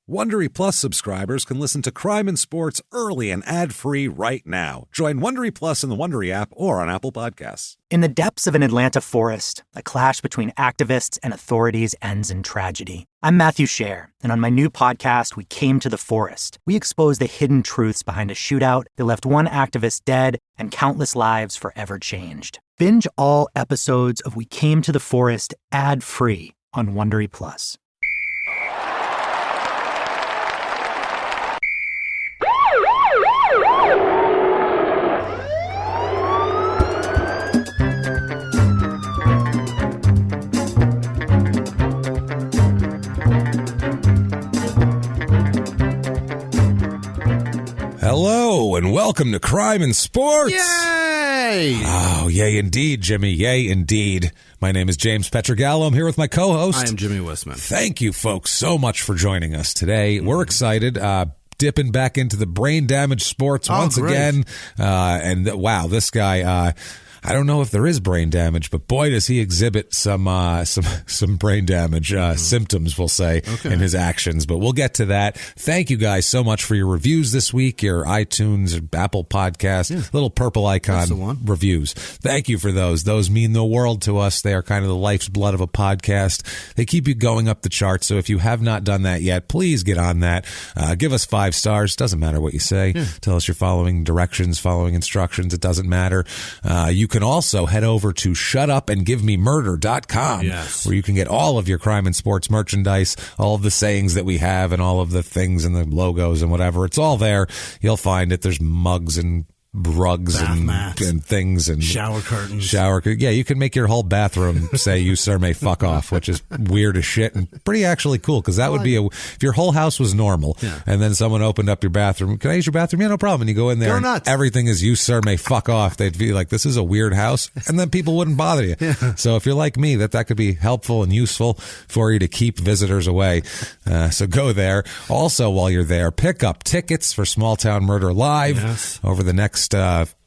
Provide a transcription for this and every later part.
Wondery Plus subscribers can listen to Crime and Sports early and ad-free right now. Join Wondery Plus in the Wondery app or on Apple Podcasts. In the depths of an Atlanta forest, a clash between activists and authorities ends in tragedy. I'm Matthew Scher, and on my new podcast, We Came to the Forest, we expose the hidden truths behind a shootout that left one activist dead and countless lives forever changed. Binge all episodes of We Came to the Forest ad-free on Wondery Plus. Hello, and welcome to Crime and Sports. Yay! Oh, yay indeed, Jimmy. Yay indeed. My name is James Petrogallo. I'm here with my co-host. I am Jimmy Wissman. Thank you, folks, so much for joining us today. We're excited. Dipping back into the brain damage sports once again. Wow, this guy... I don't know if there is brain damage, but boy, does he exhibit some brain damage symptoms, we'll say, in his actions. But we'll get to that. Thank you guys so much for your reviews this week, your iTunes, Apple Podcast, little purple icon reviews. Thank you for those. Those mean the world to us. They are kind of the life's blood of a podcast. They keep you going up the charts. So if you have not done that yet, please get on that. Give us 5 stars. Doesn't matter what you say. Tell us you're following directions, following instructions. It doesn't matter. You can also head over to shutupandgivememurder.com, where you can get all of your crime and sports merchandise, all of the sayings that we have and all of the things and the logos and whatever. It's all there. You'll find it. There's mugs and rugs and things and shower curtains. Yeah, you can make your whole bathroom say "You sir may fuck off," which is weird as shit and pretty actually cool, because that would be if your whole house was normal and then someone opened up your bathroom. Can I use your bathroom? Yeah, no problem. And you go in there, and everything is "You sir may fuck off." They'd be like, "This is a weird house," and then people wouldn't bother you. So if you're like me, that could be helpful and useful for you to keep visitors away. So go there. Also, while you're there, pick up tickets for Small Town Murder Live over the next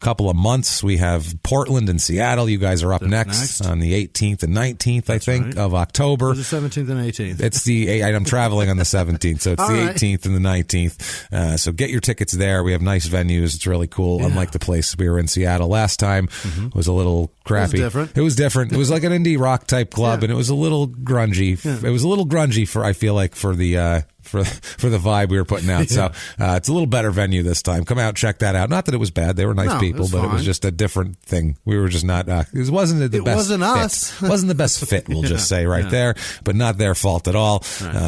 couple of months. We have Portland and Seattle. You guys are up next on the 18th and 19th, I think, of October. The 17th and 18th. It's I'm traveling on the 17th, so it's the 18th and the 19th. So get your tickets there. We have nice venues. It's really cool. Unlike the place we were in Seattle last time, it was a little crappy. It was different. It was different. It was like an indie rock type club, and it was a little grungy. It was a little grungy I feel like, for the vibe we were putting out. So it's a little better venue this time. Come out, check that out. Not that it was bad. They were nice people, but it was just a different thing. We were just not, it wasn't the best wasn't fit. us. Wasn't the best fit, we'll just say there, but not their fault at all.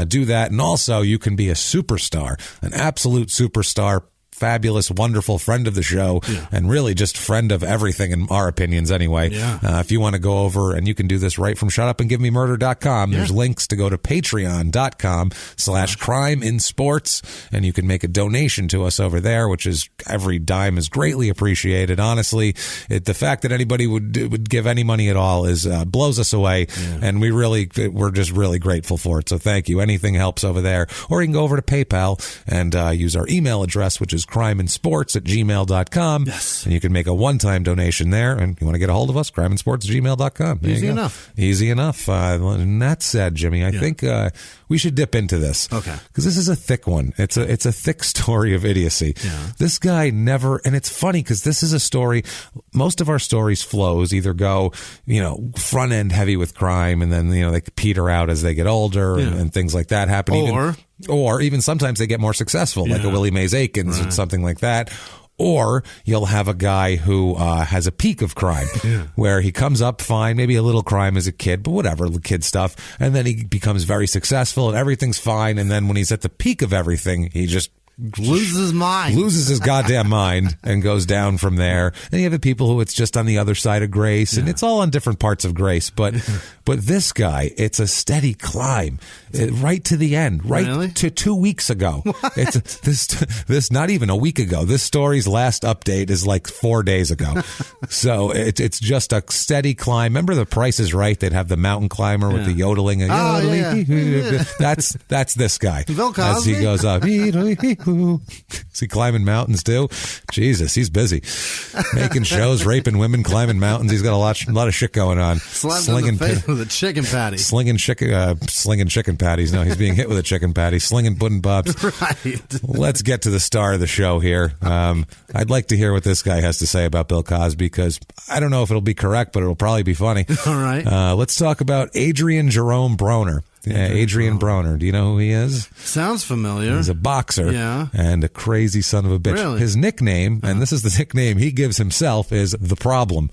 Do that. And also you can be a superstar, an absolute superstar, fabulous, wonderful friend of the show, and really just friend of everything in our opinions anyway. If you want to go over, and you can do this right from shutupandgivememurder.com, there's links to go to patreon.com/crimeinsports, and you can make a donation to us over there, which is every dime is greatly appreciated. Honestly, the fact that anybody would give any money at all is blows us away, and we're just really grateful for it. So thank you. Anything helps over there. Or you can go over to PayPal and use our email address, which is crimeinsports@gmail.com. And you can make a one-time donation there. And you want to get a hold of us, crimeinsports@gmail.com. Easy enough. Easy enough. And that said, Jimmy, I think we should dip into this. Okay. Because this is a thick one. It's a thick story of idiocy. This guy never, and it's funny because this is a story, most of our stories flows either go, front end heavy with crime, and then, they peter out as they get older and things like that happen. Or even sometimes they get more successful, like a Willie Mays Aikens or something like that. Or you'll have a guy who has a peak of crime where he comes up fine, maybe a little crime as a kid, but whatever, kid stuff. And then he becomes very successful and everything's fine. And then when he's at the peak of everything, he just loses his goddamn mind and goes down from there. And you have the people who it's just on the other side of grace, and it's all on different parts of grace. But this guy, it's a steady climb right to the end, to 2 weeks ago. It's this not even a week ago. This story's last update is like 4 days ago. So it's just a steady climb. Remember The Price is Right? They'd have the mountain climber with the yodeling. That's this guy. Bill Cosby? As he goes up. Ooh. Is he climbing mountains too? Jesus, he's busy. Making shows, raping women, climbing mountains. He's got a lot of shit going on. Slapped in the face with a chicken patty. Slinging chicken patties. No, he's being hit with a chicken patty. Slinging pudding pops. Right. Let's get to the star of the show here. I'd like to hear what this guy has to say about Bill Cosby, because I don't know if it'll be correct, but it'll probably be funny. All right. Let's talk about Adrien Jerome Broner. Adrien Broner. Do you know who he is? Sounds familiar. He's a boxer and a crazy son of a bitch. Really? His nickname, and this is the nickname he gives himself, is The Problem.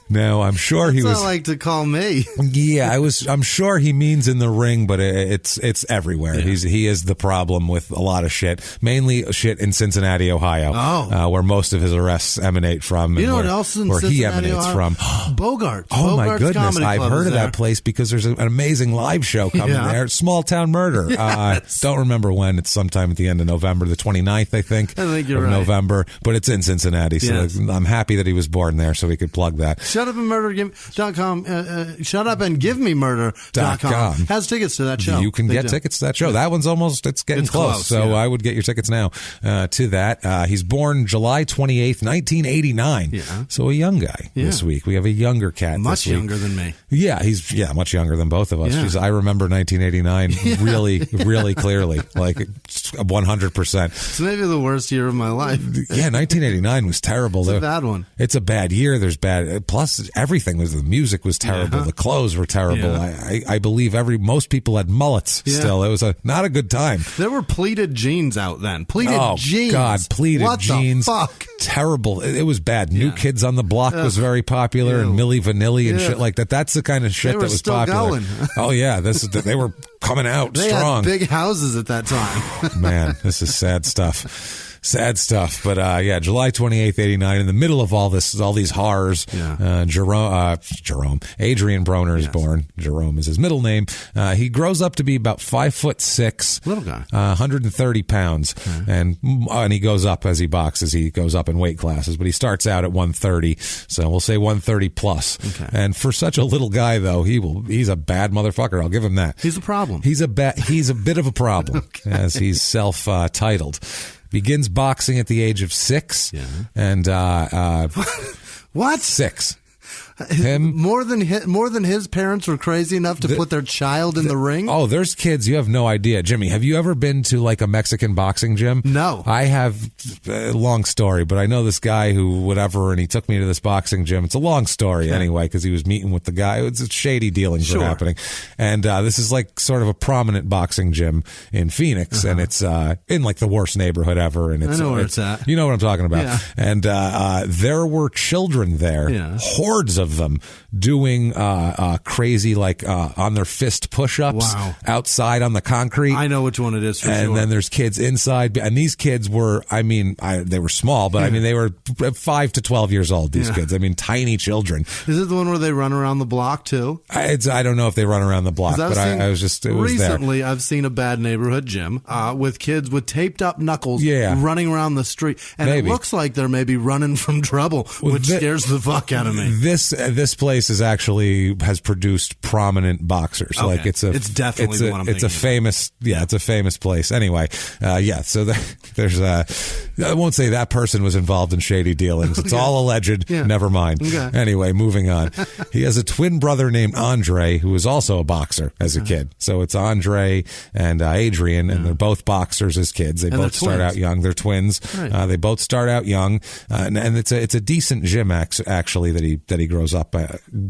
Now, I'm sure he was. I like to call me. Yeah, I'm sure he means in the ring, but it's everywhere. Yeah. He is the problem with a lot of shit, mainly shit in Cincinnati, Ohio, where most of his arrests emanate from. You know where, what else in where Cincinnati, he emanates Ohio? from? Bogart. Oh my Bogart's goodness! Comedy I've Club heard is of there. that place because there's an amazing live show coming there. Small Town Murder. Yes. Don't remember when. It's sometime at the end of November, the 29th, I think you're right. November. But it's in Cincinnati, so I'm happy that he was born there, so we could plug that. ShutUpAndMurder.com. ShutUpAndGiveMeMurder.com has tickets to that show. You can get tickets to that show. That one's it's getting close. So I would get your tickets now to that. He's born July 28th, 1989. Yeah. So a young guy this week. We have a younger cat much this week. younger than me. Yeah, he's much younger than both of us. Yeah. I remember 1989 really clearly, like 100%. It's maybe the worst year of my life. Yeah, 1989 was terrible. It's a bad one. It's a bad year. There's bad. Plus, everything was. The music was terrible. The clothes were terrible. Yeah. I believe most people had mullets. Still, it was not a good time. There were pleated jeans out then. Pleated jeans. Oh God, pleated jeans. What the fuck? Terrible. It was bad. New Kids on the Block was very popular, and Milli Vanilli and shit like that. That's the kind of shit that was still popular. Going. Oh yeah, they were coming out they strong. Had big houses at that time. Man, this is sad stuff. Sad stuff. But July 28th, 89, in the middle of all these horrors, Adrien Broner is born. Jerome is his middle name. He grows up to be about 5'6", little guy, 130 pounds, and he goes up as he boxes. He goes up in weight classes, but he starts out at 130. So we'll say 130 plus. Okay. And for such a little guy, though, he's a bad motherfucker. I'll give him that. He's a problem. He's a bit of a problem, as he's self-titled. Begins boxing at the age of 6, and what? 6. More than his parents were crazy enough to put their child in the ring. Oh, there's kids. You have no idea, Jimmy. Have you ever been to like a Mexican boxing gym? No. I have. Long story, but I know this guy and he took me to this boxing gym. It's a long story anyway, because he was meeting with the guy. It's shady dealings were happening, and this is like sort of a prominent boxing gym in Phoenix, and it's in like the worst neighborhood ever. And I know where it's at. You know what I'm talking about. Yeah. And there were children there, hordes of them, doing crazy on their fist push-ups outside on the concrete. I know which one it is for sure. And then there's kids inside, and these kids were, they were small, but they were 5 to 12 years old, these kids. Tiny children. Is it the one where they run around the block too? I don't know if they run around the block, but I was just, it was there. Recently, I've seen a bad neighborhood gym with kids with taped up knuckles running around the street, and it looks like they're maybe running from trouble, which scares the fuck out of me. This place has produced prominent boxers. Okay. Like it's definitely the one I'm thinking famous. It's a famous place. Anyway, so there's I won't say that person was involved in shady dealings. It's all alleged. Never mind. Okay. Anyway, moving on. He has a twin brother named Andre who was also a boxer as a kid. So it's Andre and Adrien, and they're both boxers as kids. They both start out young. They're twins. Right. They both start out young, and it's a decent gym actually that he grows up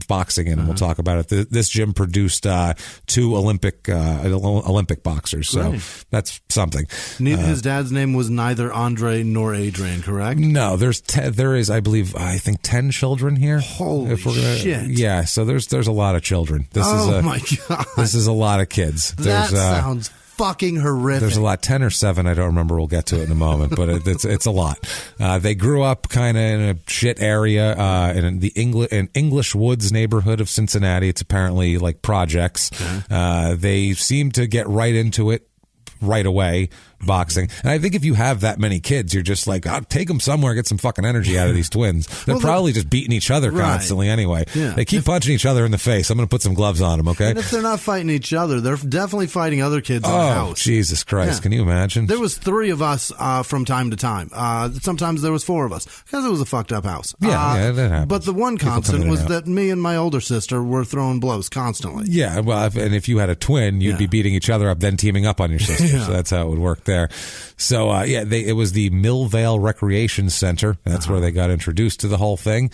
boxing in, and we'll talk about it. This gym produced 2 Olympic boxers, so that's something. His dad's name was neither Andre nor Adrien, correct? No, there is, I think 10 children here. Holy shit! Yeah, so there's a lot of children. My God, this is a lot of kids. That sounds fucking horrific. There's a lot, 10 or 7, I don't remember. We'll get to it in a moment, but it's a lot. They grew up kind of in a shit area in the English Woods neighborhood of Cincinnati. It's apparently like projects. They seem to get right into it right away. boxing. And I think if you have that many kids, you're just like, I'll take them somewhere, get some fucking energy out of these twins. They're probably just beating each other constantly anyway. Yeah. They keep punching each other in the face. I'm going to put some gloves on them, okay? And if they're not fighting each other, they're definitely fighting other kids in the house. Oh, Jesus Christ. Can you imagine? There was 3 of us from time to time. Sometimes there was 4 of us because it was a fucked up house. Yeah, that happens. But the one constant was that me and my older sister were throwing blows constantly. Yeah, well, and if you had a twin, you'd be beating each other up, then teaming up on your sister. So that's how it would work there. So, it was the Millvale Recreation Center. That's where they got introduced to the whole thing.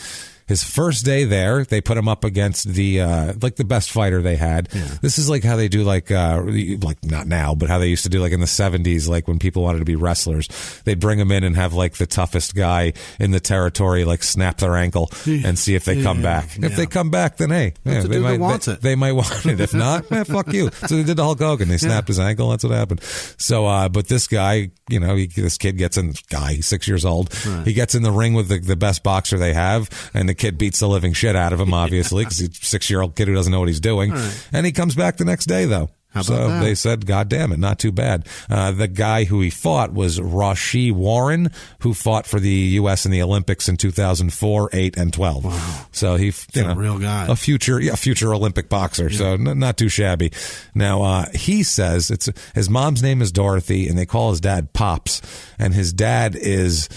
His first day there, they put him up against the the best fighter they had. Yeah. This is like how they do like not now, but how they used to do like in the 70s, like when people wanted to be wrestlers. They'd bring him in and have like the toughest guy in the territory like snap their ankle and see if they come back. If they come back, then hey, they might want it. They might want it. If not, fuck you. So they did the Hulk Hogan. They snapped his ankle. That's what happened. So, but this guy, this kid gets in. He's 6 years old. Right. He gets in the ring with the best boxer they have, and the kid beats the living shit out of him, obviously, because he's a 6-year-old kid who doesn't know what he's doing. Right. And he comes back the next day, though. How about that? They said, God damn it, not too bad. The guy who he fought was Raushee Warren, who fought for the U.S. in the Olympics in 2004, 8, and 12. Wow. So he's a real guy. A future Olympic boxer, so not too shabby. Now, he says his mom's name is Dorothy, and they call his dad Pops, and his dad is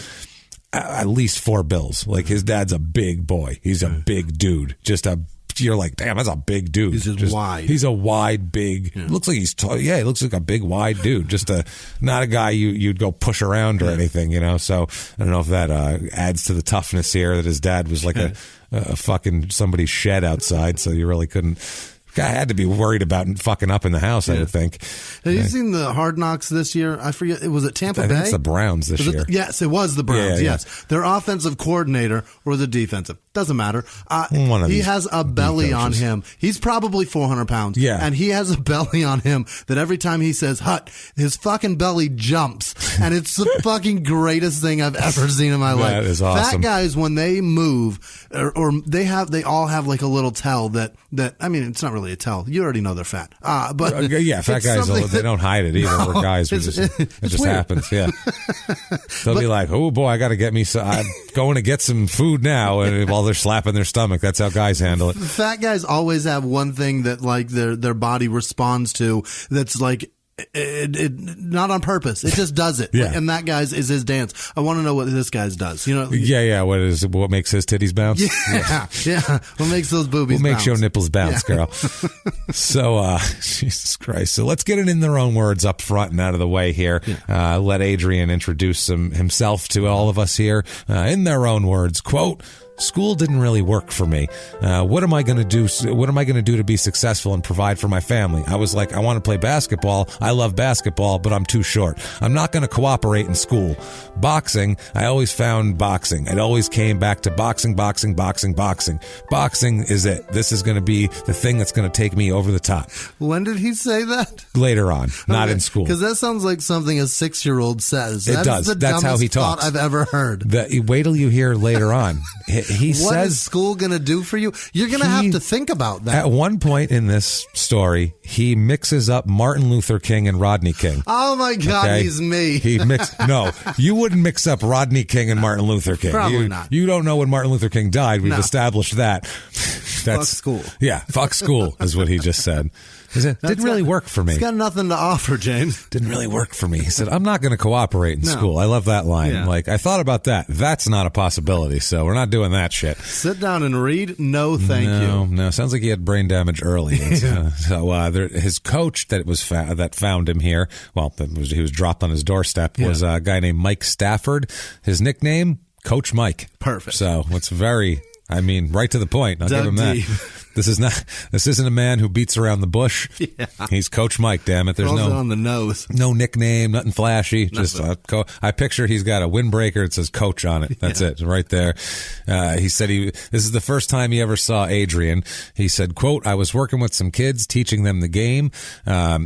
at least 4 bills. Like, his dad's a big boy. He's a big dude. You're like, damn, that's a big dude. He's just wide. He's a wide, big. Looks like he's tall. Yeah, he looks like a big, wide dude. Just not a guy you'd go push around or anything, So I don't know if that adds to the toughness here. That his dad was like a fucking somebody's shed outside, so you really couldn't. Guy had to be worried about fucking up in the house, I would think. Have you seen the Hard Knocks this year? I forget. Was it Tampa Bay? I think it's the Browns this year. Yes, it was the Browns, yes. Their offensive coordinator or the defensive. Doesn't matter. He has a belly on him. He's probably 400 pounds. Yeah. And he has a belly on him that every time he says hut, his fucking belly jumps. And it's the fucking greatest thing I've ever seen in my life. That is awesome. Fat guys, when they move, or they all have like a little tell that I mean, it's not really a tell. You already know they're fat. But fat guys, they don't hide it either. We're guys. It just happens. Yeah. They'll be like, oh boy, I got to get me I'm going to get some food now. And while they're slapping their stomach, that's how guys handle it. Fat guys always have one thing that like their body responds to that's like, it not on purpose. It just does it. Yeah. And that guy's is his dance. I want to know what this guy's does. Yeah. What makes his titties bounce? Yeah. What makes those boobies bounce? What makes your nipples bounce, girl? So, Jesus Christ. So let's get it in their own words up front and out of the way here. Yeah. Let Adrien introduce himself to all of us here. In their own words, quote, "School didn't really work for me. What am I going to do? What am I going to do to be successful and provide for my family? I was like, I want to play basketball. I love basketball, but I'm too short. I'm not going to cooperate in school. Boxing, I always found boxing. It always came back to boxing. Boxing is it. This is going to be the thing that's going to take me over the top." When did he say that? Later on, not in school. Because that sounds like something a 6-year-old says. It does. That's how he talks. I've ever heard. Wait till you hear later on. He what says, is school going to do for you? You're going to have to think about that. At one point in this story, he mixes up Martin Luther King and Rodney King. Oh my God, okay? he's me. No, you wouldn't mix up Rodney King and Martin Luther King. Probably not. You don't know when Martin Luther King died. We've established that. Fuck school. Yeah, fuck school is what he just said. Didn't really work for me. He's got nothing to offer, James. Didn't really work for me. He said, I'm not going to cooperate in school. I love that line. Yeah. Like, I thought about that. That's not a possibility, so we're not doing that shit. Sit down and read? No, thank you. No, sounds like he had brain damage early. His coach that found him here, he was dropped on his doorstep, was a guy named Mike Stafford. His nickname, Coach Mike. Perfect. So it's very... right to the point. I'll give him that. This isn't a man who beats around the bush. Yeah. He's Coach Mike, damn it. There's it on the nose. No nickname, nothing flashy. Just I picture he's got a windbreaker. It says Coach on it. That's it, right there. He said this is the first time he ever saw Adrien. He said, quote, "I was working with some kids, teaching them the game."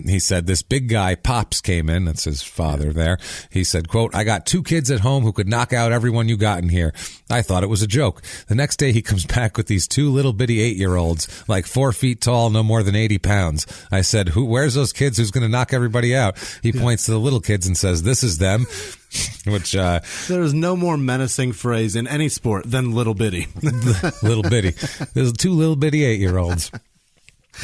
He said, "This big guy, Pops, came in." That's his father there. He said, quote, "I got 2 kids at home who could knock out everyone you got in here. I thought it was a joke. The next day he comes back with these 2 little bitty 8-year-olds, like 4 feet tall, no more than 80 pounds. I said, where's those kids? Who's going to knock everybody out? He points to the little kids and says, this is them. Which there is no more menacing phrase in any sport than little bitty. Little bitty. There's 2 little bitty 8-year-olds.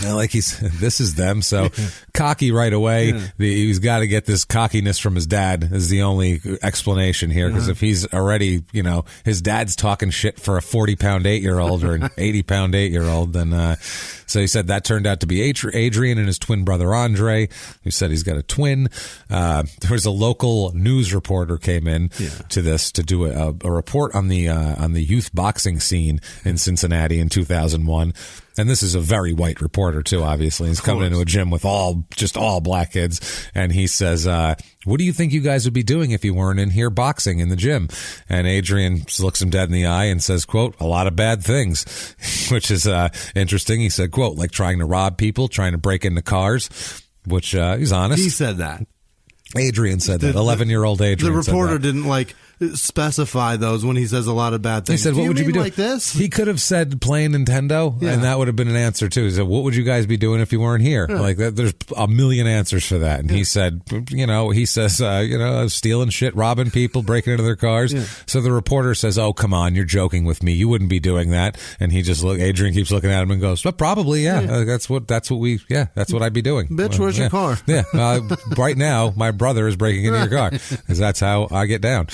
Like this is them. So cocky right away. Yeah. He's got to get this cockiness from his dad is the only explanation here. Because if he's already, his dad's talking shit for a 40-pound 8-year-old or an 80-pound 8-year-old, then so he said that turned out to be Adrien and his twin brother Andre, who said he's got a twin. There was a local news reporter came in to this to do a report on the youth boxing scene in Cincinnati in 2001. And this is a very white reporter, too, obviously. He's coming into a gym with just all black kids. And he says, what do you think you guys would be doing if you weren't in here boxing in the gym? And Adrien looks him dead in the eye and says, quote, a lot of bad things, which is interesting. He said, quote, like trying to rob people, trying to break into cars, which he's honest. He said that. Adrien said that. 11-year-old Adrien. The reporter didn't specify those when he says a lot of bad things. He said, what would you be doing? Like this? He could have said playing Nintendo, and that would have been an answer, too. He said, what would you guys be doing if you weren't here? Yeah. Like, there's a million answers for that. And he said, he says, stealing shit, robbing people, breaking into their cars. Yeah. So the reporter says, oh, come on, you're joking with me. You wouldn't be doing that. And Adrien keeps looking at him and goes, well, probably, yeah. That's what I'd be doing. Bitch, where's your car? Yeah. Right now, my brother is breaking into your car because that's how I get down.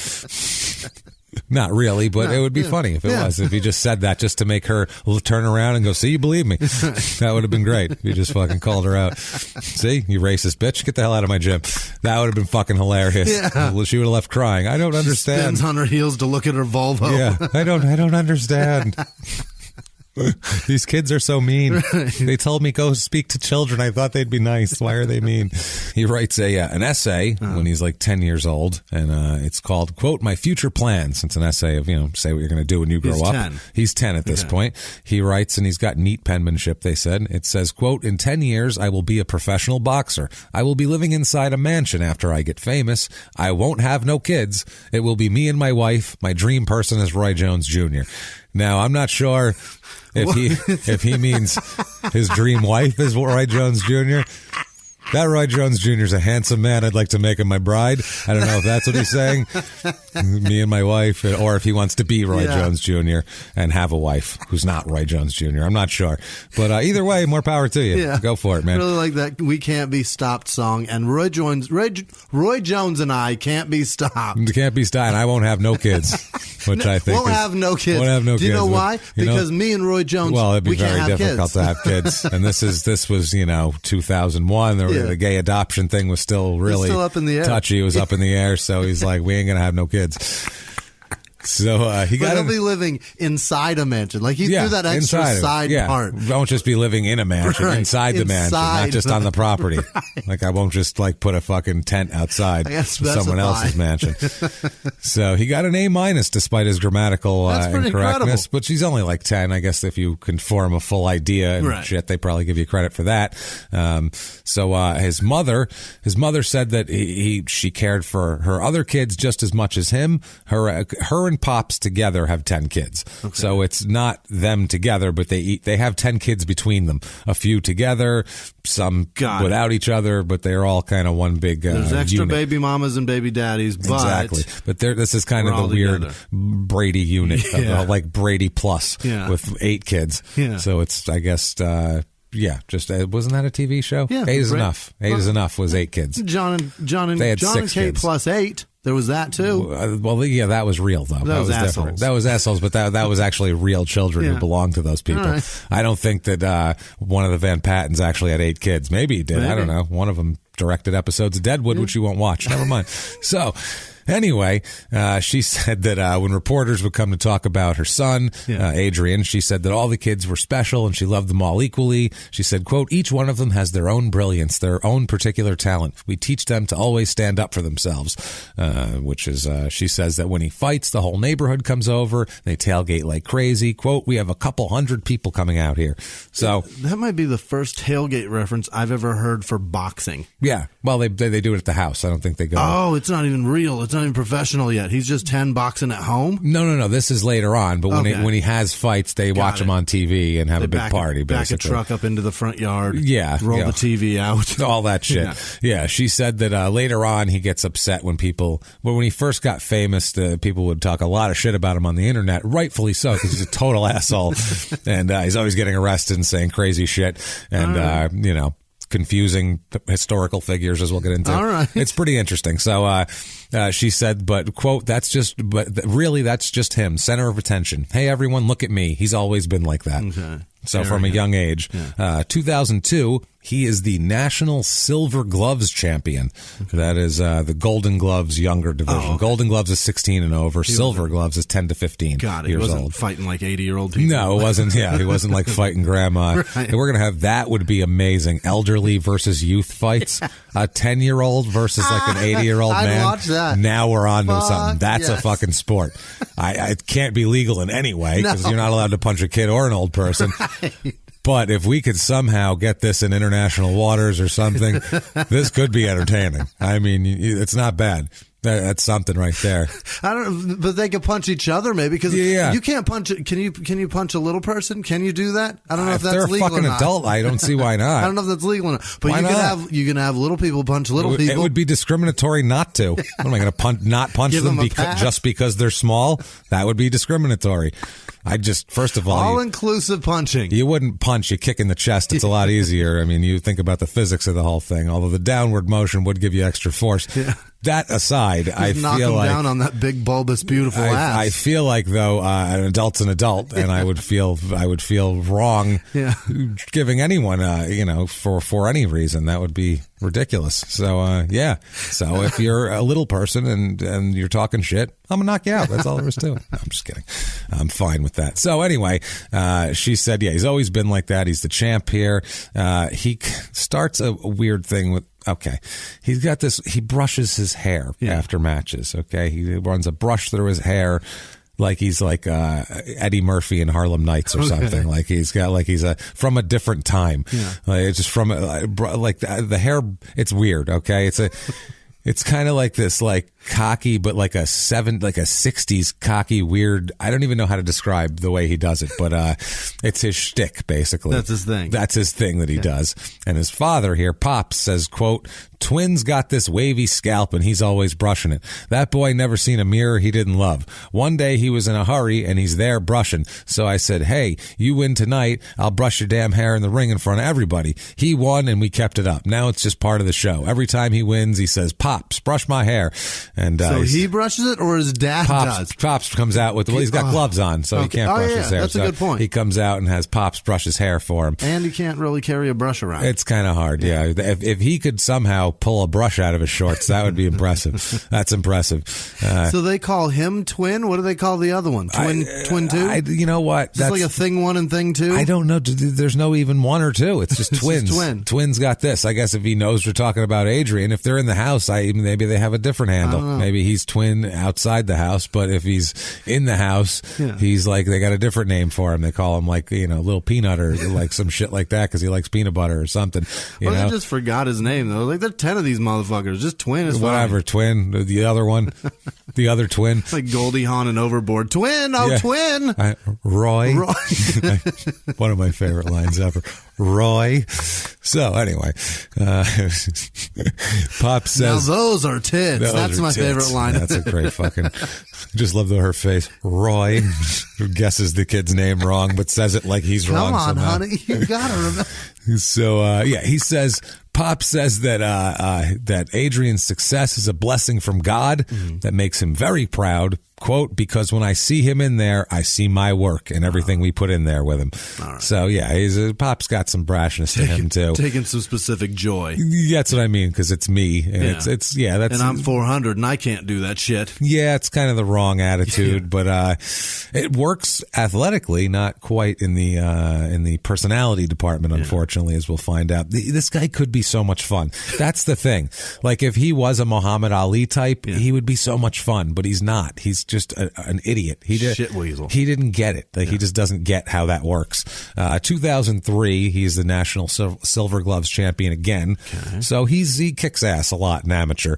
Not really, but it would be funny if it was. If he just said that just to make her turn around and go, see, you believe me. That would have been great if you just fucking called her out. See, you racist bitch, get the hell out of my gym. That would have been fucking hilarious. Yeah. She would have left crying. I don't understand. Spins on her heels to look at her Volvo. Yeah, I don't understand. These kids are so mean. They told me go speak to children. I thought they'd be nice. Why are they mean? He writes an essay when he's like 10 years old, and it's called, quote, My Future Plans. It's an essay of, say what you're going to do when you grow up. 10. He's 10 at this point. He writes, and he's got neat penmanship, they said. It says, quote, in 10 years, I will be a professional boxer. I will be living inside a mansion after I get famous. I won't have no kids. It will be me and my wife. My dream person is Roy Jones Jr. Now, I'm not sure if he means his dream wife is Roy Jones Jr. That Roy Jones Jr. is a handsome man. I'd like to make him my bride. I don't know if that's what he's saying. Me and my wife, or if he wants to be Roy Jones Jr. and have a wife who's not Roy Jones Jr. I'm not sure. But either way, more power to you. Yeah. Go for it, man. I really like that We Can't Be Stopped song. And Roy Jones and I can't be stopped. Can't be stopped. And I won't have no kids. Which I think won't have no kids. Do you know why? Because me and Roy Jones, it'd be very difficult kids. To have kids. And this was 2001. The gay adoption thing was still really up in the air. Touchy. It was up in the air. So he's like, we ain't gonna have no kids. So he'll be living inside a mansion. Like he threw that extra side part. Won't just be living in a mansion, inside the mansion, not just on the property. Right. Like I won't just put a fucking tent outside someone else's mansion. So he got an A- despite his grammatical incorrectness. Incredible. But she's only like 10. I guess if you can form a full idea and shit, they probably give you credit for that. So his mother said that she cared for her other kids just as much as him. Her and Pops together have 10 kids. Okay. So it's not them together, but they have 10 kids between them. A few together, some without each other, but they're all kind of one big There's extra unit. Baby mamas and baby daddies, but exactly. But this is kind of the weird together. Brady unit, like Brady plus with 8 kids. Yeah. So it's, I guess, wasn't that a TV show? Yeah, 8 is enough. 8 is enough was 8 kids. John and Kate kids. Plus 8. There was that too. That was real though. That was assholes. Different. That was assholes, but that was actually real children who belonged to those people. Right. I don't think that one of the Van Pattens actually had 8 kids. Maybe he did. Maybe. I don't know. One of them directed episodes of Deadwood, which you won't watch. Never mind. So. Anyway, she said that when reporters would come to talk about her son, Adrien, she said that all the kids were special and she loved them all equally. She said, quote, each one of them has their own brilliance, their own particular talent. We teach them to always stand up for themselves, which is, she says that when he fights, the whole neighborhood comes over. They tailgate like crazy. Quote, we have a couple hundred people coming out here. So that might be the first tailgate reference I've ever heard for boxing. Yeah. Well, they do it at the house. I don't think they go. Oh, it's not even real. It's not even professional yet. He's just 10 boxing at home? No. This is later on. But when he has fights, they watch him on TV and have a big party, basically. Back a truck up into the front yard. Yeah. Roll the TV out. All that shit. Yeah. She said that later on he gets upset when when he first got famous, people would talk a lot of shit about him on the internet. Rightfully so, because he's a total asshole. And he's always getting arrested and saying crazy shit. And, confusing historical figures, as we'll get into. All right. It's pretty interesting. So she said, but quote, that's just him, center of attention. Hey, everyone, look at me. He's always been like that. Okay. So from a young age, 2002, he is the national silver gloves champion. Okay. That is the Golden Gloves younger division. Oh, okay. Golden Gloves is 16 and over. Silver Gloves is 10 to 15 years he wasn't old. Fighting like 80-year-old people. No, it wasn't. Yeah, he wasn't like fighting grandma. Right. We're going to have, that would be amazing. Elderly versus youth fights. A 10-year-old versus like an 80-year-old man. I'd watch that. Now we're on to something. That's yes. a fucking sport. It can't be legal in any way because you're not allowed to punch a kid or an old person. But if we could somehow get this in international waters or something, this could be entertaining. I mean, it's not bad. That's something right there. I don't. But they could punch each other, maybe, because you can't punch. Can you punch a little person? Can you do that? I don't know if that's legal. If they're a fucking adult, I don't see why not. I don't know if that's legal or not. But you can have little people punch little people. It would be discriminatory not to. What am I going to not punch them just because they're small? That would be discriminatory. First of all, inclusive punching. You wouldn't punch, you kick in the chest. It's a lot easier. I mean, you think about the physics of the whole thing, although the downward motion would give you extra force. Yeah. That aside, I feel like down on that big bulbous beautiful ass. I feel like though an adult's an adult, and I would feel wrong giving anyone for any reason. That would be ridiculous. So So if you're a little person and you're talking shit, I'm gonna knock you out. That's all there is to it. No, I'm just kidding. I'm fine with that. So anyway, she said, he's always been like that. He's the champ here. He starts a weird thing with. Okay. He's got this, he brushes his hair after matches. Okay. He runs a brush through his hair like he's like Eddie Murphy in Harlem Nights or something. Like he's from a different time. Yeah. Like it's just from like the hair. It's weird. Okay. It's kind of like this, like cocky, but like a 60s cocky, weird. I don't even know how to describe the way he does it, but it's his shtick, basically. That's his thing. That's his thing that he does. And his father here, Pops, says, quote, "Twin's got this wavy scalp and he's always brushing it. That boy never seen a mirror he didn't love. One day he was in a hurry and he's there brushing. So I said, hey, you win tonight. I'll brush your damn hair in the ring in front of everybody. He won and we kept it up. Now it's just part of the show. Every time he wins, he says, Pops, brush my hair." And so he brushes it, or his dad does? Pops comes out with, he's got gloves on, so he can't brush his hair. That's a good point. He comes out and has Pops brush his hair for him. And he can't really carry a brush around. It's kind of hard, yeah. If he could somehow pull a brush out of his shorts, that would be impressive. That's impressive. So they call him Twin? What do they call the other one? Twin 2? You know what? That's like a thing 1 and thing 2? I don't know. There's no even 1 or 2. It's just twins. Just twin. Twins got this. I guess if he knows we're talking about Adrien, if they're in the house, maybe they have a different handle. Maybe he's Twin outside the house, but if he's in the house, he's like, they got a different name for him. They call him like, Little Peanut or like some shit like that because he likes peanut butter or something. They just forgot his name though. Like there are 10 of these motherfuckers. Just Twin is whatever. Fine. Twin, the other one, the other twin, like Goldie Hawn and Overboard. Twin, Twin. Roy. One of my favorite lines ever. Roy. So anyway, Pop says, "Now those are tits." That's my favorite line. That's a great fucking. Just love her face. Roy, who guesses the kid's name wrong, but says it like he's wrong. Come on, somehow. honey, you gotta remember. So he says. Pop says that that Adrien's success is a blessing from God that makes him very proud. Quote, because when I see him in there, I see my work and everything we put in there with him. Right. So, Pop's got some brashness to him, too. Taking some specific joy. That's what I mean, because it's me. And that's. And I'm 400 and I can't do that shit. Yeah, it's kind of the wrong attitude, but it works athletically, not quite in the personality department, unfortunately, as we'll find out. This guy could be so much fun. That's the thing. Like, if he was a Muhammad Ali type, he would be so much fun, but he's not. He's just an idiot. Shit weasel. He didn't get it. Like, he just doesn't get how that works. 2003, he's the national Silver Gloves champion again. Okay. So he kicks ass a lot in amateur.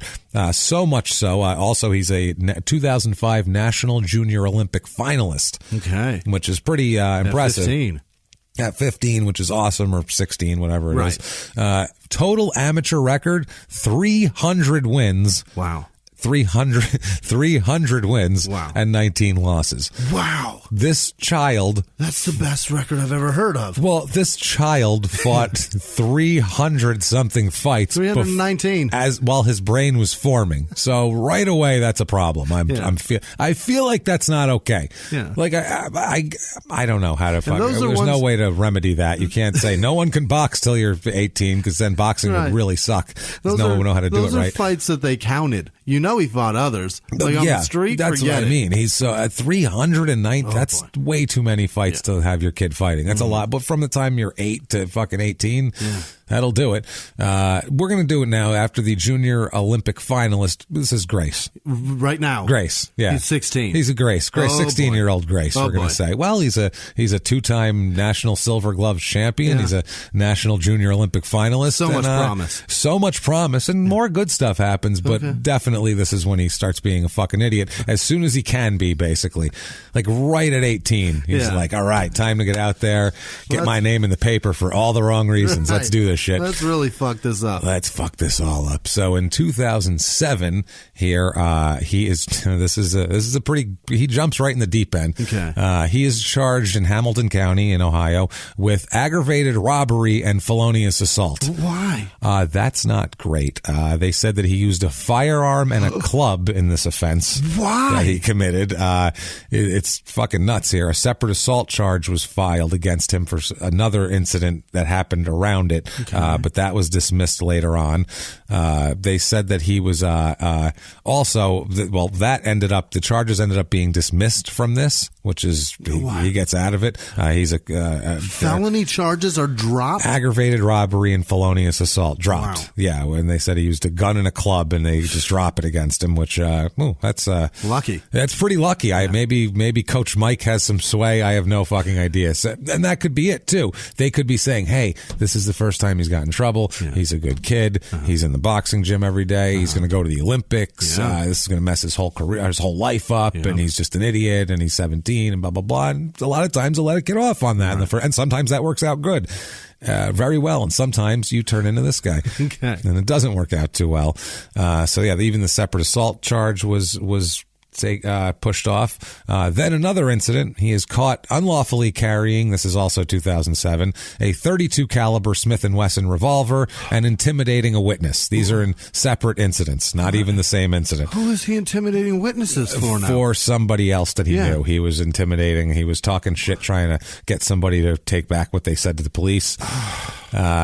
So much so, also he's a 2005 National Junior Olympic finalist. Okay. Which is pretty impressive. 15. At 15, which is awesome, or 16, whatever it is. Total amateur record, 300 wins. Wow. 300 wins and 19 losses. Wow. This child... That's the best record I've ever heard of. Well, this child fought 300-something fights. 319. While his brain was forming. So right away, that's a problem. I feel like that's not okay. Yeah. Like, I don't know how to fuck it. There's no way to remedy that. You can't say, no one can box till you're 18, because then boxing would really suck. No one would know how to do it right. Those are fights that they counted. You know he fought others. Like on the street, that's what I mean. He's at 309. That's way too many fights to have your kid fighting. That's a lot. But from the time you're 8 to fucking 18, that'll do it. We're going to do it now after the junior Olympic finalist. This is Grace. Right now? Grace, yeah. He's 16. He's a Grace. 16-year-old Grace, we're going to say. Well, he's a 2-time national Silver Gloves champion. He's a national junior Olympic finalist. So much promise. So much promise. And more good stuff happens, but definitely this is when he starts being a fucking idiot. As soon as he can be, basically. Like right at 18. He's like, all right, time to get out there, get my name in the paper for all the wrong reasons. Let's do this shit. Let's really fuck this up. Let's fuck this all up. So in 2007 here, he jumps right in the deep end. Okay. He is charged in Hamilton County in Ohio with aggravated robbery and felonious assault. Why? That's not great. They said that he used a firearm and a club in this offense. Why? That he committed. It's fucking nuts here. A separate assault charge was filed against him for another incident that happened around it. Okay. But that was dismissed later on. They said that he was the charges ended up being dismissed from this, which is he gets out of it. He's felony charges are dropped. Aggravated robbery and felonious assault dropped. Wow. Yeah, when they said he used a gun and a club, and they just drop it against him, which that's lucky. That's pretty lucky. Yeah. Maybe Coach Mike has some sway. I have no fucking idea. So, and that could be it too. They could be saying, "Hey, this is the first time he's got in trouble. Yeah. He's a good kid. He's in the boxing gym every day. He's going to go to the Olympics. Yeah. This is going to mess his whole career, his whole life up. Yeah. And he's just an idiot. And he's 17 and blah blah blah." And a lot of times they'll let it get off on that, and sometimes that works out good. Very well, and sometimes you turn into this guy, and it doesn't work out too well. Even the separate assault charge was pushed off. Then another incident, he is caught unlawfully carrying, this is also 2007, a .32 caliber Smith & Wesson revolver and intimidating a witness. These are in separate incidents, not even the same incident. Who is he intimidating witnesses for now? For somebody else that he knew. He was intimidating. He was talking shit, trying to get somebody to take back what they said to the police.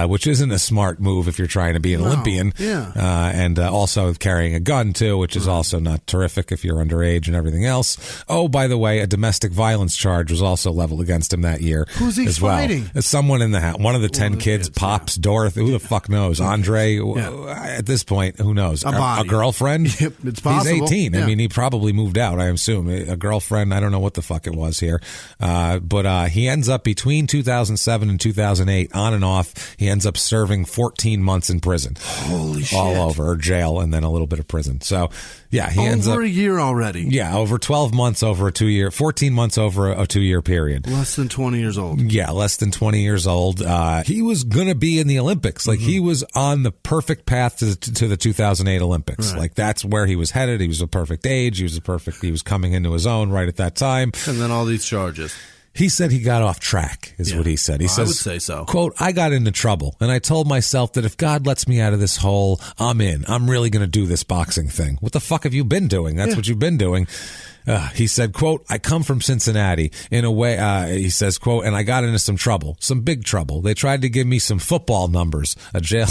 Which isn't a smart move if you're trying to be an Olympian. Yeah. And also carrying a gun, too, which is also not terrific if you're underage and everything else. Oh, by the way, a domestic violence charge was also leveled against him that year. Who's he fighting? Someone in the house. One of the 10 kids, Pops, Dorothy, who the fuck knows? Andre, at this point, who knows? A girlfriend? Yep, it's possible. He's 18. Yeah. I mean, he probably moved out, I assume. A girlfriend, I don't know what the fuck it was here. But he ends up between 2007 and 2008, on and off. He ends up serving 14 months in prison. Holy shit. All over, or jail, and then a little bit of prison. So, yeah, he ends up... Over a year already. Yeah, over 12 months over a 2-year... 14 months over a 2-year period. Less than 20 years old. Yeah, less than 20 years old. He was going to be in the Olympics. Like, he was on the perfect path to the 2008 Olympics. Right. Like, that's where he was headed. He was a perfect age. He was coming into his own right at that time. And then all these charges. He said he got off track, is what he said. He says, I would say so. Quote, "I got into trouble, and I told myself that if God lets me out of this hole, I'm in. I'm really going to do this boxing thing." What the fuck have you been doing? That's what you've been doing. He said, quote, "I come from Cincinnati. In a way," he says, quote, "and I got into some trouble, some big trouble. They tried to give me some football numbers, a jail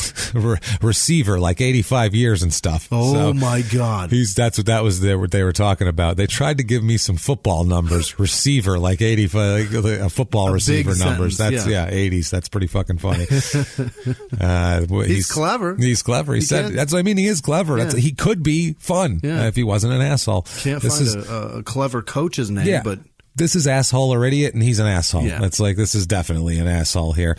receiver, like 85 years and stuff." Oh, my God. That's what they were talking about. They tried to give me some football numbers, receiver, like 85, a football receiver numbers. That's, 80s. That's pretty fucking funny. He's clever. He's clever. He said, that's what I mean. He is clever. He could be fun if he wasn't an asshole. Can't find a clever coach's name, but this is asshole or idiot, and he's an asshole. Yeah. It's like, this is definitely an asshole here.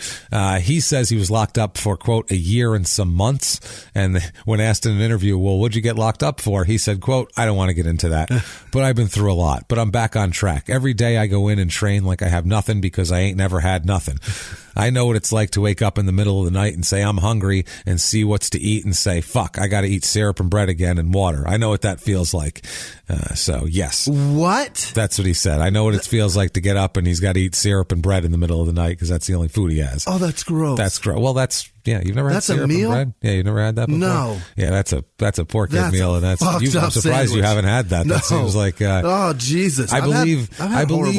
He says he was locked up for, quote, a year and some months. And when asked in an interview, well, what'd you get locked up for? He said, quote, I don't want to get into that, but I've been through a lot. But I'm back on track. Every day I go in and train like I have nothing because I ain't never had nothing. I know what it's like to wake up in the middle of the night and say, I'm hungry, and see what's to eat and say, fuck, I got to eat syrup and bread again and water. I know what that feels like. So, yes. What? That's what he said. I know what it feels like to get up and he's got to eat syrup and bread in the middle of the night because that's the only food he has. Oh, that's gross. That's gross. Well, you've never had syrup a meal? and bread? Yeah, you've never had that before? No. Yeah, that's a poor kid meal, and I'm surprised sandwich. you haven't had that. No. That seems like oh, Jesus. I believe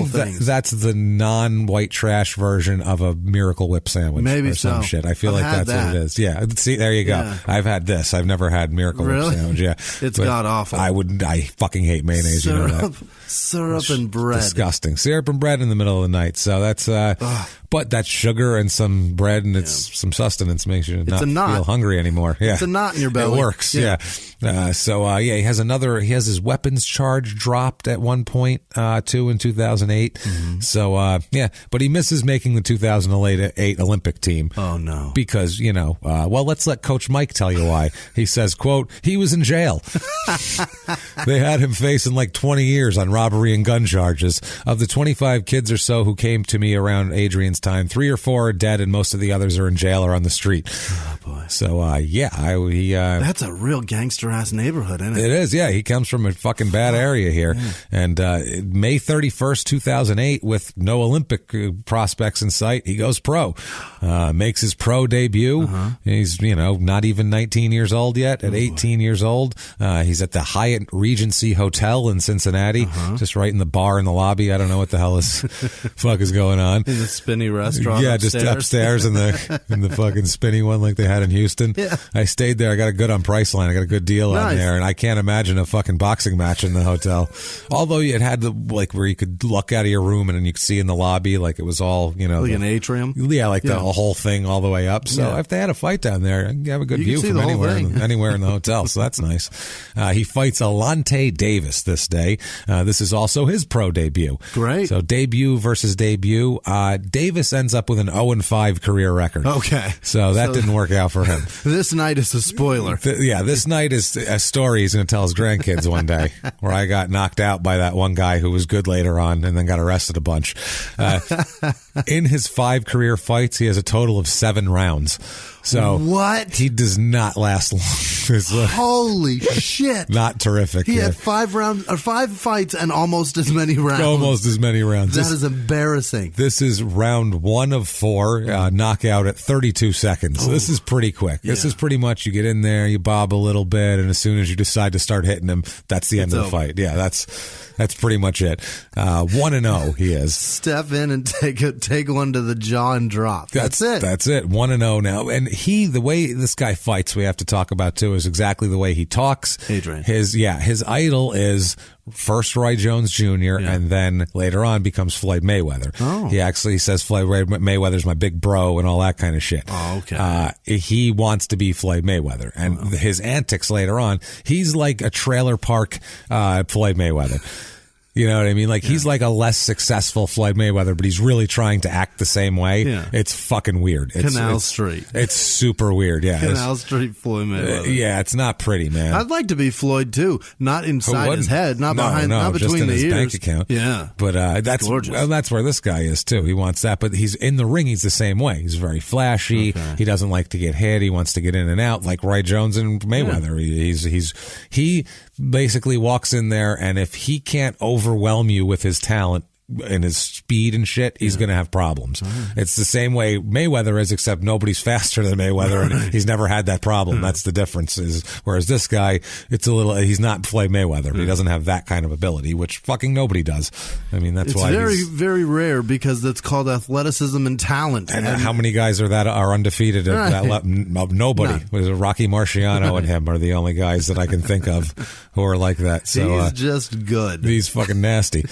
things. that's the non-white trash version of a Miracle Whip sandwich. Maybe or some shit. I feel I've like that's what it is. Yeah. See, there you go. Yeah. I've had this. I've never had Miracle Whip sandwich. Yeah. It's god awful. I fucking hate mayonnaise. Syrup, you know that. Syrup and bread. Disgusting. Syrup and bread in the middle of the night. So that's but that's sugar and some bread and it's some sustenance makes you not feel hungry anymore. Yeah. It's a knot in your belly. It works. Yeah. He has his weapons charge dropped at one point too in 2008. Mm-hmm. So but he misses making the 2008 Olympic team. Oh no. Because, let's let Coach Mike tell you why. He says, quote, he was in jail. They had him facing like 20 years on robbery and gun charges. Of the 25 kids or so who came to me around Adrien's time, 3 or 4 are dead and most of the others are in jail or on the street. Oh boy. So that's a real gangster ass neighborhood, isn't it? It is, yeah. He comes from a fucking bad area here. Yeah. And May 31st, 2008, with no Olympic prospects in sight, he goes pro. Makes his pro debut. Uh-huh. He's, not even 19 years old yet. At 18 years old, he's at the Hyatt Regency Hotel in Cincinnati, just right in the bar in the lobby. I don't know what the hell fuck is going on. In the spinny restaurant. Yeah, upstairs. Just upstairs in the fucking spinny one like they had in Houston. Yeah. I stayed there. I got a good on Priceline. I got a good deal on there, and I can't imagine a fucking boxing match in the hotel. Although it had where you could look out of your room and then you could see in the lobby, like it was all, like an atrium. Yeah, the whole thing all the way up. So if they had a fight down there, you have a good view from anywhere in the hotel. So that's nice. He fights Alante Davis this day. This is also his pro debut. Great. So debut versus debut. Davis ends up with an 0-5 career record. Okay. So that didn't work out for him. This night is a spoiler. This night is a story he's going to tell his grandkids one day, where I got knocked out by that one guy who was good later on and then got arrested a bunch. In his 5 career fights, he has a total of 7 rounds. So what? He does not last long. Holy shit! Not terrific. He had 5 fights and almost as many rounds. Almost as many rounds. That is embarrassing. This is round 1 of 4, knockout at 32 seconds. So this is pretty quick. Yeah. This is pretty much you get in there, you bob a little bit, and as soon as you decide to start hitting him, that's the end of the fight. Yeah, that's pretty much it. 1-0 he is. Step in and take one to the jaw and drop. That's it. That's it. 1-0 now. And the way this guy fights, we have to talk about too, is exactly the way he talks. Adrien. His idol is first Roy Jones Jr. and then later on becomes Floyd Mayweather. Oh. He actually says Floyd Mayweather's my big bro and all that kind of shit. Oh, okay. He wants to be Floyd Mayweather, and his antics later on, he's like a trailer park Floyd Mayweather. You know what I mean? He's like a less successful Floyd Mayweather, but he's really trying to act the same way. Yeah. It's fucking weird. Canal Street. It's super weird, yeah. Canal Street Floyd Mayweather. Yeah, it's not pretty, man. I'd like to be Floyd, too. Not inside his head, not behind, not between just in the his ears. bank account. Yeah. But that's gorgeous. Well, that's where this guy is, too. He wants that, but he's in the ring, he's the same way. He's very flashy. Okay. He doesn't like to get hit. He wants to get in and out, like Roy Jones and Mayweather. Yeah. He basically walks in there, and if he can't overwhelm you with his talent and his speed and shit, he's going to have problems. It's the same way Mayweather is, except nobody's faster than Mayweather, and he's never had that problem. That's the difference. Whereas this guy, he's not Floyd Mayweather. He doesn't have that kind of ability, which fucking nobody does. I mean, that's why it's very rare, because it's called athleticism and talent. And how many guys are undefeated at that level? Nobody. Rocky Marciano and him are the only guys that I can think of who are like that. So he's just good. He's fucking nasty.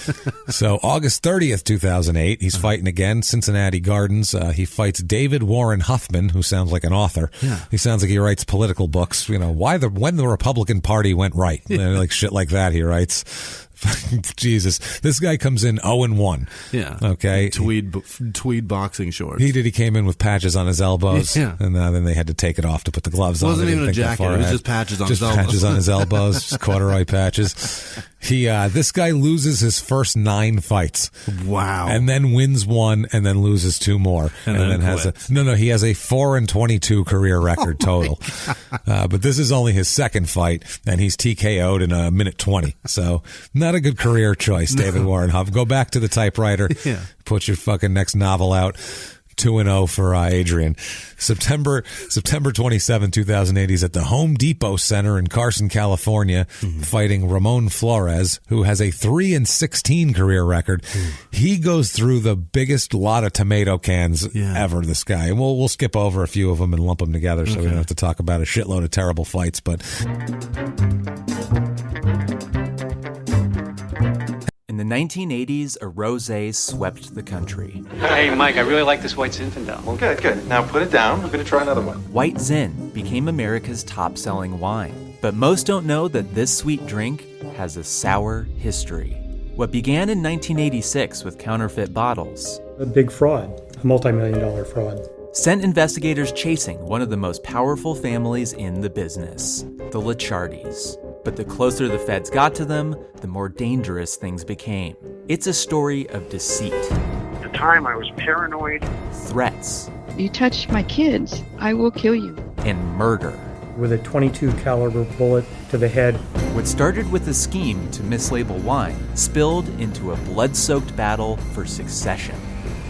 So August 30th, 2008, he's fighting again, Cincinnati Gardens. He fights David Warren Huffman, who sounds like an author. Yeah. He sounds like he writes political books. When the Republican Party went right, like shit like that. He writes. Jesus, this guy comes in 0-1. Yeah. Okay. Tweed boxing shorts. He came in with patches on his elbows. Yeah. And then they had to take it off to put the gloves on. It wasn't even a jacket. It was just patches on his elbows. Just patches on his elbows, just corduroy patches. This guy loses his first 9 fights. Wow. And then wins 1 and then loses 2 more. And then has he has a 4-22 career record total. But this is only his second fight, and he's TKO'd in a minute 20. So not a good career choice, David Warren Huff. Go back to the typewriter. Yeah. Put your fucking next novel out. 2-0 for Adrien. September 27, 2008, he's at the Home Depot Center in Carson, California, fighting Ramon Flores, who has a 3-16 career record. He goes through the biggest lot of tomato cans ever, this guy. And we'll skip over a few of them and lump them together so we don't have to talk about a shitload of terrible fights. But in the 1980s, a rosé swept the country. Hey, Mike, I really like this White Zinfandel. Well, good. Now put it down. We're going to try another one. White Zin became America's top-selling wine. But most don't know that this sweet drink has a sour history. What began in 1986 with counterfeit bottles, a big fraud, a multi-million-dollar fraud, sent investigators chasing one of the most powerful families in the business, the Licciardis. But the closer the feds got to them, the more dangerous things became. It's a story of deceit. At the time, I was paranoid. Threats. You touch my kids, I will kill you. And murder. With a .22 caliber bullet to the head. What started with a scheme to mislabel wine spilled into a blood-soaked battle for succession.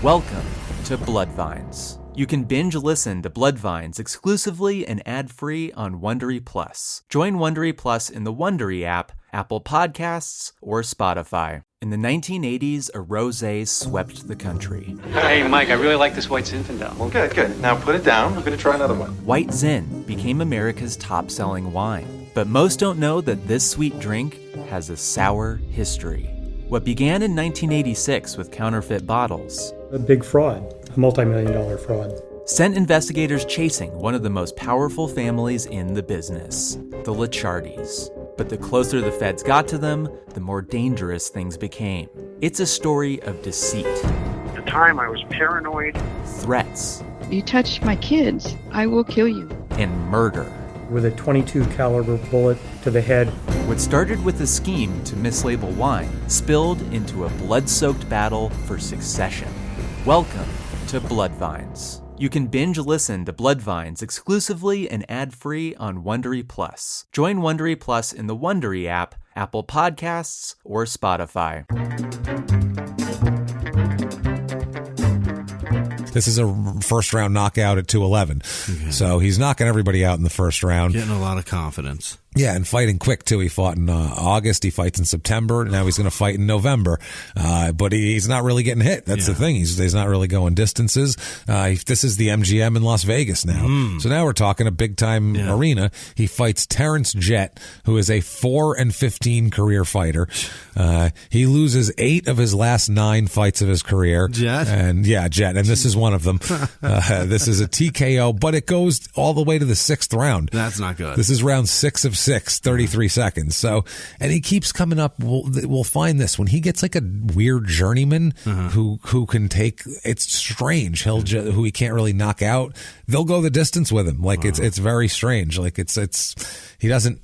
Welcome to Bloodvines. You can binge listen to Bloodvines exclusively and ad-free on Wondery Plus. Join Wondery Plus in the Wondery app, Apple Podcasts, or Spotify. In the 1980s, a rosé swept the country. Hey, Mike, I really like this White Zinfandel. Well, good. Now put it down. We're going to try another one. White Zin became America's top-selling wine. But most don't know that this sweet drink has a sour history. What began in 1986 with counterfeit bottles, a big fraud, a multi-million-dollar fraud, sent investigators chasing one of the most powerful families in the business, the Licciardis. But the closer the feds got to them, the more dangerous things became. It's a story of deceit. At the time, I was paranoid. Threats. You touch my kids, I will kill you. And murder. With a .22 caliber bullet to the head. What started with a scheme to mislabel wine spilled into a blood-soaked battle for succession. Welcome to Bloodvines. You can binge listen to Bloodvines exclusively and ad-free on Wondery Plus. Join Wondery Plus in the Wondery app, Apple Podcasts, or Spotify. This is a first-round knockout at 211. So he's knocking everybody out in the first round. Getting a lot of confidence. Yeah, and fighting quick, too. He fought in August. He fights in September. Now he's going to fight in November. But he's not really getting hit. That's the thing. He's not really going distances. This is the MGM in Las Vegas now. So now we're talking a big-time arena. He fights Terrence Jett, who is a 4-15 career fighter. He loses 8 of his last 9 fights of his career. Jett? Jett. And this is one of them. This is a TKO, but it goes all the way to the 6th round. That's not good. This is round 6 of 6, 33 seconds. So, and he keeps coming up. We'll find this when he gets like a weird journeyman who can take. It's strange. Who he can't really knock out. They'll go the distance with him. Like it's very strange. Like he doesn't.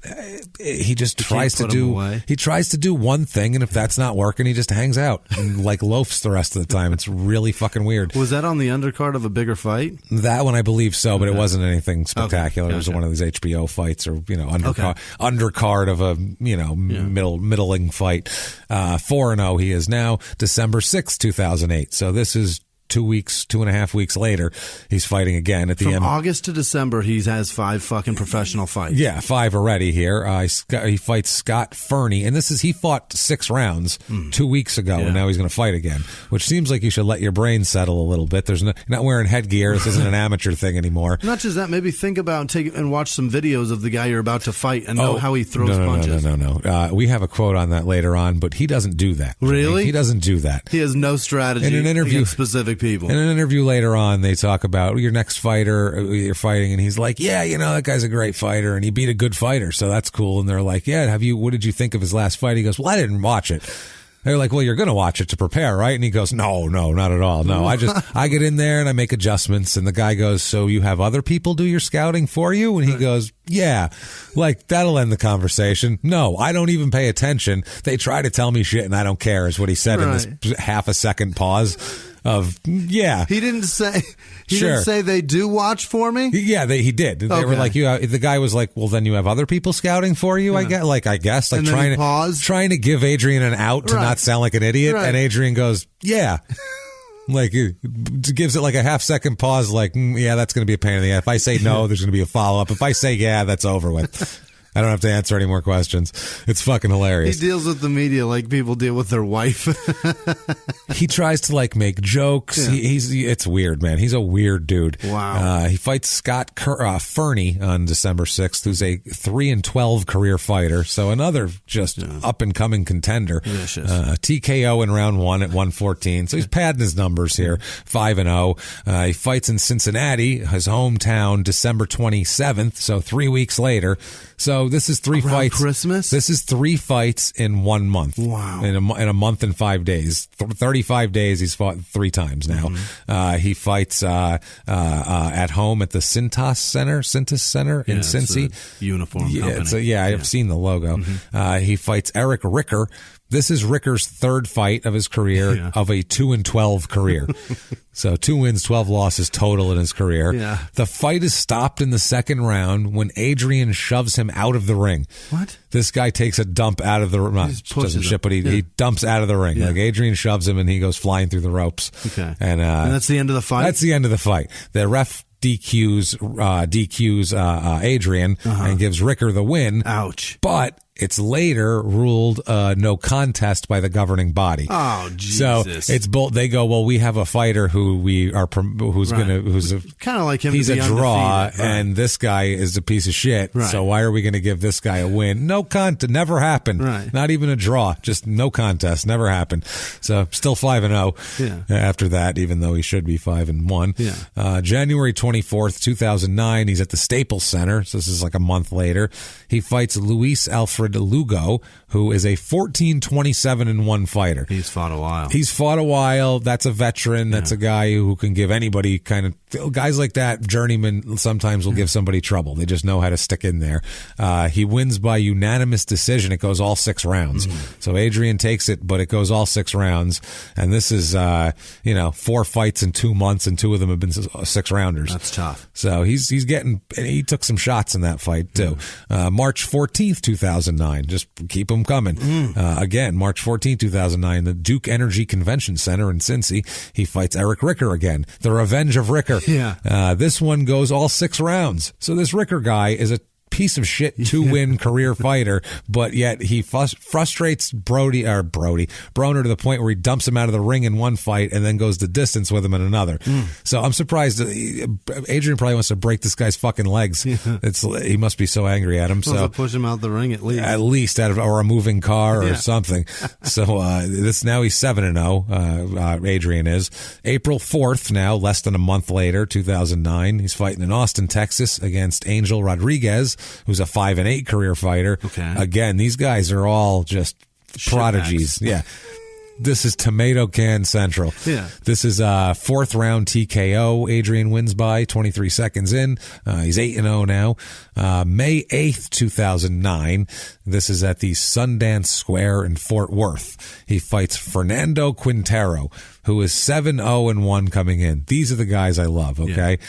He just tries to do. He tries to do one thing, and if that's not working, he just hangs out and like loafs the rest of the time. It's really fucking weird. Was that on the undercard of a bigger fight? That one, I believe so, but it wasn't anything spectacular. It was one of these HBO fights or undercard of a middling fight. 4-0 he is now. December 6th, 2008. So this is 2.5 weeks later, he's fighting again at the end. From August to December, he has 5 fucking professional fights. Yeah, 5 already here. He fights Scott Fernie, and he fought 6 rounds 2 weeks ago, and now he's going to fight again, which seems like you should let your brain settle a little bit. You're not wearing headgear. This isn't an amateur thing anymore. Not just that, maybe think about and watch some videos of the guy you're about to fight and know how he throws punches. No. We have a quote on that later on, but he doesn't do that. Really? He doesn't do that. He has no strategy in an interview against specific people. In an interview later on, they talk about your next fighter you're fighting, and he's like, yeah, that guy's a great fighter, and he beat a good fighter, so that's cool. And they're like, yeah, what did you think of his last fight? He goes, well, I didn't watch it. They're like, well, you're going to watch it to prepare, right? And he goes, no, not at all. No, I get in there and I make adjustments. And the guy goes, so you have other people do your scouting for you? And he goes, yeah, like that'll end the conversation. No, I don't even pay attention. They try to tell me shit and I don't care is what he said in this half a second pause. He didn't say they do watch for me. Yeah, he did. They were like, the guy was like, well, then you have other people scouting for you. I guess trying to give Adrien an out to not sound like an idiot. And Adrien goes, yeah. Like, gives it like a half-second pause, like, yeah, that's going to be a pain in the ass. If I say no, there's going to be a follow-up. If I say yeah, that's over with. I don't have to answer any more questions. It's fucking hilarious. He deals with the media like people deal with their wife. He tries to like make jokes. Yeah. It's weird, man. He's a weird dude. Wow. He fights Scott Fernie on December 6th, who's a 3-12 career fighter. So another just up and coming contender. TKO in round 1 at 114. So he's padding his numbers here. 5-0. He fights in Cincinnati, his hometown, December 27th. So 3 weeks later. So this is three fights. Christmas? This is 3 fights in 1 month. Wow. In a month and 5 days. 35 days he's fought 3 times now. Mm-hmm. He fights at home at the Cintas Center in Cincy. Uniform company. I've seen the logo. Mm-hmm. He fights Eric Ricker. This is Ricker's 3rd fight of his career of a 2-12 career. So 2 wins, 12 losses total in his career. Yeah. The fight is stopped in the 2nd round when Adrien shoves him out of the ring. What? This guy takes a dump out of the ring. He dumps out of the ring. Yeah. Like Adrien shoves him and he goes flying through the ropes. Okay. And that's the end of the fight? That's the end of the fight. The ref DQs Adrien and gives Ricker the win. Ouch. But it's later ruled no contest by the governing body. Oh, Jesus! So it's both. They go, well, we have a fighter who's kind of like him. He's a draw, and this guy is a piece of shit. Right. So why are we going to give this guy a win? No contest, never happened. Right. Not even a draw, just no contest, never happened. So still 5-0. After that, even though he should be 5-1. Yeah. January 24th, 2009. He's at the Staples Center. So this is like a month later. He fights Luis Alfred Lugo, who is a 14-27-1 fighter. He's fought a while. That's a veteran. That's a guy who can give anybody kind of guys like that. Journeyman sometimes will give somebody trouble. They just know how to stick in there. He wins by unanimous decision. It goes all 6 rounds. So Adrien takes it, but it goes all 6 rounds. And this is 4 fights in 2 months, and 2 of them have been 6-rounders. That's tough. So he took some shots in that fight too. March 14th, 2009. Just keep them coming. Again, March 14th, 2009, the Duke Energy Convention Center in Cincy. He fights Eric Ricker again. The Revenge of Ricker. Yeah. This one goes all 6 rounds. So this Ricker guy is a piece of shit 2-win career fighter, but yet he frustrates Broner to the point where he dumps him out of the ring in one fight and then goes the distance with him in another. So I'm surprised Adrien probably wants to break this guy's fucking legs. He must be so angry at him. So push him out the ring at least or a moving car or something. So now he's 7-0. Adrien is. April 4th now, less than a month later, 2009. He's fighting in Austin, Texas against Angel Rodriguez, who's a 5-8 career fighter. Okay. Again, these guys are all just prodigies. Yeah. This is tomato can central. Yeah. This is a 4th round TKO. Adrien wins by 23 seconds in. He's 8-0 now. May 8th, 2009. This is at the Sundance Square in Fort Worth. He fights Fernando Quintero, who is 7-0-1 coming in. These are the guys I love. Okay.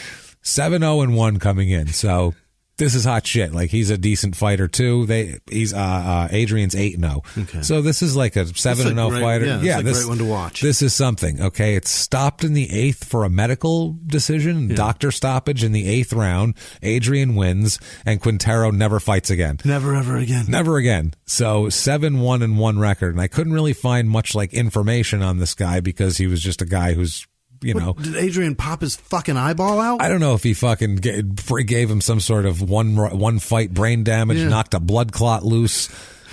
7-0-1 coming in. So this is hot shit. Like, he's a decent fighter too. Adrien's 8-0. Okay. So this is like a 7-0 fighter. Yeah, this is a great one to watch. This is something. Okay, it's stopped in the 8th for a medical decision, doctor stoppage in the 8th round. Adrien wins, and Quintero never fights again. Never ever again. Never again. So 7-1-1 record, and I couldn't really find much like information on this guy because he was just a guy who's. Did Adrien pop his fucking eyeball out? I don't know if he fucking gave him some sort of one fight brain damage, knocked a blood clot loose.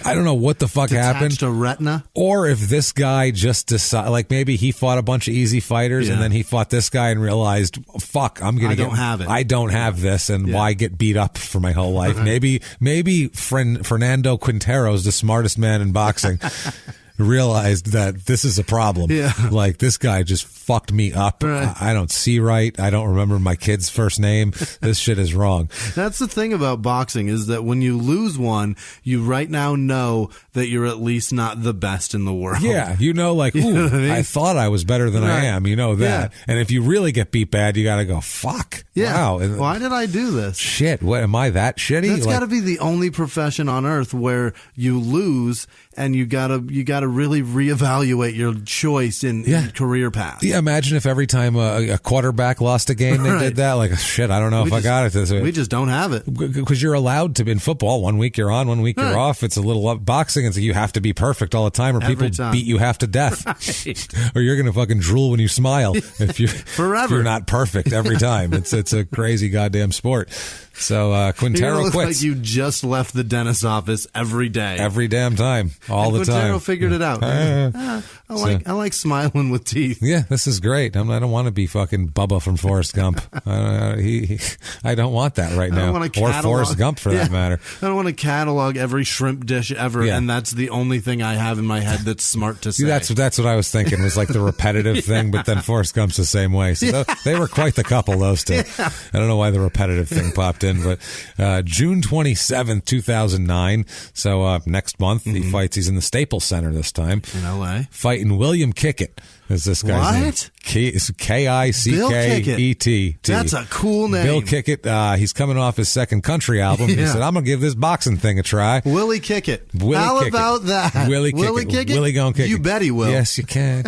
I don't know what the fuck happened. To retina? Or if this guy just decided, like maybe he fought a bunch of easy fighters and then he fought this guy and realized, fuck, I don't have this, and why get beat up for my whole life? Maybe Fernando Quintero's the smartest man in boxing. Realized that this is a problem. Yeah. Like, this guy just fucked me up. Right. I don't see right. I don't remember my kid's first name. This shit is wrong. That's the thing about boxing, is that when you lose one, you right now know that you're at least not the best in the world. Yeah. You know, like, ooh, know what I mean? I thought I was better than I am. You know that. Yeah. And if you really get beat bad, you got to go, fuck. Yeah. Wow. And, why did I do this? Shit. What, am I that shitty? That's got to be the only profession on earth where you lose and you gotta really reevaluate your choice in career path. Yeah, imagine if every time a quarterback lost a game, they did that. Like, shit, I don't know if I got it this way. We just don't have it. Because you're allowed to, in football, 1 week you're on, 1 week you're off. It's a little boxing. It's like you have to be perfect all the time, or people beat you half to death. Or you're going to fucking drool when you smile if you're not perfect every time. It's a crazy goddamn sport. So Quintero looks quits. Like you just left the dentist's office every day, every damn time, all the time. Quintero figured it out. I like smiling with teeth. Yeah, this is great. I don't want to be fucking Bubba from Forrest Gump. I don't want that right now. Or Forrest Gump for that matter. I don't want to catalog every shrimp dish ever, and that's the only thing I have in my head that's smart to say. That's what I was thinking. Was like the repetitive thing, but then Forrest Gump's the same way. So they were quite the couple, those two. I don't know why the repetitive thing popped in. But June 27th, 2009. So next month, he fights. He's in the Staples Center this time. In L.A. Fighting William Kickett. Is this guy's name? Kickett. That's a cool name. Bill Kickett. He's coming off his second country album. He said, I'm going to give this boxing thing a try. Willie Kickett. How about that? Willie Kickett. Willie gonna kick it. You bet he will. Yes, you can.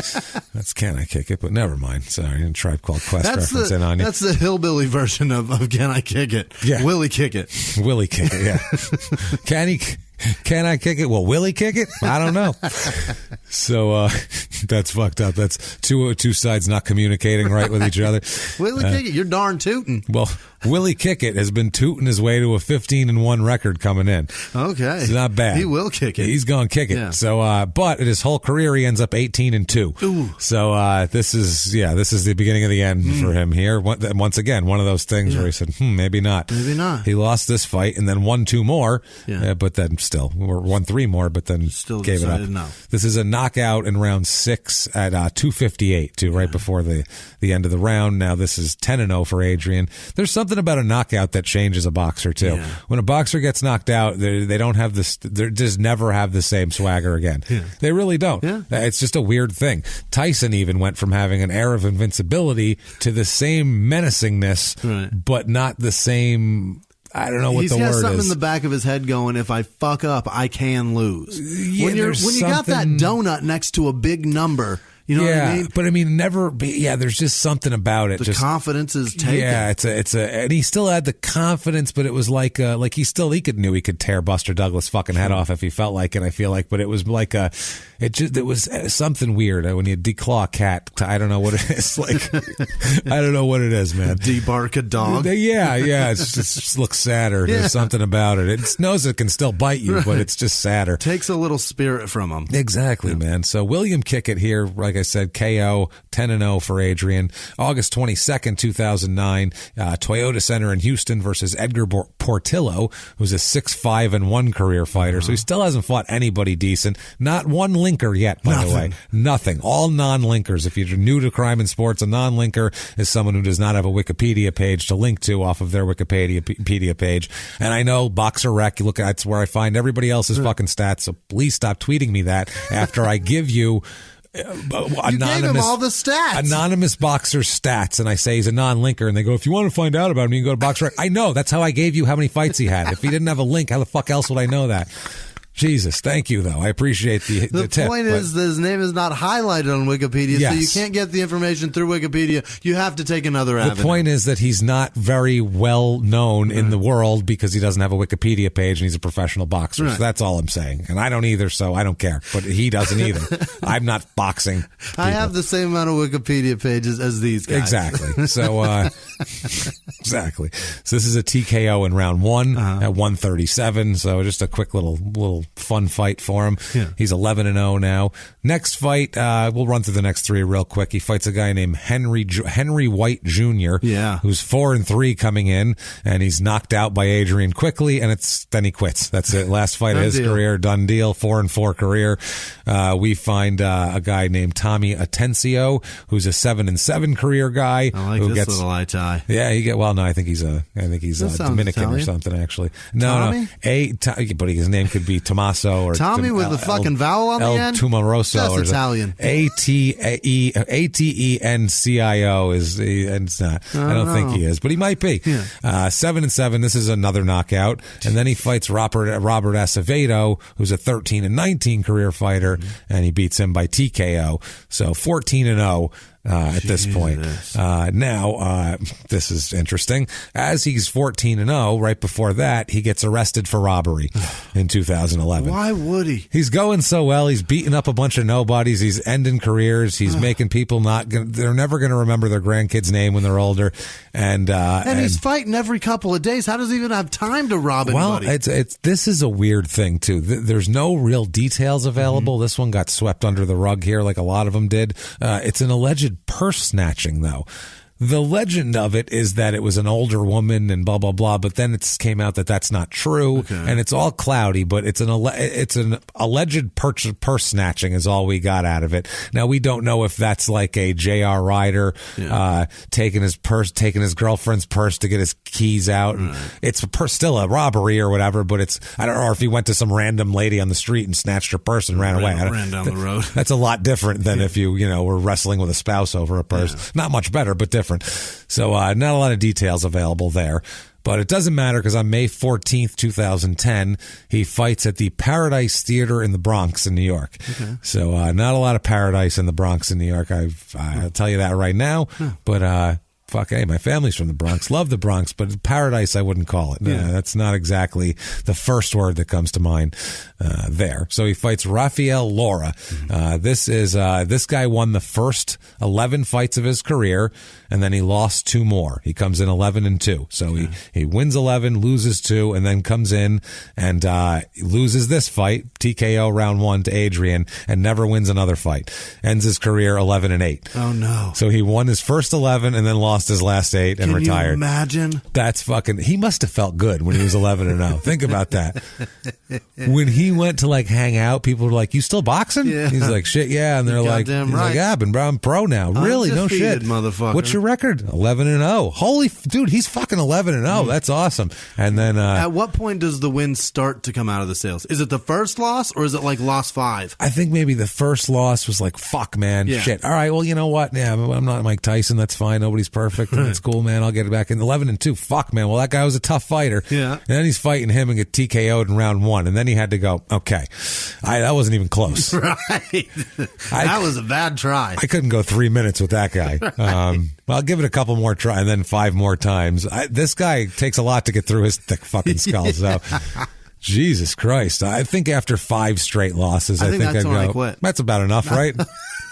Can I kick it? But never mind. Sorry. A Tribe Called Quest reference in on you. That's the hillbilly version of Can I Kick It? Yeah. Willie Kickett. Willie Kickett, yeah. Can I kick it? Well, will he kick it? I don't know. So that's fucked up. That's two sides not communicating right with each other. Willie Kickett, you're darn tootin'. Well, Willie Kickett has been tooting his way to a 15-1 record coming in. Okay, it's not bad. He will kick it. He's going to kick it. Yeah. So, but in his whole career, he ends up 18-2. Ooh. So this is the beginning of the end for him here. Once again, one of those things where he said, maybe not. Maybe not. He lost this fight and then won 2 more. Yeah. But then still, or won 3 more, but then still gave it up. No. This is a knockout in round 6 at 2:58, right before the end of the round. Now this is 10-0 for Adrien. There's something about a knockout that changes a boxer too. Yeah. When a boxer gets knocked out, they don't have this. They just never have the same swagger again. Yeah. They really don't. Yeah. It's just a weird thing. Tyson even went from having an air of invincibility to the same menacingness, but not the same. I don't know what the word is. He's got something in the back of his head going, if I fuck up, I can lose. Yeah, when you got that donut next to a big number, you know what I mean? But I mean, there's just something about it. The confidence is taken. Yeah, and he still had the confidence, but it was like he knew he could tear Buster Douglas' fucking head off if he felt like it, I feel like, but it was like it was something weird when you declaw a cat. I don't know what it is. Like, I don't know what it is, man. Debark a dog? Yeah. It just looks sadder. Yeah. There's something about it. It knows it can still bite you, but it's just sadder. Takes a little spirit from him. Exactly, man. So William Kickett here, like I said, KO, 10-0 for Adrien. August 22nd, 2009, Toyota Center in Houston versus Edgar Portillo, who's a 6-5-1 career fighter. So he still hasn't fought anybody decent. Not one linker yet, by the way. Nothing. All non-linkers. If you're new to crime and sports, a non-linker is someone who does not have a Wikipedia page to link to off of their Wikipedia page. And I know Boxer Rec, you look at, that's where I find everybody else's fucking stats. So please stop tweeting me that after I give you you gave him all the stats. Anonymous boxer's stats, and I say he's a non-linker, and they go, if you want to find out about him, you can go to Boxer. I know. That's how I gave you how many fights he had. If he didn't have a link, how the fuck else would I know that? Jesus, thank you, though. I appreciate the tip. The point is that his name is not highlighted on Wikipedia, so you can't get the information through Wikipedia. You have to take another avenue. The point is that he's not very well known in the world because he doesn't have a Wikipedia page and he's a professional boxer. So that's all I'm saying. And I don't either, so I don't care. But he doesn't either. I'm not boxing people. I have the same amount of Wikipedia pages as these guys. Exactly. So, exactly. So this is a TKO in round 1 at 137. So just a quick little little fun fight for him. Yeah. He's 11-0 now. Next fight, we'll run through the next three real quick. He fights a guy named Henry White Jr., who's 4-3 coming in, and he's knocked out by Adrien quickly, and then he quits. That's it. Last fight of his career, done deal. 4-4 career. We find a guy named Tommy Atencio, who's a 7-7 career guy. I like who this little eye tie. Yeah, I think he's Dominican Italian or something. Actually, no, but his name could be Tommaso or Tommy with the fucking vowel on the end. Tumaroso. That's Italian. Atencio is, and it's not. I don't think he is, but he might be. 7-7. This is another knockout, and then he fights Robert Acevedo, who's a 13-19 career fighter, and he beats him by TKO. So 14-0. At this point. Now, this is interesting. As he's 14-0, right before that, he gets arrested for robbery in 2011. Why would he? He's going so well. He's beating up a bunch of nobodies. He's ending careers. He's making people they're never going to remember their grandkid's name when they're older. And he's fighting every couple of days. How does he even have time to rob anybody? Well, this is a weird thing, too. There's no real details available. This one got swept under the rug here like a lot of them did. It's an alleged purse snatching, though. The legend of it is that it was an older woman and blah, blah, blah, but then it came out that that's not true, and it's all cloudy, but it's an alleged purse snatching is all we got out of it. Now, we don't know if that's like a J.R. Ryder taking his girlfriend's purse to get his keys out. And it's still a robbery or whatever, but I don't know if he went to some random lady on the street and snatched her purse and ran away. Ran down the road. That's a lot different than if you were wrestling with a spouse over a purse. Not much better, but different. So not a lot of details available there. But it doesn't matter because on May 14th, 2010, he fights at the Paradise Theater in the Bronx in New York. Okay. So not a lot of paradise in the Bronx in New York. I'll tell you that right now. But hey, my family's from the Bronx. Love the Bronx, but paradise I wouldn't call it. Yeah. That's not exactly the first word that comes to mind there. So he fights Rafael Laura. This guy won the first 11 fights of his career, and then he lost 2 more. He comes in 11-2. So he wins 11, loses 2, and then comes in and loses this fight, TKO round 1 to Adrien, and never wins another fight. Ends his career 11-8. Oh, no. So he won his first 11 and then lost his last 8 and retired. Can you imagine? That's he must have felt good when he was 11-0. Think about that. When he went to hang out, people were like, "You still boxing?" Yeah. He's like, "Shit, yeah." And they're like, "Yeah, I'm pro now." Really? No shit, motherfucker. What's your record? 11-0. Holy dude, he's fucking 11-0. That's awesome. And then at what point does the win start to come out of the sails? Is it the first loss or is it loss 5? I think maybe the first loss was fuck, man, shit. All right, well, you know what? Yeah, I'm not Mike Tyson. That's fine. Nobody's perfect. That's cool, man. I'll get it back in 11-2. Fuck, man. Well, that guy was a tough fighter. Yeah. And then he's fighting him and get TKO'd in round 1. And then he had to go, okay, that wasn't even close. Right. That was a bad try. I couldn't go 3 minutes with that guy. Well, I'll give it a couple more tries and then 5 more times. This guy takes a lot to get through his thick fucking skull. So, Jesus Christ. I think after 5 straight losses, I think I'd go, quit. That's about enough, right?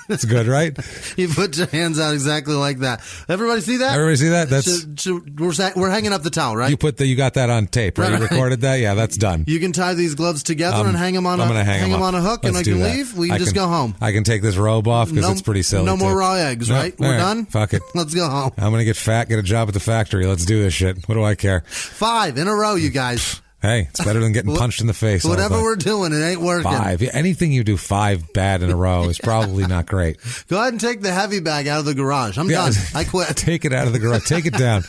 That's good, right? You put your hands out exactly like that. Everybody see that? Everybody see that? We're hanging up the towel, right? You got that on tape, right? You recorded that? Yeah, that's done. You can tie these gloves together and hang them on a hook, and I can leave. We can just go home. I can take this robe off because it's pretty silly. No more raw eggs, right? We're done? Fuck it. Let's go home. I'm going to get fat, get a job at the factory. Let's do this shit. What do I care? 5 in a row, you guys. Hey, it's better than getting punched in the face. Whatever we're doing, it ain't working. 5. Anything you do 5 bad in a row is probably not great. Go ahead and take the heavy bag out of the garage. I'm done. I quit. Take it out of the garage. Take it down.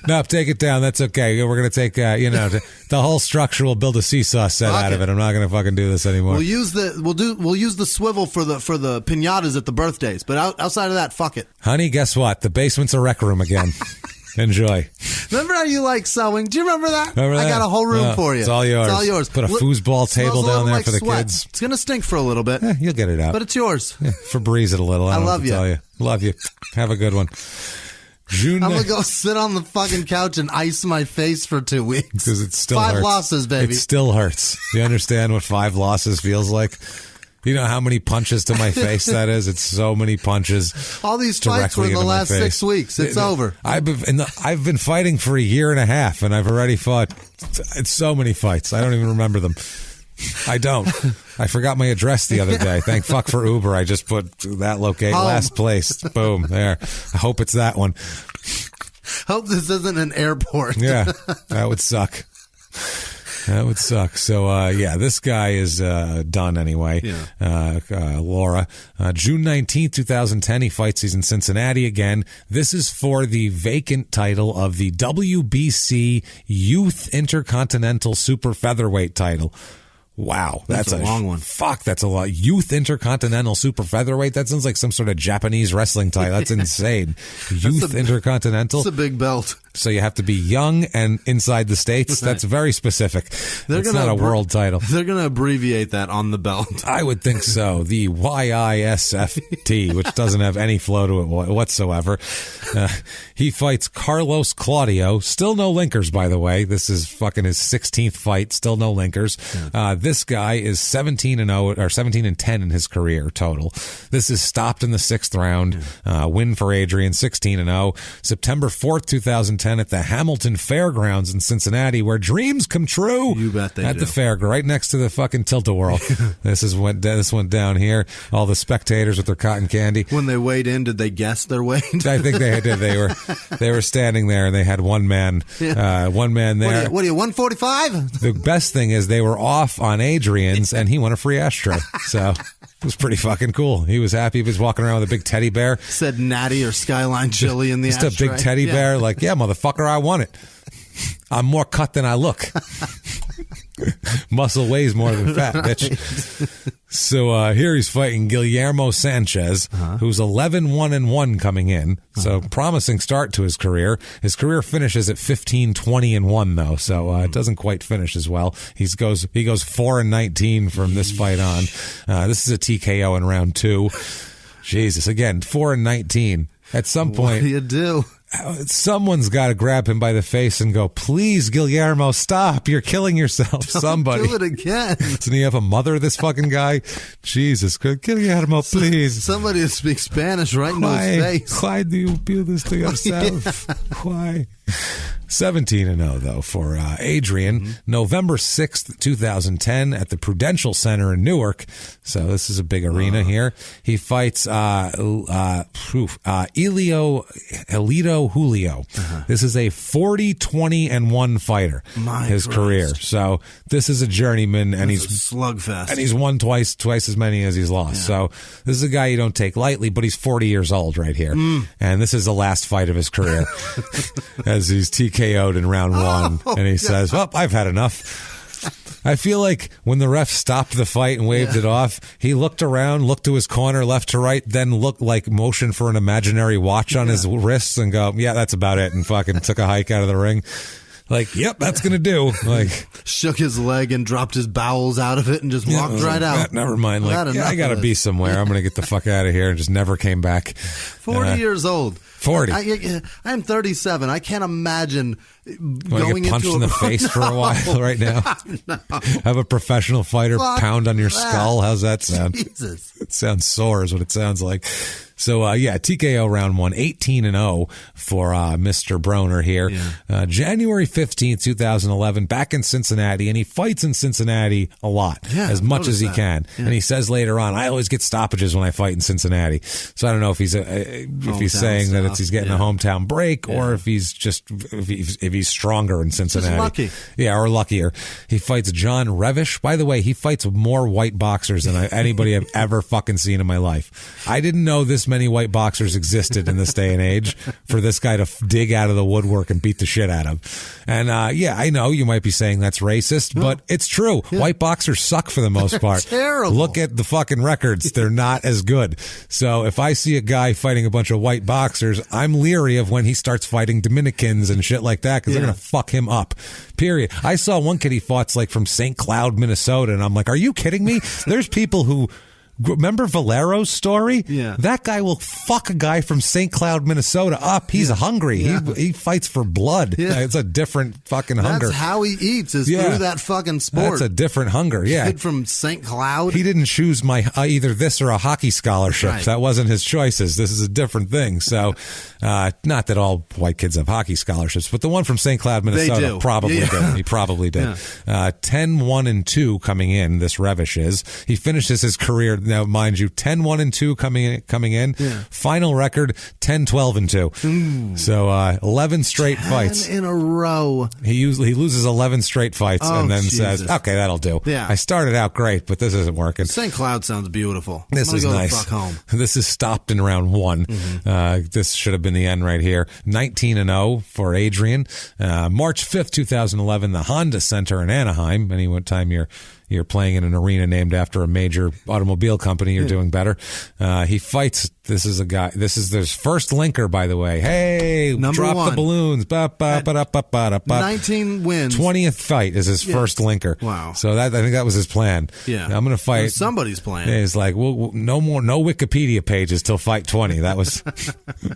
No, take it down. That's okay. We're going to take, the whole structure. We'll build a seesaw set out of it. I'm not going to fucking do this anymore. We'll use the swivel for the piñatas at the birthdays. But outside of that, fuck it. Honey, guess what? The basement's a rec room again. Enjoy. Remember how you like sewing? Do you remember that? I got a whole room for you. It's all yours. It's all yours. Put a foosball table down there for the kids. It's going to stink for a little bit. You'll get it out. But it's yours. Febreze it a little. I love you. Tell you. Love you. Have a good one. I'm going to go sit on the fucking couch and ice my face for 2 weeks. Because it still 5 hurts. losses, baby. It still hurts. You understand what 5 losses feels like? You know how many punches to my face that is? It's so many punches. All these fights were in the last 6 weeks. It's over. I've been fighting for a year and a half, and I've already fought. It's so many fights. I don't even remember them. I don't. I forgot my address the other day. Thank fuck for Uber. I just put that last place. Boom, there. I hope it's that one. Hope this isn't an airport. Yeah, that would suck. That would suck. So, this guy is done anyway. Yeah. Laura. June 19th, 2010, he fights. He's in Cincinnati again. This is for the vacant title of the WBC Youth Intercontinental Super Featherweight title. Wow, that's a long one. Fuck, that's a lot. Youth Intercontinental Super Featherweight. That sounds like some sort of Japanese wrestling title. That's insane. Youth Intercontinental. It's a big belt. So you have to be young and inside the States. That's very specific. It's not a world title. They're going to abbreviate that on the belt. I would think so. The YISFT, which doesn't have any flow to it whatsoever. He fights Carlos Claudio. Still no linkers, by the way. This is fucking his 16th fight. Still no linkers. This guy is 17-0 or 17-10 in his career total. This is stopped in the 6th round. Win for Adrien, 16-0. September 4th, 2010 at the Hamilton Fairgrounds in Cincinnati, where dreams come true. You bet they do. At the fair, right next to the fucking Tilt-A-Whirl. This went down here. All the spectators with their cotton candy. When they weighed in, did they guess their weight? I think they did. They were standing there, and they had one man there. What are you, 145? The best thing is they were off on Adrian's, and he won a free ashtray. So it was pretty fucking cool. He was happy. He was walking around with a big teddy bear. Said Natty or Skyline Chili in the ashtray. Just a big teddy bear. Like, yeah, motherfucker, I want it. I'm more cut than I look. Muscle weighs more than fat, bitch. So here he's fighting Guillermo Sanchez, who's 11-1-1 coming in. So promising start to his career. His career finishes at 15-20-1 though, so it doesn't quite finish as well. He goes 4-19 from this fight on. This is a TKO in round 2. Jesus, again, 4-19. At some point, what do you do? Someone's got to grab him by the face and go, please, Guillermo, stop. You're killing yourself. Somebody. Do it again. Doesn't he have a mother, this fucking guguy? Jesus. Guillermo, please. Somebody to speak Spanish right in his face. Why do you do this to yourself? Why? 17-0, though, for Adrien. November 6th, 2010, at the Prudential Center in Newark. So this is a big arena here. He fights Elito Julio. This is a 40-20-1 fighter. His career. So this is a journeyman, and he's a slugfest. And he's won twice as many as he's lost. So this is a guy you don't take lightly, but he's 40 years old right here. And this is the last fight of his career. As he's TKO'd in round 1. And he says, well, I've had enough. I feel like when the ref stopped the fight and waved it off, he looked around, looked to his corner, left to right, then looked like motion for an imaginary watch on his wrists and go, yeah, that's about it. And fucking took a hike out of the ring. Like, yep, that's going to do. Like, shook his leg and dropped his bowels out of it and just walked right out. Never mind. Like, I got to be somewhere. I'm going to get the fuck out of here, and just never came back. 40 years old. 40. I'm 37. I can't imagine going get punched in the face for a while right now. No. Have a professional fighter pound on your skull. How's that sound? Jesus. It sounds sore is what it sounds like. So, TKO round 1, 18-0 for Mr. Broner here. Yeah. January 15th, 2011, back in Cincinnati, and he fights in Cincinnati a lot, as much as he can. Yeah. And he says later on, I always get stoppages when I fight in Cincinnati. So I don't know if he's saying that he's getting a hometown break, or if he's just if he's stronger in Cincinnati. Just lucky. Yeah, or luckier. He fights John Revish. By the way, he fights more white boxers than anybody I've ever fucking seen in my life. I didn't know this many white boxers existed in this day and age for this guy to dig out of the woodwork and beat the shit out of. And I know you might be saying that's racist, but it's true. Yeah. White boxers suck for the most part. Terrible. Look at the fucking records. They're not as good. So if I see a guy fighting a bunch of white boxers, I'm leery of when he starts fighting Dominicans and shit like that, because they're going to fuck him up. Period. I saw one kid he fought like from St. Cloud, Minnesota, and I'm like, are you kidding me? There's people who Remember Valero's story? Yeah. That guy will fuck a guy from St. Cloud, Minnesota up. He's hungry. Yeah. He fights for blood. Yeah. It's a different fucking hunger. That's how he eats is through that fucking sport. That's a different hunger. Yeah. Kid from St. Cloud. He didn't choose either this or a hockey scholarship. Right. That wasn't his choices. This is a different thing. So, not that all white kids have hockey scholarships, but the one from St. Cloud, Minnesota probably did. He probably did. 10-1-2 coming in, this Revish is. He finishes his career, now mind you, 10-1-2 coming in. Yeah. Final record, 10-12-2. So 11 straight fights. in a row. He loses 11 straight fights and then says, okay, that'll do. Yeah. I started out great, but this isn't working. St. Cloud sounds beautiful. This is nice. The fuck home. This is stopped in round 1. This should have been the end right here. 19-0 for Adrien. March 5th, 2011, the Honda Center in Anaheim. Any time you're playing in an arena named after a major automobile company, you're doing better. He fights. This is their first linker, by the way. Hey, drop 1. the balloons. 19 wins. 20th fight is his first linker. Wow. So I think that was his plan. Yeah. I'm going to fight. It was somebody's plan. He's like, well, no Wikipedia pages till fight 20. That was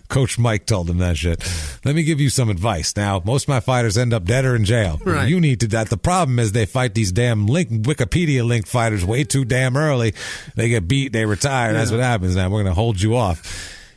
Coach Mike told him that shit. Let me give you some advice. Now, most of my fighters end up dead or in jail. Right. You need to that. The problem is they fight these damn Wikipedia linked fighters way too damn early. They get beat, they retire. That's what happens. Now we're going to hold you off.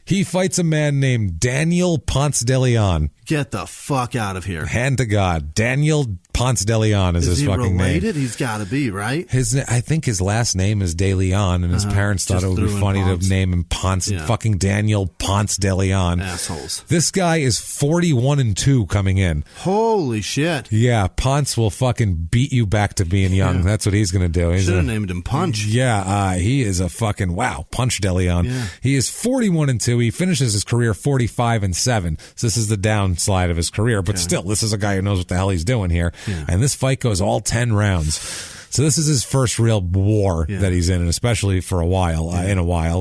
He fights a man named Daniel Ponce de Leon. Get the fuck out of here. Hand to God. Daniel Ponce de Leon is his fucking related? name. He's got to be, right? I think his last name is De Leon, and his parents thought it would be funny to name him Ponce. Yeah. Fucking Daniel Ponce de Leon. Assholes. This guy is 41-2 coming in. Holy shit. Yeah, Ponce will fucking beat you back to being young. That's what he's going to do. Should have named him Punch. Yeah, he is a fucking, Punch de Leon. Yeah. He is 41-2. He finishes his career 45-7. So this is the downslide of his career, but still, this is a guy who knows what the hell he's doing here. Yeah. And this fight goes all 10 rounds. So this is his first real war that he's in, and especially for a while.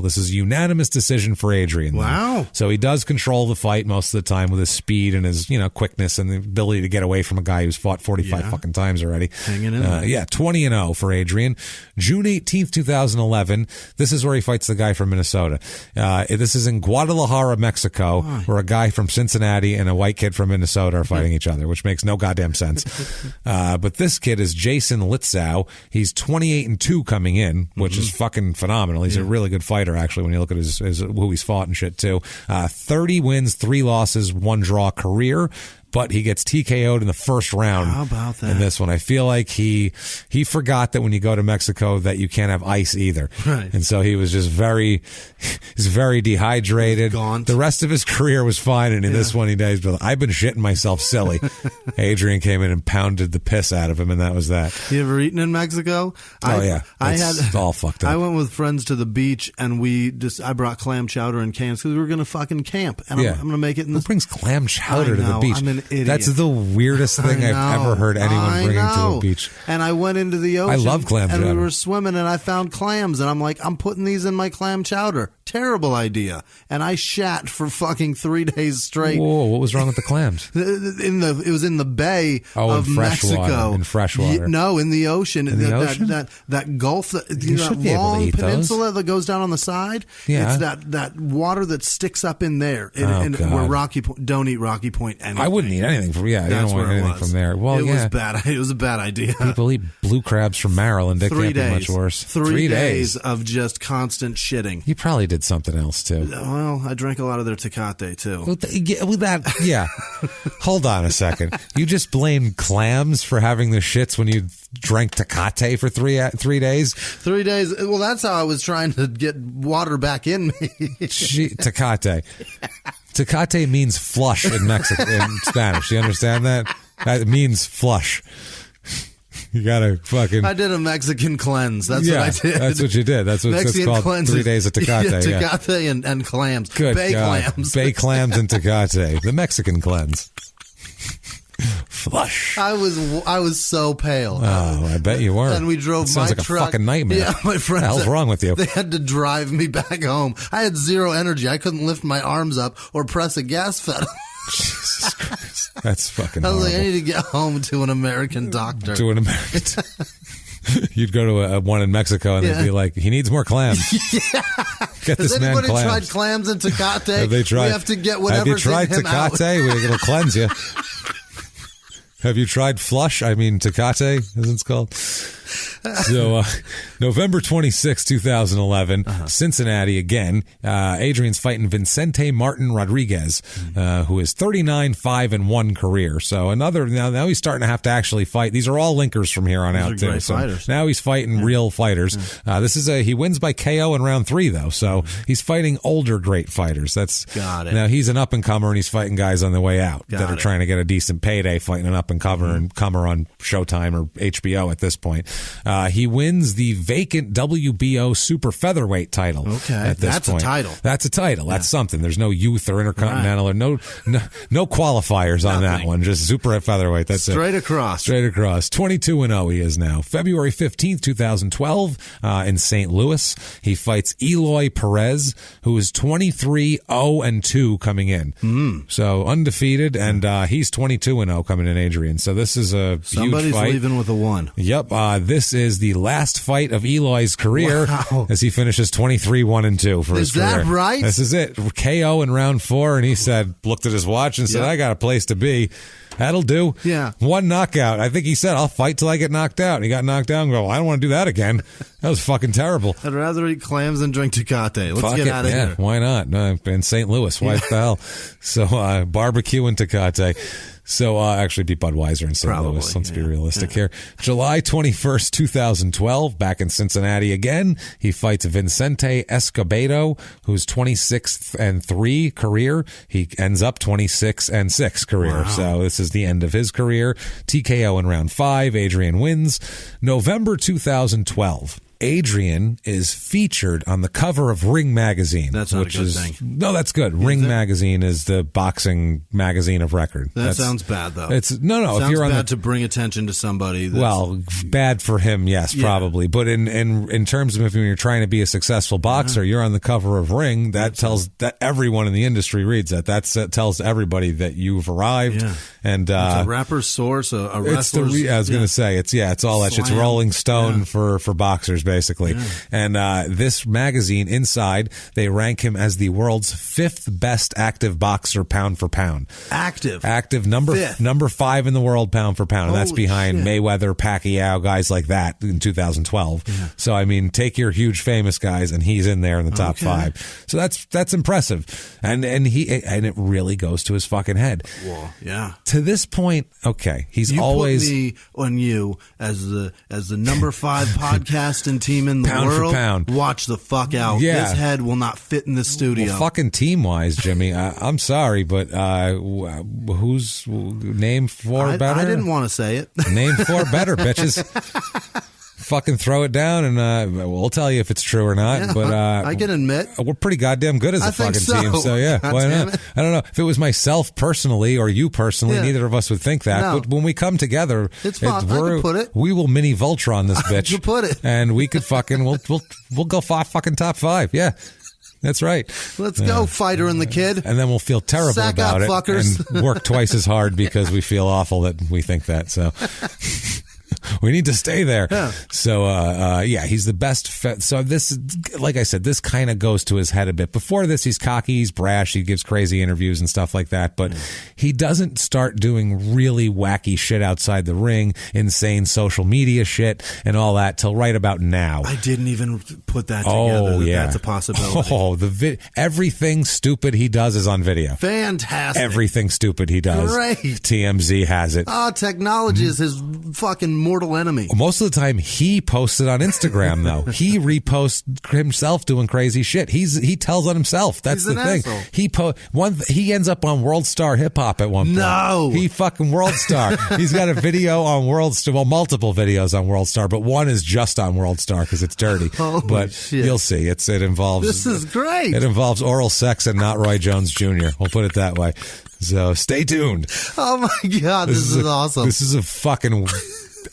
This is a unanimous decision for Adrien. Wow. So he does control the fight most of the time with his speed and his quickness and the ability to get away from a guy who's fought 45 fucking times already. Hanging in there. 20-0 for Adrien. June 18th, 2011. This is where he fights the guy from Minnesota. This is in Guadalajara, Mexico, where a guy from Cincinnati and a white kid from Minnesota are fighting each other, which makes no goddamn sense. But this kid is Jason Litzow. He's 28-2 coming in, which is fucking phenomenal. He's a really good fighter, actually, when you look at his who he's fought and shit, too. 30 wins, 3 losses, 1 draw career. But he gets TKO'd in the first round. How about that? In this one, I feel like he forgot that when you go to Mexico that you can't have ice either. Right. And so he was just very dehydrated. Gaunt. The rest of his career was fine, and in this one he dies. I've been shitting myself silly. Adrien came in and pounded the piss out of him, and that was that. You ever eaten in Mexico? It's all fucked up. I went with friends to the beach, and I brought clam chowder in cans because we were going to fucking camp, and I'm going to make it in Who brings clam chowder to the beach? I'm an idiot. That's the weirdest thing I've ever heard anyone bring to a beach. And I went into the ocean. I love clam chowder. And we were swimming, and I found clams, and I'm like, I'm putting these in my clam chowder. Terrible idea. And I shat for fucking 3 days straight. Whoa, what was wrong with the clams? It was in the bay of in Mexico. Water, in fresh water. No, in the ocean. In the ocean? That gulf, that should be able long to eat peninsula those. that goes down on the side. Yeah. It's that water that sticks up in there. God. Where Rocky Point, don't eat Rocky Point anything. I wouldn't eat anything from. I don't want anything from there. Well, it was bad. It was a bad idea. People eat blue crabs from Maryland. It 3 can't days. be much worse. 3 days of just constant shitting. You probably did something else too. Well, I drank a lot of their Tecate too. Hold on a second. You just blamed clams for having the shits when you drank Tecate for 3 days? 3 days. Well, that's how I was trying to get water back in me. Tecate. Tecate means flush in Mexican in Spanish. You understand that? That means flush. You gotta fucking. I did a Mexican cleanse. That's what I did. That's what you did. That's what it's called. Cleanses. 3 days of Tecate. Tecate and clams. Good Bay God. clams. Bay clams and Tecate. The Mexican cleanse. Flush. I was so pale. Oh, I bet you were. And we drove my sounds like truck. a fucking nightmare. Yeah, my friends. What the hell's wrong with you? They had to drive me back home. I had zero energy. I couldn't lift my arms up or press a gas pedal. Jesus Christ. That's fucking I was horrible. like, I need to get home to an American doctor. To an American You'd go to one in Mexico and they'd be like, he needs more clams. Get this man clams. Has anybody tried clams in Tecate? Have they tried? We have to get whatever's in him out. Have you tried Tecate? It'll cleanse you. Have you tried Flush? I mean, Tecate, as it's called. So, November 26, 2011, Cincinnati again. Adrien's fighting Vicente Martin Rodriguez, who is 39-5-1 career. So another, now he's starting to have to actually fight. These are all linkers from here on out, too. So fighters. Now he's fighting real fighters. He wins by KO in round 3, though. So he's fighting older great fighters. Got it. Now he's an up-and-comer, and he's fighting guys on the way out that are trying to get a decent payday fighting an up-and-comer on Showtime or HBO at this point. He wins the vacant WBO super featherweight title. Okay, at this that's point. a title. That's a title. That's something. There's no youth or intercontinental or no qualifiers on that one. Just super featherweight. That's straight across. Straight across. 22-0 he is now. February 15th, 2012, in St. Louis, he fights Eloy Perez, who is 23-0-2 coming in. So undefeated, and he's 22-0 coming in, Adrien. So this is a huge fight. Somebody's leaving with a 1. Yep. This is the last fight of Eloy's career as he finishes 23-1-2 for his career. Is that right? This is it. KO in round 4, and he looked at his watch and said, I got a place to be. That'll do. Yeah. 1 knockout. I think he said, I'll fight till I get knocked out. And he got knocked out and go, I don't want to do that again. That was fucking terrible. I'd rather eat clams than drink Tecate. Let's get out of here. Why not? In St. Louis. Why the hell? So, barbecue and Tecate. So, actually be Budweiser in St. Louis. Let's be realistic here. July 21st, 2012, back in Cincinnati again. He fights Vicente Escobedo, who's 26-3 career. He ends up 26-6 career. Wow. So this is the end of his career. TKO in round 5. Adrien wins. November 2012. Adrien is featured on the cover of Ring magazine. That's not a good thing. No, that's good. Ring magazine is the boxing magazine of record. That sounds bad, though. It's no. Sounds if you're on bad to bring attention to somebody. Well, bad for him, yes, probably. But in terms of if you're trying to be a successful boxer, you're on the cover of Ring. That tells that everyone in the industry reads that. That tells everybody that you've arrived. Yeah. And it's a rapper's source, a wrestler's. I was going to say it's all that shit. It's Rolling Stone for boxers, basically. Yeah. And this magazine, inside, they rank him as the world's 5th best active boxer pound for pound. Active number 5 in the world pound for pound. And that's behind Mayweather, Pacquiao, guys like that in 2012. Yeah. So I mean, take your huge famous guys, and he's in there in the top 5. So that's impressive. And it really goes to his fucking head. Well, yeah. To this point, he's always put me on you as the number 5 podcast and team in the pound world. For pound. Watch the fuck out. Yeah. This head will not fit in the studio. Well, fucking team wise, Jimmy. I'm sorry, but who's name 4 better? I didn't want to say it. Name 4 better, bitches. Fucking throw it down, and we'll tell you if it's true or not. Yeah, but I can admit we're pretty goddamn good as a fucking team. So yeah, why not? I don't know if it was myself personally or you personally. Neither of us would think that. No. But when we come together, it's fun. I can put it. We will mini Voltron this bitch. You put it, and we could fucking we'll go fucking top 5. Yeah. That's right. Let's go, Fighter and the Kid. And then we'll feel terrible Sack about up, it fuckers. And work twice as hard because we feel awful that we think that. So we need to stay there. Yeah. So, he's the best. So this, like I said, this kind of goes to his head a bit. Before this, he's cocky, he's brash, he gives crazy interviews and stuff like that. But he doesn't start doing really wacky shit outside the ring, insane social media shit and all that till right about now. I didn't even put that together. That's a possibility. Everything stupid he does is on video. Fantastic. Everything stupid he does. Great. TMZ has it. Oh, technology is his fucking mortal enemy. Most of the time, he posts it on Instagram, though. He reposts himself doing crazy shit. He tells on himself. That's the thing. Asshole. He ends up on World Star Hip Hop at one point. No. He fucking World Star. He's got a video on World Star. Well, multiple videos on World Star, but one is just on World Star because it's dirty. Holy shit. You'll see. It involves. This is great. It involves oral sex and not Roy Jones Jr. We'll put it that way. So stay tuned. Oh my God, this is awesome. This is a fucking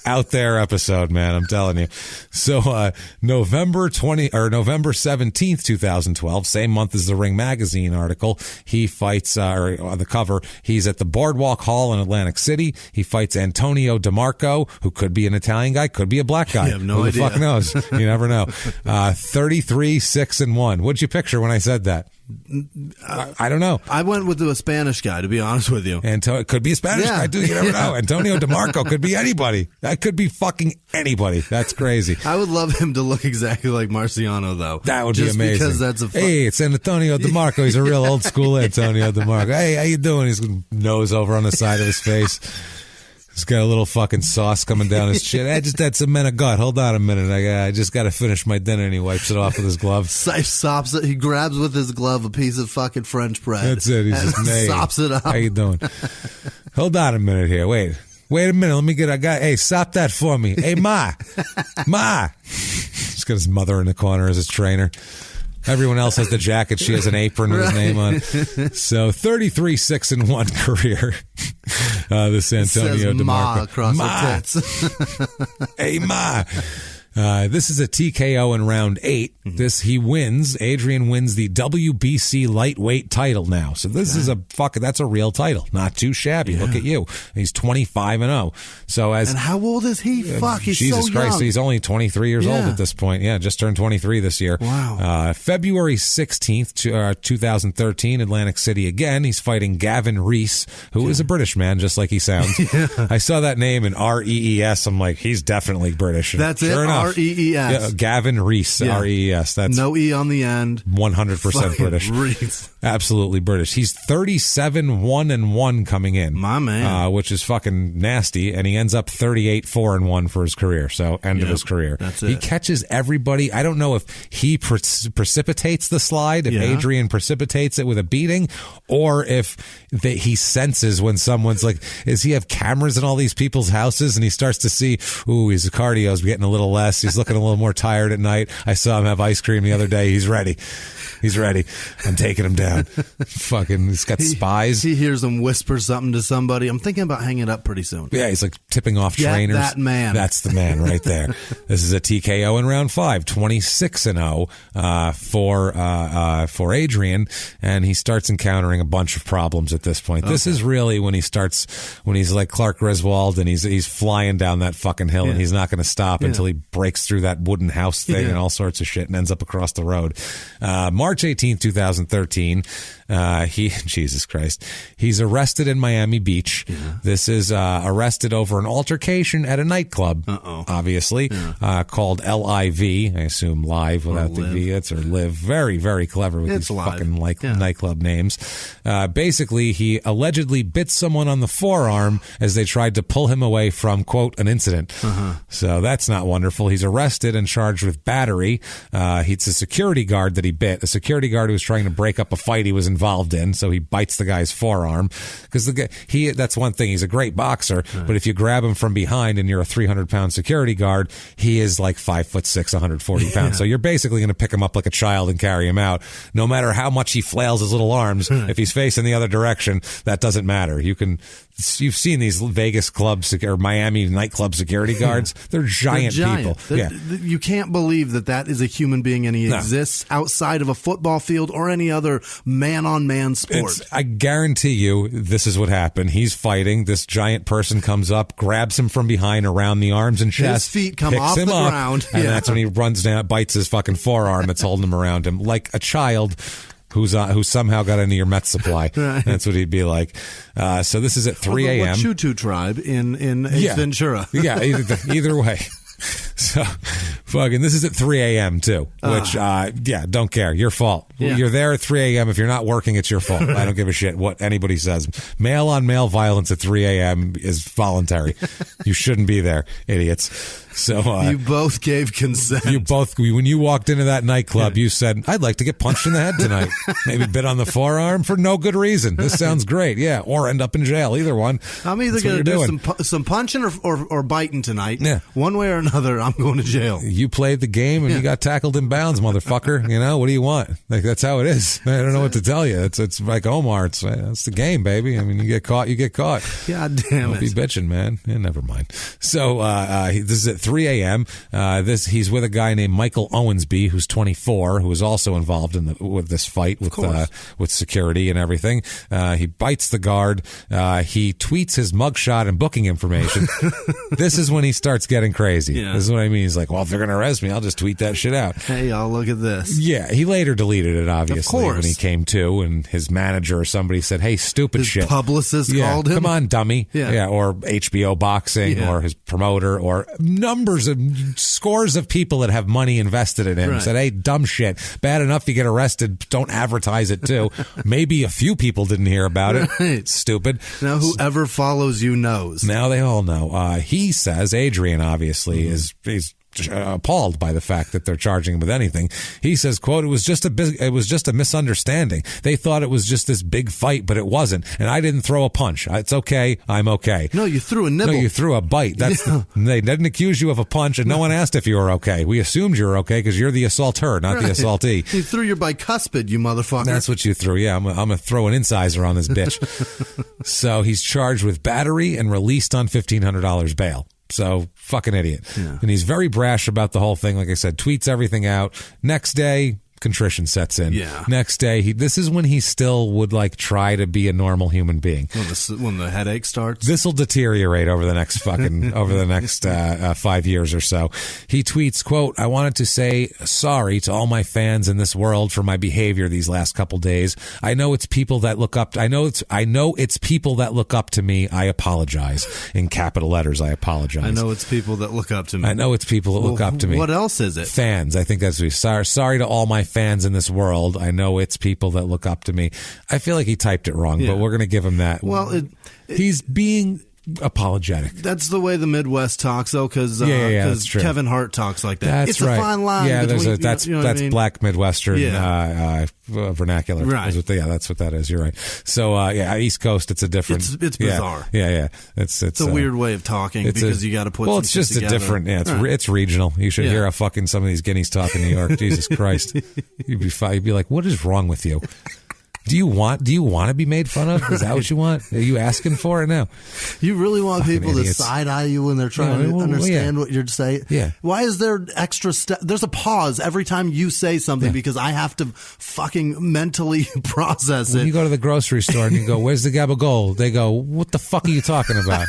out there episode, man. I'm telling you. So, November 17th, 2012, same month as the Ring Magazine article, he fights, or on the cover, he's at the Boardwalk Hall in Atlantic City. He fights Antonio DeMarco, who could be an Italian guy, could be a black guy. You have no who idea. the fuck knows? You never know. 33-6-1. What'd you picture when I said that? I don't know. I went with a Spanish guy, to be honest with you. It could be a Spanish guy, too. You never know. Antonio DeMarco could be anybody. That could be fucking anybody. That's crazy. I would love him to look exactly like Marciano, though. That would be amazing. Because that's hey, it's Antonio DeMarco. He's a real old school Antonio DeMarco. Hey, how you doing? He's nose over on the side of his face. He's got a little fucking sauce coming down his chin. I just had some men of gut. Hold on a minute. I just got to finish my dinner, and he wipes it off with his glove. Sops it. He grabs with his glove a piece of fucking French bread. That's it. He's just made. Sops it up. How you doing? Hold on a minute here. Wait a minute. Let me get a guy. Hey, sop that for me. Hey, Ma. He's got his mother in the corner as his trainer. Everyone else has the jacket. She has an apron with his name on. So 33-6-1 career. This Antonio DeMarco. Ma across the tits. Hey, Ma. This is a TKO in round 8. Adrien wins the WBC lightweight title now. So this is that's a real title. Not too shabby. Look at you. He's 25-0. So and how old is he? He's Jesus so Christ. young. He's only 23 years old at this point. Yeah, just turned 23 this year. Wow. February 16th, 2013, Atlantic City again. He's fighting Gavin Rees, who is a British man, just like he sounds. I saw that name in R-E-E-S. I'm like, he's definitely British. That's sure it. enough. R-E-E-S. Yeah, Gavin Rees, R-E-E-S. That's no E on the end. 100% British. Rees. Absolutely British. He's 37-1-1 coming in. My man. Which is fucking nasty, and he ends up 38-4-1 for his career. So end of his career. That's it. He catches everybody. I don't know if he precipitates the slide, if Adrien precipitates it with a beating, or if he senses when someone's like, does he have cameras in all these people's houses, and he starts to see, ooh, his cardio's getting a little less. He's looking a little more tired at night. I saw him have ice cream the other day. He's ready. I'm taking him down. Fucking, he's got spies. He hears them whisper something to somebody. I'm thinking about hanging up pretty soon. Yeah, he's like tipping off trainers. That man. That's the man right there. This is a TKO in round 5, 26-0 for Adrien, and he starts encountering a bunch of problems at this point. Okay. This is really when he's like Clark Griswold, and he's flying down that fucking hill, and he's not going to stop until he breaks through that wooden house thing and all sorts of shit and ends up across the road. March 18th, 2013, Jesus Christ, he's arrested in Miami Beach. Yeah. This is arrested over an altercation at a nightclub, obviously, called LIV. I assume live without the V. It's or live. Very, very clever with these fucking nightclub names. Basically, he allegedly bit someone on the forearm as they tried to pull him away from, quote, an incident. So that's not wonderful. He's arrested and charged with battery. It's a security guard that he bit. A security guard who was trying to break up a fight he was involved in, so he bites the guy's forearm. Because that's one thing, he's a great boxer, but if you grab him from behind and you're a 300-pound security guard, he is like 5'6", 140 pounds. So you're basically going to pick him up like a child and carry him out. No matter how much he flails his little arms, if he's facing the other direction, that doesn't matter. You've seen these Vegas clubs or Miami nightclub security guards. They're giant people. You can't believe that is a human being, and he exists outside of a football field or any other man-on-man sport. I guarantee you this is what happened. He's fighting. This giant person comes up, grabs him from behind around the arms and chest. His feet come off the ground. And that's when he runs down, bites his fucking forearm that's holding him around him like a child who somehow got into your Met supply. Right. That's what he'd be like. So this is at 3 a.m. Chutu tribe in Ace Ventura. Yeah, either way. So, fucking, this is at 3 a.m. too, which, don't care. Your fault. Yeah. You're there at 3 a.m. If you're not working, it's your fault. I don't give a shit what anybody says. Male on male violence at 3 a.m. is voluntary. You shouldn't be there, idiots. So you both gave consent. When you walked into that nightclub, you said, I'd like to get punched in the head tonight. Maybe bit on the forearm for no good reason. This sounds great. Yeah. Or end up in jail. Either one. I'm either going to do some punching or biting tonight. Yeah. One way or another, I'm going to jail. You played the game and you got tackled in bounds, motherfucker. You know, what do you want? Like, that's how it is. I don't know what to tell you. It's like Omar. It's the game, baby. I mean, you get caught. God damn Don't it. be bitching, man. Yeah, never mind. So this is at 3 a.m. He's with a guy named Michael Owensby, who's 24, who is also involved with this fight with security and everything. He bites the guard. He tweets his mugshot and booking information. This is when he starts getting crazy. Yeah. This is what I mean. He's like, well, if they're going to arrest me, I'll just tweet that shit out. Hey, y'all, look at this. Yeah, he later deleted it, obviously, Of course. when he came to, and his manager or somebody said, hey, stupid His shit. publicist called him. Come on, dummy. Yeah. Or HBO Boxing or his promoter or scores of people that have money invested in him said, hey, dumb shit. Bad enough you get arrested. Don't advertise it, too. Maybe a few people didn't hear about it. It's stupid. Now whoever follows you knows. Now they all know. He says, Adrien, obviously, is appalled by the fact that they're charging him with anything. He says, quote, it was just a misunderstanding. They thought it was just this big fight, but it wasn't. And I didn't throw a punch. It's okay. I'm okay. No, you threw a nibble. No, you threw a bite. They didn't accuse you of a punch, and no one asked if you were okay. We assumed you were okay because you're the assaulter, not the assaultee. You threw your bicuspid, you motherfucker. That's what you threw. Yeah, I'm gonna throw an incisor on this bitch. So he's charged with battery and released on $1,500 bail. So, fucking idiot. Yeah. And he's very brash about the whole thing. Like I said, tweets everything out. Next day, contrition sets in. Yeah. Next day, this is when he still would try to be a normal human being. When the headache starts. This will deteriorate over the next 5 years or so. He tweets, quote, I wanted to say sorry to all my fans in this world for my behavior these last couple days. I know it's people that look up. I know it's people that look up to me. I apologize. In capital letters, I apologize. I know it's people that look up to me. I know it's people that look up to me. What else is it? Fans. I think that's what he's sorry to all my fans in this world. I know it's people that look up to me. I feel like he typed it wrong, but we're going to give him that. Well, he's being apologetic. That's the way the Midwest talks, though, because that's true. Kevin Hart talks like that. That's it's right. a fine line. Yeah, between, that's what I mean? black Midwestern vernacular. Right. That's what that is. You're right. So East Coast, it's a different. It's bizarre. Yeah. It's a weird way of talking because you got to put. Well, it's just together. a different. Yeah, it's regional. You should hear how fucking some of these guineas talk in New York. Jesus Christ, you'd be like, what is wrong with you? Do you want to be made fun of? Is that what you want? Are you asking for it now? You really want fucking people idiots. to side-eye you when they're trying to understand what you're saying? Yeah. Why is there extra there's a pause every time you say something because I have to fucking mentally process it. When you go to the grocery store and you go, where's the gabagool? They go, what the fuck are you talking about?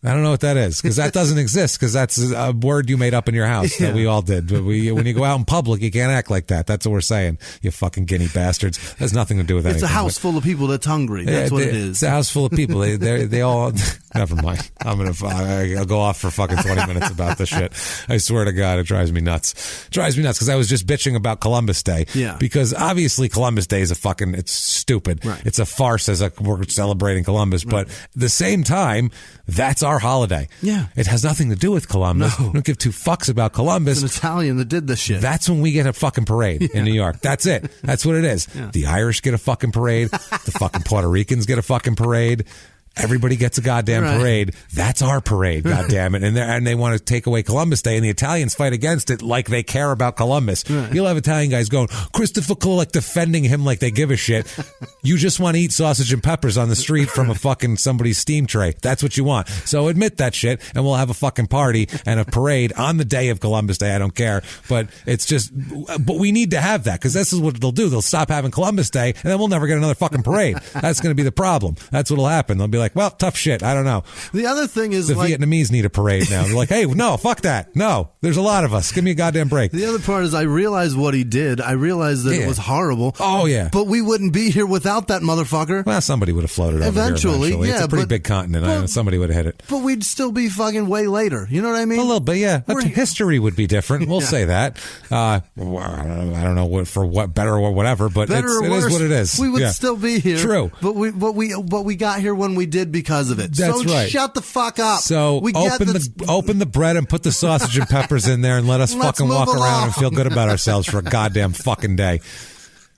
I don't know what that is because that doesn't exist because that's a word you made up in your house that we all did. But when you go out in public, you can't act like that. That's what we're saying. You fucking guinea bastards. It has nothing to do with anything. It's a house full of people that's hungry. That's what it is. It's a house full of people. They all. Never mind. I'll go off for fucking 20 minutes about this shit. I swear to God, it drives me nuts. Because I was just bitching about Columbus Day. Yeah. Because obviously Columbus Day is it's stupid. Right. It's a farce we're celebrating Columbus. Right. But at the same time, that's our holiday. Yeah. It has nothing to do with Columbus. No. We don't give two fucks about Columbus. It's an Italian that did this shit. That's when we get a fucking parade in New York. That's it. That's what it is. Yeah. The Irish get a fucking parade. The fucking Puerto Ricans get a fucking parade. Everybody gets a goddamn parade. That's our parade, goddamn it. And they want to take away Columbus Day, and the Italians fight against it like they care about Columbus. Right. You'll have Italian guys going, Christopher Columbus, defending him like they give a shit. You just want to eat sausage and peppers on the street from a fucking somebody's steam tray. That's what you want. So admit that shit, and we'll have a fucking party and a parade on the day of Columbus Day. I don't care. But but we need to have that, because this is what they'll do. They'll stop having Columbus Day, and then we'll never get another fucking parade. That's going to be the problem. That's what'll happen. They'll be like, well, tough shit. I don't know. The other thing is the Vietnamese need a parade now. They're like, hey, no, fuck that. No, there's a lot of us. Give me a goddamn break. The other part is I realized what he did. I realized that it was horrible. Oh, yeah. But we wouldn't be here without that motherfucker. Well, somebody would have floated over eventually, here. Yeah, it's a pretty big continent. Somebody would have hit it. But we'd still be fucking way later. You know what I mean? A little bit, yeah. History would be different. We'll say that. I don't know for what better or whatever, but it is what it is. We would still be here. True. But we got here when we did because of it. That's right. Shut the fuck up. So open the bread and put the sausage and peppers in there and let us fucking walk around and feel good about ourselves for a goddamn fucking day.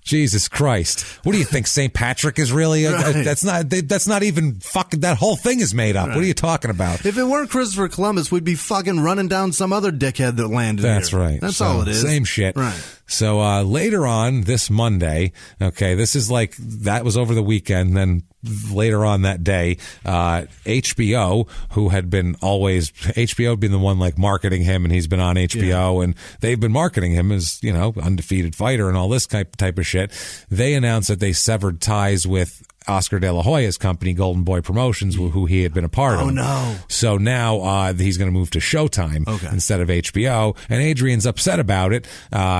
Jesus Christ. What do you think? St. Patrick is really that's not even fucking, that whole thing is made up. Right. What are you talking about? If it weren't Christopher Columbus, we'd be fucking running down some other dickhead that landed That's here. right. That's all it is. Same shit. Right. So later on this Monday, okay, this is like, that was over the weekend, then later on that day, HBO, who had been HBO had been the one like marketing him, and he's been on HBO, and they've been marketing him as, you know, undefeated fighter and all this type of shit. They announced that they severed ties with Oscar De La Hoya's company, Golden Boy Promotions, who he had been a part of. Oh, no. So now he's going to move to Showtime instead of HBO, and Adrien's upset about it.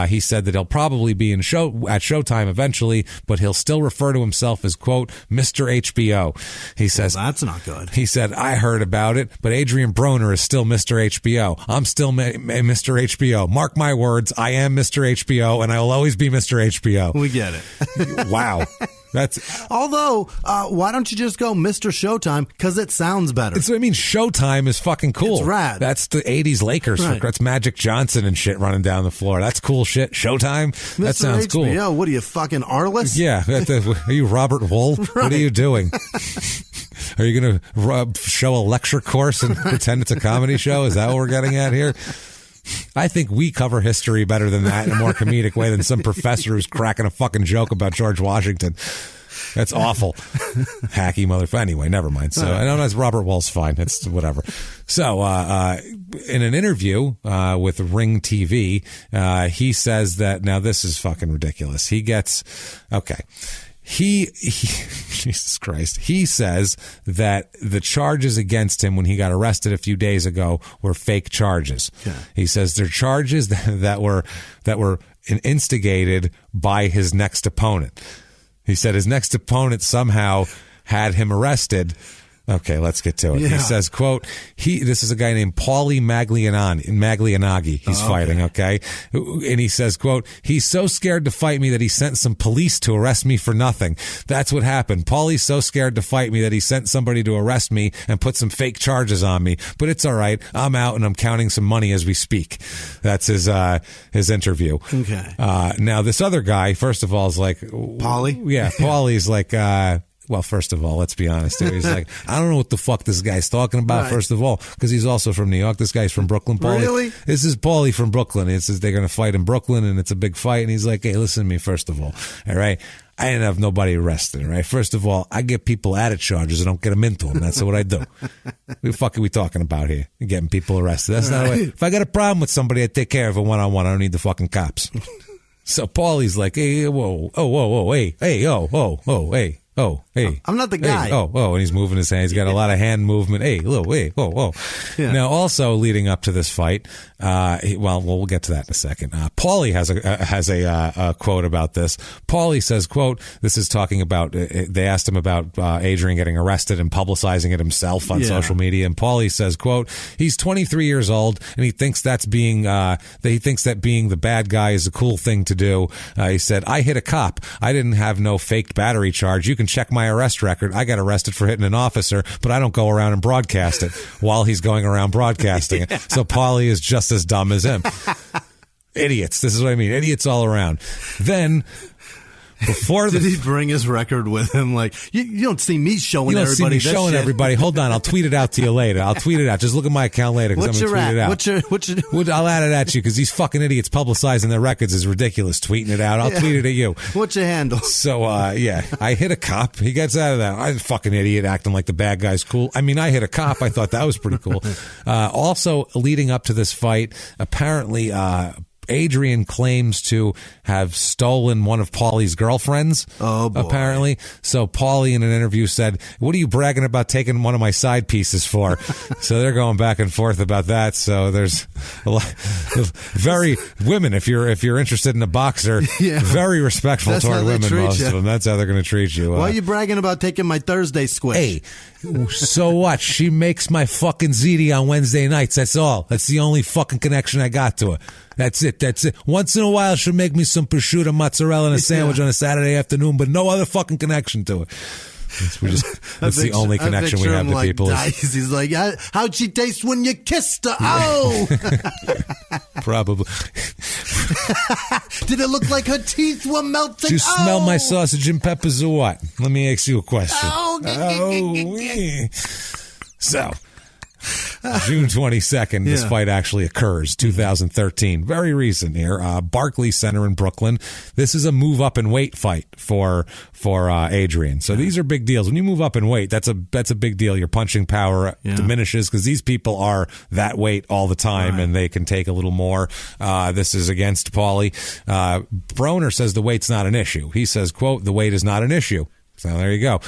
He said that he'll probably be at Showtime eventually, but he'll still refer to himself as, quote, Mr. HBO. He says, that's not good. He said, I heard about it, but Adrien Broner is still Mr. HBO. I'm still Mr. HBO. Mark my words, I am Mr. HBO, and I will always be Mr. HBO. We get it. Wow. Although, why don't you just go Mr. Showtime? Because it sounds better. It's what I mean. Showtime is fucking cool. It's rad. That's the 80s Lakers. Right. That's Magic Johnson and shit running down the floor. That's cool shit. Showtime? Mr. That sounds cool. HBO, what are you, fucking Arliss? Yeah. Are you Robert Wool? Right. What are you doing? Are you going to show a lecture course and pretend it's a comedy show? Is that what we're getting at here? I think we cover history better than that in a more comedic way than some professor who's cracking a fucking joke about George Washington. That's awful. Hacky motherfucker. Anyway, never mind. So I know that's Robert Wool's fine. It's whatever. So in an interview with Ring TV, he says that, now this is fucking ridiculous. Jesus Christ. He says that the charges against him when he got arrested a few days ago were fake charges. Yeah. He says they're charges that were instigated by his next opponent. He said his next opponent somehow had him arrested. Okay, let's get to it. Yeah. He says, quote, this is a guy named Paulie Maglianagi. He's fighting, okay? And he says, quote, he's so scared to fight me that he sent some police to arrest me for nothing. That's what happened. Paulie's so scared to fight me that he sent somebody to arrest me and put some fake charges on me. But it's all right. I'm out and I'm counting some money as we speak. That's his interview. Okay. Now, this other guy, first of all, is like... Paulie? Yeah, Paulie's like... Well, first of all, let's be honest here. He's like, I don't know what the fuck this guy's talking about, first of all, because he's also from New York. This guy's from Brooklyn, Paulie. Really? This is Paulie from Brooklyn. It says they're going to fight in Brooklyn, and it's a big fight. And he's like, hey, listen to me, first of all right? I didn't have nobody arrested, all right? First of all, I get people out of charges. I don't get them into them. That's what I do. What the fuck are we talking about here? Getting people arrested. That's not a way. If I got a problem with somebody, I take care of it one-on-one. I don't need the fucking cops. So Paulie's like, hey, whoa, hey, hey. Oh, hey. I'm not the guy. Hey, and he's moving his hands. He's got a lot of hand movement. Hey, whoa. Yeah. Now, also leading up to this fight, we'll get to that in a second. Paulie has a quote about this. Paulie says, quote, this is talking about, they asked him about Adrien getting arrested and publicizing it himself on social media. And Paulie says, quote, he's 23 years old and he thinks that being the bad guy is a cool thing to do. He said, I hit a cop. I didn't have no faked battery charge. You can check my arrest record. I got arrested for hitting an officer, but I don't go around and broadcast it while he's going around broadcasting it. So Paulie is just as dumb as him. Idiots. This is what I mean. Idiots all around. Then... Did he bring his record with him? Like, you don't see me showing everybody this shit. Everybody. Hold on. I'll tweet it out to you later. I'll tweet it out. Just look at my account later because I'm going to tweet it out. What's your... I'll add it at you because these fucking idiots publicizing their records is ridiculous. Tweeting it out. I'll tweet it at you. What's your handle? So, I hit a cop. He gets out of that. I'm a fucking idiot acting like the bad guy's cool. I mean, I hit a cop. I thought that was pretty cool. Also, leading up to this fight, apparently, Adrien claims to have stolen one of Paulie's girlfriends. Oh, boy. Apparently. So Paulie in an interview said, what are you bragging about taking one of my side pieces for? So they're going back and forth about that. So there's a lot, very women, if you're interested in a boxer, very respectful toward women, most of them. That's how they're going to treat you. Why are you bragging about taking my Thursday squish? Hey, so what? She makes my fucking ziti on Wednesday nights. That's all. That's the only fucking connection I got to her. That's it. Once in a while, she'll make me some prosciutto, mozzarella, and a sandwich on a Saturday afternoon, but no other fucking connection to it. That's the only connection we have to people. He's like, how'd she taste when you kissed her? Oh! Probably. Did it look like her teeth were melting? Did you smell my sausage and peppers or what? Let me ask you a question. So... June 22nd, this fight actually occurs, 2013. Very recent here. Barclays Center in Brooklyn. This is a move up in weight fight for Adrien. So these are big deals. When you move up in weight, that's a big deal. Your punching power diminishes because these people are that weight all the time, and they can take a little more. This is against Paulie. Broner says the weight's not an issue. He says, quote, the weight is not an issue. So there you go.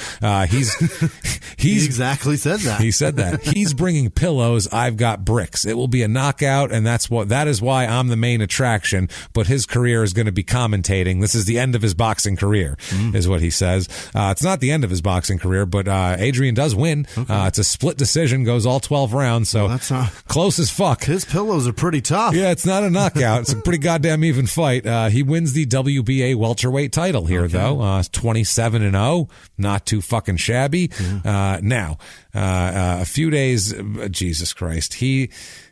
He exactly said that. He said that. He's bringing pillows. I've got bricks. It will be a knockout, and that is why I'm the main attraction. But his career is going to be commentating. This is the end of his boxing career, is what he says. It's not the end of his boxing career, but Adrien does win. Okay. It's a split decision, goes all 12 rounds, so that's close as fuck. His pillows are pretty tough. Yeah, it's not a knockout. It's a pretty goddamn even fight. He wins the WBA welterweight title here, though. 27-0. Not too fucking shabby. Now, a few days, Jesus Christ,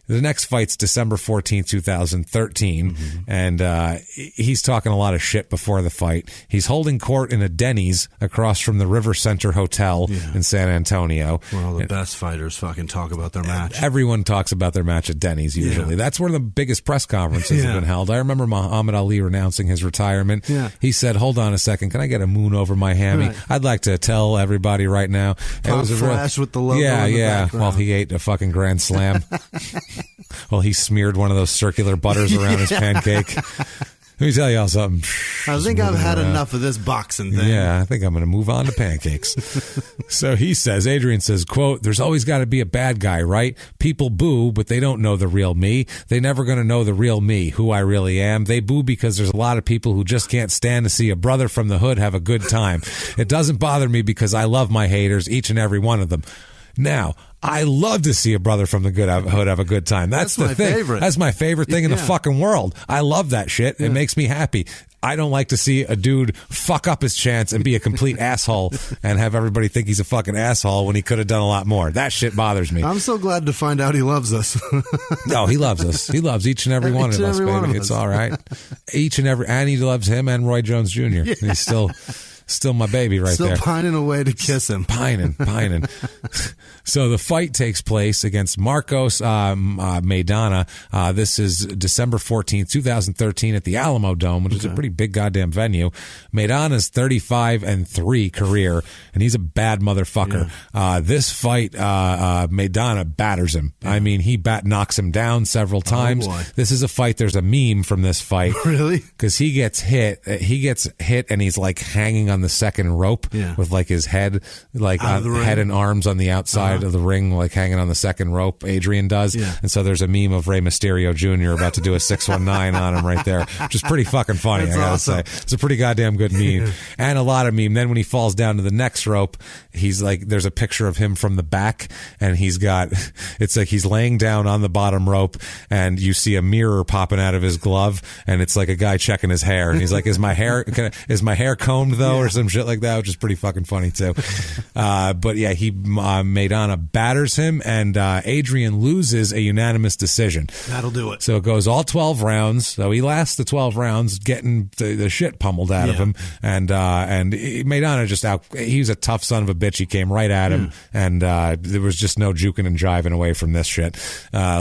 the next fight's December 14th, 2013, and he's talking a lot of shit before the fight. He's holding court in a Denny's across from the River Center Hotel in San Antonio. Where all the best fighters fucking talk about their match. Everyone talks about their match at Denny's usually. Yeah. That's where the biggest press conferences have been held. I remember Muhammad Ali announcing his retirement. Yeah. He said, hold on a second, can I get a moon over my hammy? Right. I'd like to tell everybody right now. It was a flash with the logo in the background. While he ate a fucking Grand Slam. Well, he smeared one of those circular butters around his pancake. Let me tell y'all something. I think I've had enough of this boxing thing. Yeah, I think I'm going to move on to pancakes. So Adrien says, quote, there's always got to be a bad guy, right? People boo, but they don't know the real me. They're never going to know the real me, who I really am. They boo because there's a lot of people who just can't stand to see a brother from the hood have a good time. It doesn't bother me because I love my haters, each and every one of them. Now, I love to see a brother from the hood have a good time. That's the thing. Favorite. That's my favorite thing in the fucking world. I love that shit. It makes me happy. I don't like to see a dude fuck up his chance and be a complete asshole and have everybody think he's a fucking asshole when he could have done a lot more. That shit bothers me. I'm so glad to find out he loves us. No, he loves us. He loves each and every one of us, baby. It's all right. And he loves him and Roy Jones Jr. Yeah. He's still my baby right there. Still pining away to kiss him. Pining. So the fight takes place against Marcos Maidana. This is December 14th, 2013 at the Alamo Dome, which is a pretty big goddamn venue. Maidana's 35-3 career, and he's a bad motherfucker. Yeah. This fight, Maidana batters him. Yeah. I mean, he knocks him down several times. Oh, this is a fight. There's a meme from this fight. Really? Because he gets hit. And he's like hanging on the second rope with like his head, like head and arms on the outside of the ring, like hanging on the second rope. Adrien does. Yeah. And so there's a meme of Rey Mysterio Jr. about to do a 619 on him right there, which is pretty fucking funny. I gotta say, it's a pretty goddamn good meme and a lot of meme. Then when he falls down to the next rope, he's like, there's a picture of him from the back, and it's like he's laying down on the bottom rope, and you see a mirror popping out of his glove, and it's like a guy checking his hair, and he's like, is my hair combed though, or some shit like that, which is pretty fucking funny too. But yeah, Maidana batters him, and Adrien loses a unanimous decision. That'll do it. So it goes all 12 rounds. So he lasts the 12 rounds, getting the shit pummeled out of him, and Maidana he's a tough son of a bitch. He came right at him, and there was just no juking and jiving away from this shit.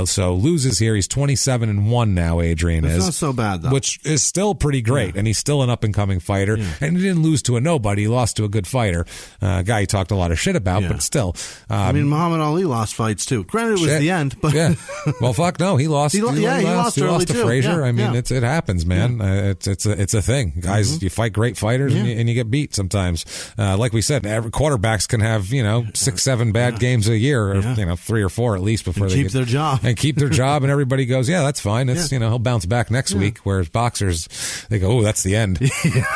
So loses here. He's 27-1 now. Adrien is. That's not so bad though. Which is still pretty great, and he's still an up and coming fighter. Yeah. And he didn't lose to a nobody. He lost to a good fighter, a guy he talked a lot of shit about, but still. I mean, Muhammad Ali lost fights too. Granted, it was the end, but well, fuck no, he lost. He lost to Frazier. I mean, it happens, man. It's a thing, guys. You fight great fighters, and you get beat sometimes. Like we said, every quarterbacks can have 6-7 bad games a year, or 3 or 4 at least before they keep their job and everybody goes, yeah, that's fine. It's he'll bounce back next week. Whereas boxers, they go, oh, that's the end.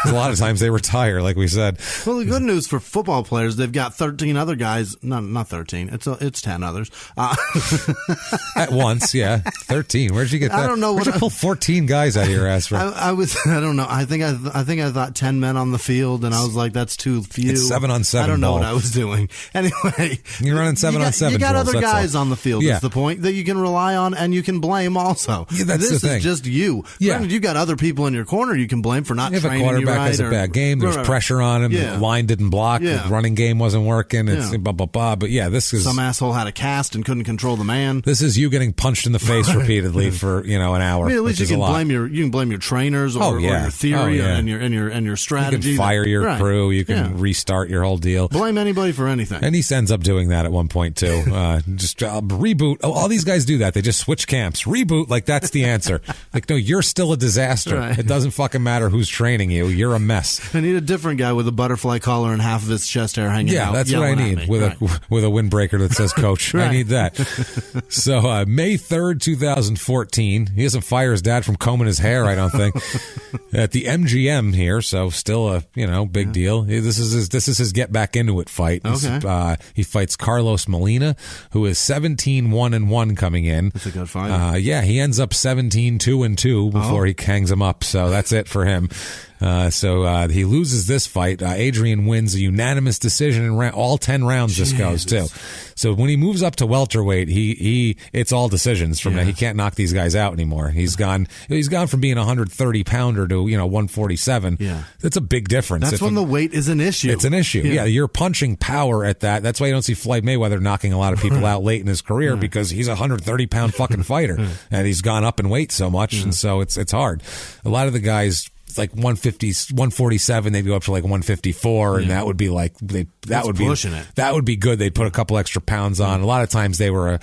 A lot of times they retire, like we said. Well, the good news for football players, they've got 13 other guys. Not 13. It's 10 others. At once, 13. Where'd you get that? I don't know. Where'd you pull 14 guys out of your ass from? I don't know. I think I thought 10 men on the field, and I was like, that's too few. It's 7-on-7. I don't know what I was doing. Anyway, you're running 7-on-7. You got other guys on the field. That's the point, that you can rely on and you can blame also. Yeah, this is just you. Granted, you got other people in your corner you can blame for not training you right. If a quarterback has a bad game, there's pressure pressure on him. Yeah. The line didn't block. Yeah. The running game wasn't working. It's blah, blah, blah. But yeah, this is... Some asshole had a cast and couldn't control the man. This is you getting punched in the face repeatedly for, an hour. I mean, at least you can blame your trainers or your theory and your strategy. You can fire your crew. You can restart your whole deal. Blame anybody for anything. And he ends up doing that at one point, too. Just reboot. All these guys do that. They just switch camps. Reboot, like that's the answer. Like, no, you're still a disaster. Right. It doesn't fucking matter who's training you. You're a mess. I need a different guy with a butterfly collar and half of his chest hair hanging out. Yeah, that's what I need with a windbreaker that says coach. I need that. So May 3rd, 2014. He doesn't fire his dad from combing his hair, I don't think. At the MGM here, so still a big deal. This is his get back into it fight. Okay. He fights Carlos Molina, who is 17-1-1 coming in. That's a good fight. He ends up 17-2-2 before he hangs him up. So that's it for him. So he loses this fight. Adrien wins a unanimous decision in all 10 rounds. This goes too. So when he moves up to welterweight, it's all decisions from that. He can't knock these guys out anymore. He's gone from being a 130 pounder to 147. Yeah, that's a big difference. That's when the weight is an issue. It's an issue. Yeah, you're punching power at that. That's why you don't see Floyd Mayweather knocking a lot of people out late in his career because he's a 130 pound fucking fighter and he's gone up in weight so much, and so it's hard. A lot of the guys. Like 150, 147, they'd go up to like 154, and that would be like that would be good. They'd put a couple extra pounds on. A lot of times they were,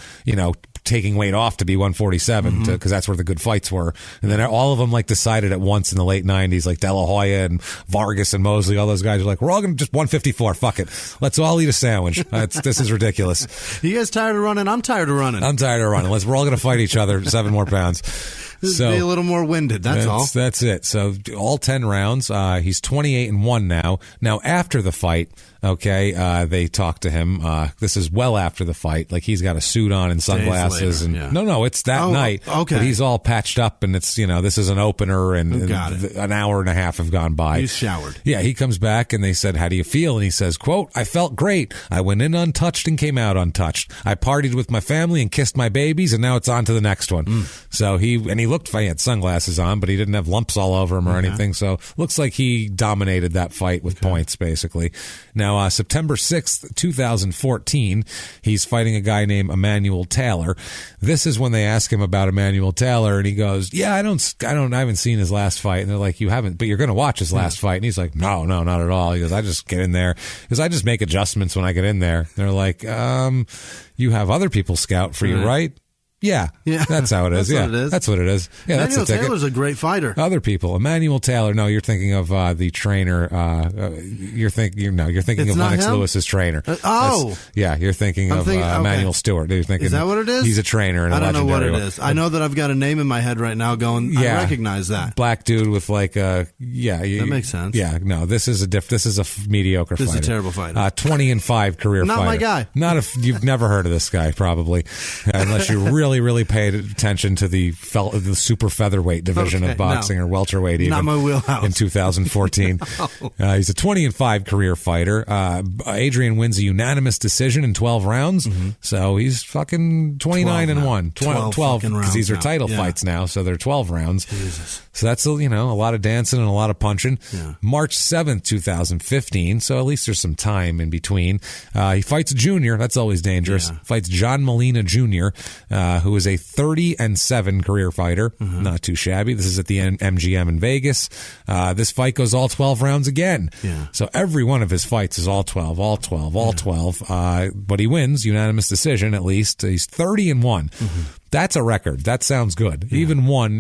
taking weight off to be 147 because that's where the good fights were. And then all of them like decided at once in the late 90s, like De La Hoya and Vargas and Mosley, all those guys are like, we're all going to just 154. Fuck it. Let's all eat a sandwich. This is ridiculous. You guys tired of running? I'm tired of running. We're all going to fight each other 7 more pounds. So be a little more winded. That's all. That's it. So all 10 rounds. He's 28-1 now. Now after the fight, they talk to him. This is well after the fight. Like he's got a suit on and sunglasses. No, it's that night. Okay. But he's all patched up, and it's this is an opener, and an hour and a half have gone by. He's showered. Yeah, he comes back, and they said, "How do you feel?" And he says, "Quote: I felt great. I went in untouched and came out untouched. I partied with my family and kissed my babies, and now it's on to the next one." So he looked fine. He had sunglasses on, but he didn't have lumps all over him or anything. So looks like he dominated that fight with points, basically. Now, September 6th, 2014, he's fighting a guy named Emmanuel Taylor. This is when they ask him about Emmanuel Taylor, and he goes, "Yeah, I haven't seen his last fight." And they're like, "You haven't, but you're going to watch his last fight." And he's like, No, not at all. He goes, "I just get in there because I just make adjustments when I get in there." And they're like, "You have other people scout for you, right?" Yeah, that's how it is. That's what it is. Yeah, Emmanuel Taylor's a great fighter. Other people, Emmanuel Taylor. No, you're thinking of the trainer. You're thinking of Lennox Lewis's trainer. You're thinking of Emmanuel Stewart. You're thinking, is that what it is? He's a trainer. And I don't know what it one. is. I know that I've got a name in my head right now. Going, I recognize that black dude with like a that makes sense. Yeah, no, this is a mediocre fighter. This is a terrible fighter. 20-5 career not fighter. Not my guy. Not if you've never heard of this guy, probably, unless you really paid attention to the super featherweight division of boxing or welterweight. Even not my wheelhouse. In 2014, he's a 20-5 career fighter. Adrien wins a unanimous decision in 12 rounds, so he's fucking 29-1. 12 because these are title fights now, so they're 12 rounds. Jesus. So that's a lot of dancing and a lot of punching. March 7th, 2015. So at least there's some time in between. He fights a junior. That's always dangerous. Fights John Molina Jr., who is a 30-7 career fighter. Not too shabby. This is at the MGM in Vegas. This fight goes all 12 rounds again. So every one of his fights is all 12. But he wins unanimous decision at least. He's 30-1. That's a record. That sounds good. Even one,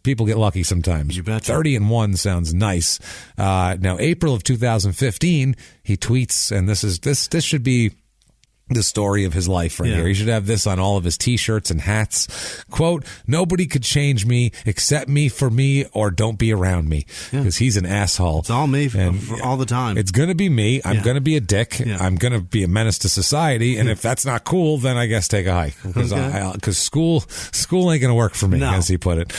people get lucky sometimes. You betcha. 30-1 sounds nice. Now, April of 2015, he tweets, and this should be the story of his life right here. He should have this on all of his T-shirts and hats. Quote, "Nobody could change me except me for me, or don't be around me." Because he's an asshole. It's all me for all the time. It's going to be me. I'm going to be a dick. I'm going to be a menace to society. And if that's not cool, then I guess take a hike. Because school ain't going to work for me, as he put it.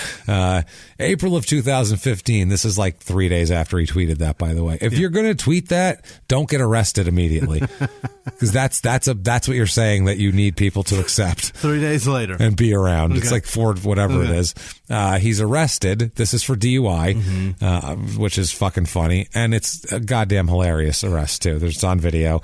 April of 2015. This is like 3 days after he tweeted that, by the way. If you're going to tweet that, don't get arrested immediately. Because that's a that's what you're saying that you need people to accept. 3 days later. And be around. Okay. It's like for whatever it is. He's arrested. This is for DUI, which is fucking funny. And it's a goddamn hilarious arrest, too. It's on video.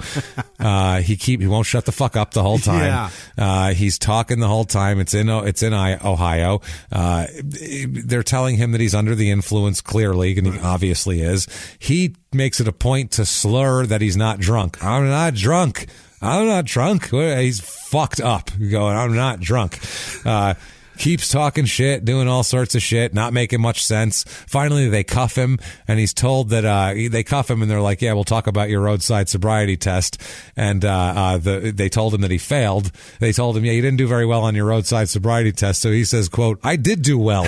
He won't shut the fuck up the whole time. Yeah. He's talking the whole time. It's in Ohio. They're telling him that he's under the influence, clearly, and he obviously is. He makes it a point to slur that he's not drunk. I'm not drunk. He's fucked up. Going, I'm not drunk. Keeps talking shit, doing all sorts of shit, not making much sense. Finally, they cuff him, and he's told that they cuff him, and they're like, "Yeah, we'll talk about your roadside sobriety test." And they told him that he failed. They told him, "Yeah, you didn't do very well on your roadside sobriety test." So he says, "Quote, I did do well,"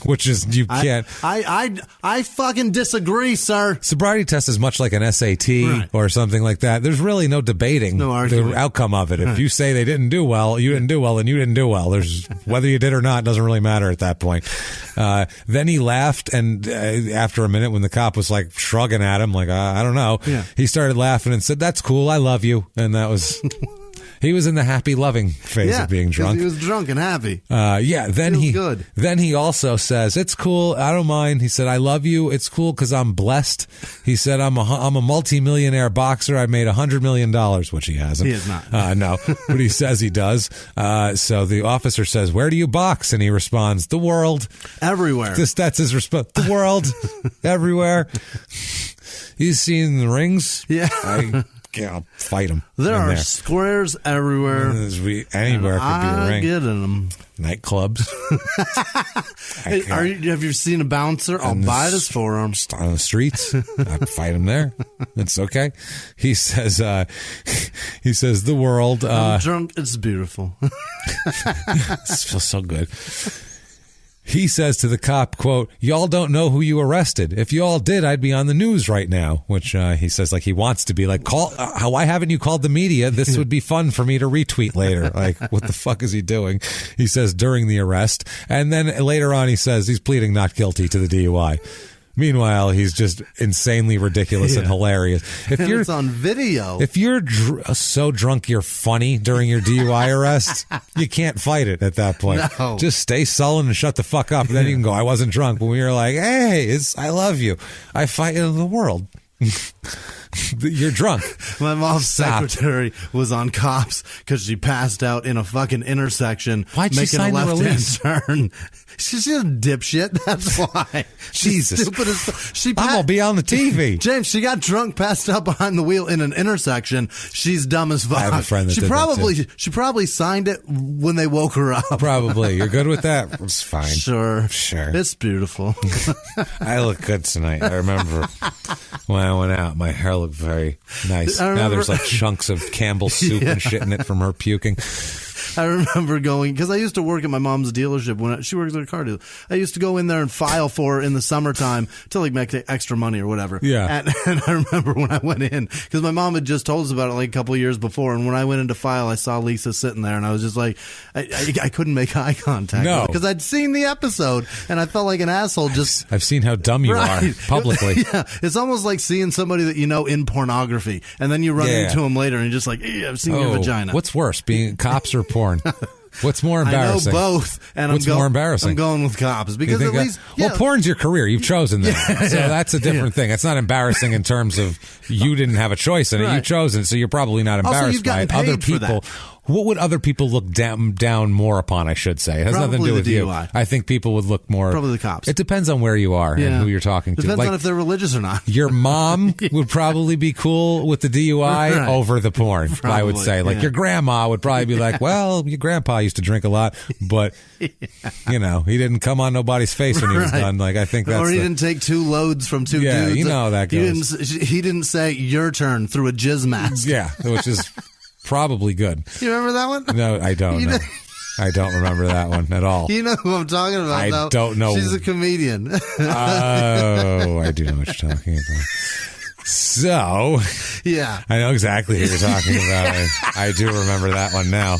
which is you can't. I fucking disagree, sir. Sobriety test is much like an SAT or something like that. There's really no debating the outcome of it. If you say they didn't do well, you didn't do well, and you didn't do well. There's whether you did or not doesn't really matter at that point. Then he laughed, and after a minute, when the cop was like shrugging at him, like I don't know, he started laughing and said, "That's cool, I love you," and that was. He was in the happy, loving phase of being drunk. He was drunk and happy. Then he also says, "It's cool. I don't mind." He said, "I love you. It's cool because I'm blessed." He said, "I'm a multi-millionaire boxer. I made $100 million," which he hasn't. He has not. No, but he says he does. So the officer says, "Where do you box?" And he responds, "The world, everywhere." That's his response. The world, everywhere. He's seen the rings. Yeah. I'll fight him. There are squares everywhere. Anywhere could be a ring. I get in them. Nightclubs. Have you seen a bouncer? I'll buy this for him. Just on the streets. I'd fight him there. It's okay. He says, the world. I'm drunk. It's beautiful. This feels so good. He says to the cop, quote, "Y'all don't know who you arrested. If you all did, I'd be on the news right now," which he says like he wants to be like, why haven't you called the media? This would be fun for me to retweet later. Like, what the fuck is he doing? He says during the arrest. And then later on, he says he's pleading not guilty to the DUI. Meanwhile, he's just insanely ridiculous and hilarious. It's on video. If you're so drunk you're funny during your DUI arrest, you can't fight it at that point. No. Just stay sullen and shut the fuck up. And then you can go, "I wasn't drunk." When we were like, "Hey, I love you. I fight in the world." You're drunk. My mom's secretary was on cops because she passed out in a fucking intersection. Why'd she sign the release? Turn. She's a dipshit. That's why. Jesus. I'm gonna be on the TV. James, she got drunk, passed out behind the wheel in an intersection. She's dumb as fuck. I have a friend that did that too. She probably signed it when they woke her up. Probably. You're good with that? It's fine. Sure. It's beautiful. I look good tonight. I remember when I went out, my hair looked very nice. Now there's like chunks of Campbell's soup and shit in it from her puking. I remember going, because I used to work at my mom's dealership when she works at a car dealer. I used to go in there and file for her in the summertime to like make extra money or whatever. Yeah. And I remember when I went in, because my mom had just told us about it like a couple of years before. And when I went in to file, I saw Lisa sitting there and I was just like, I couldn't make eye contact. No. Because I'd seen the episode and I felt like an asshole I've seen how dumb you are publicly. Yeah. It's almost like seeing somebody that you know in pornography and then you run into him later and you're just like, I've seen your vagina. What's worse, being cops or porn? What's more embarrassing? I know both. And What's more embarrassing? I'm going with cops because at least... Well, porn's your career. You've chosen that. So that's a different thing. It's not embarrassing in terms of you didn't have a choice in it. You've chosen, so you're probably not embarrassed by it. Other people... What would other people look down more upon, I should say? It has nothing to do with you. I think people would look more... Probably the cops. It depends on where you are and who you're talking to. Depends on if they're religious or not. Your mom would probably be cool with the DUI over the porn, probably, I would say. Like your grandma would probably be like, well, your grandpa used to drink a lot, but, you know, he didn't come on nobody's face when he was done. Like, I think that's... Or he didn't take 2 loads from 2 dudes. Yeah, you know how that goes. He didn't say, your turn, through a jizz mask. Yeah, which is... probably good. You remember that one? No, I don't know. I don't remember that one at all. You know who I'm talking about, I don't know. She's a comedian. Oh, I do know what you're talking about. So, yeah. I know exactly who you're talking about. I do remember that one now.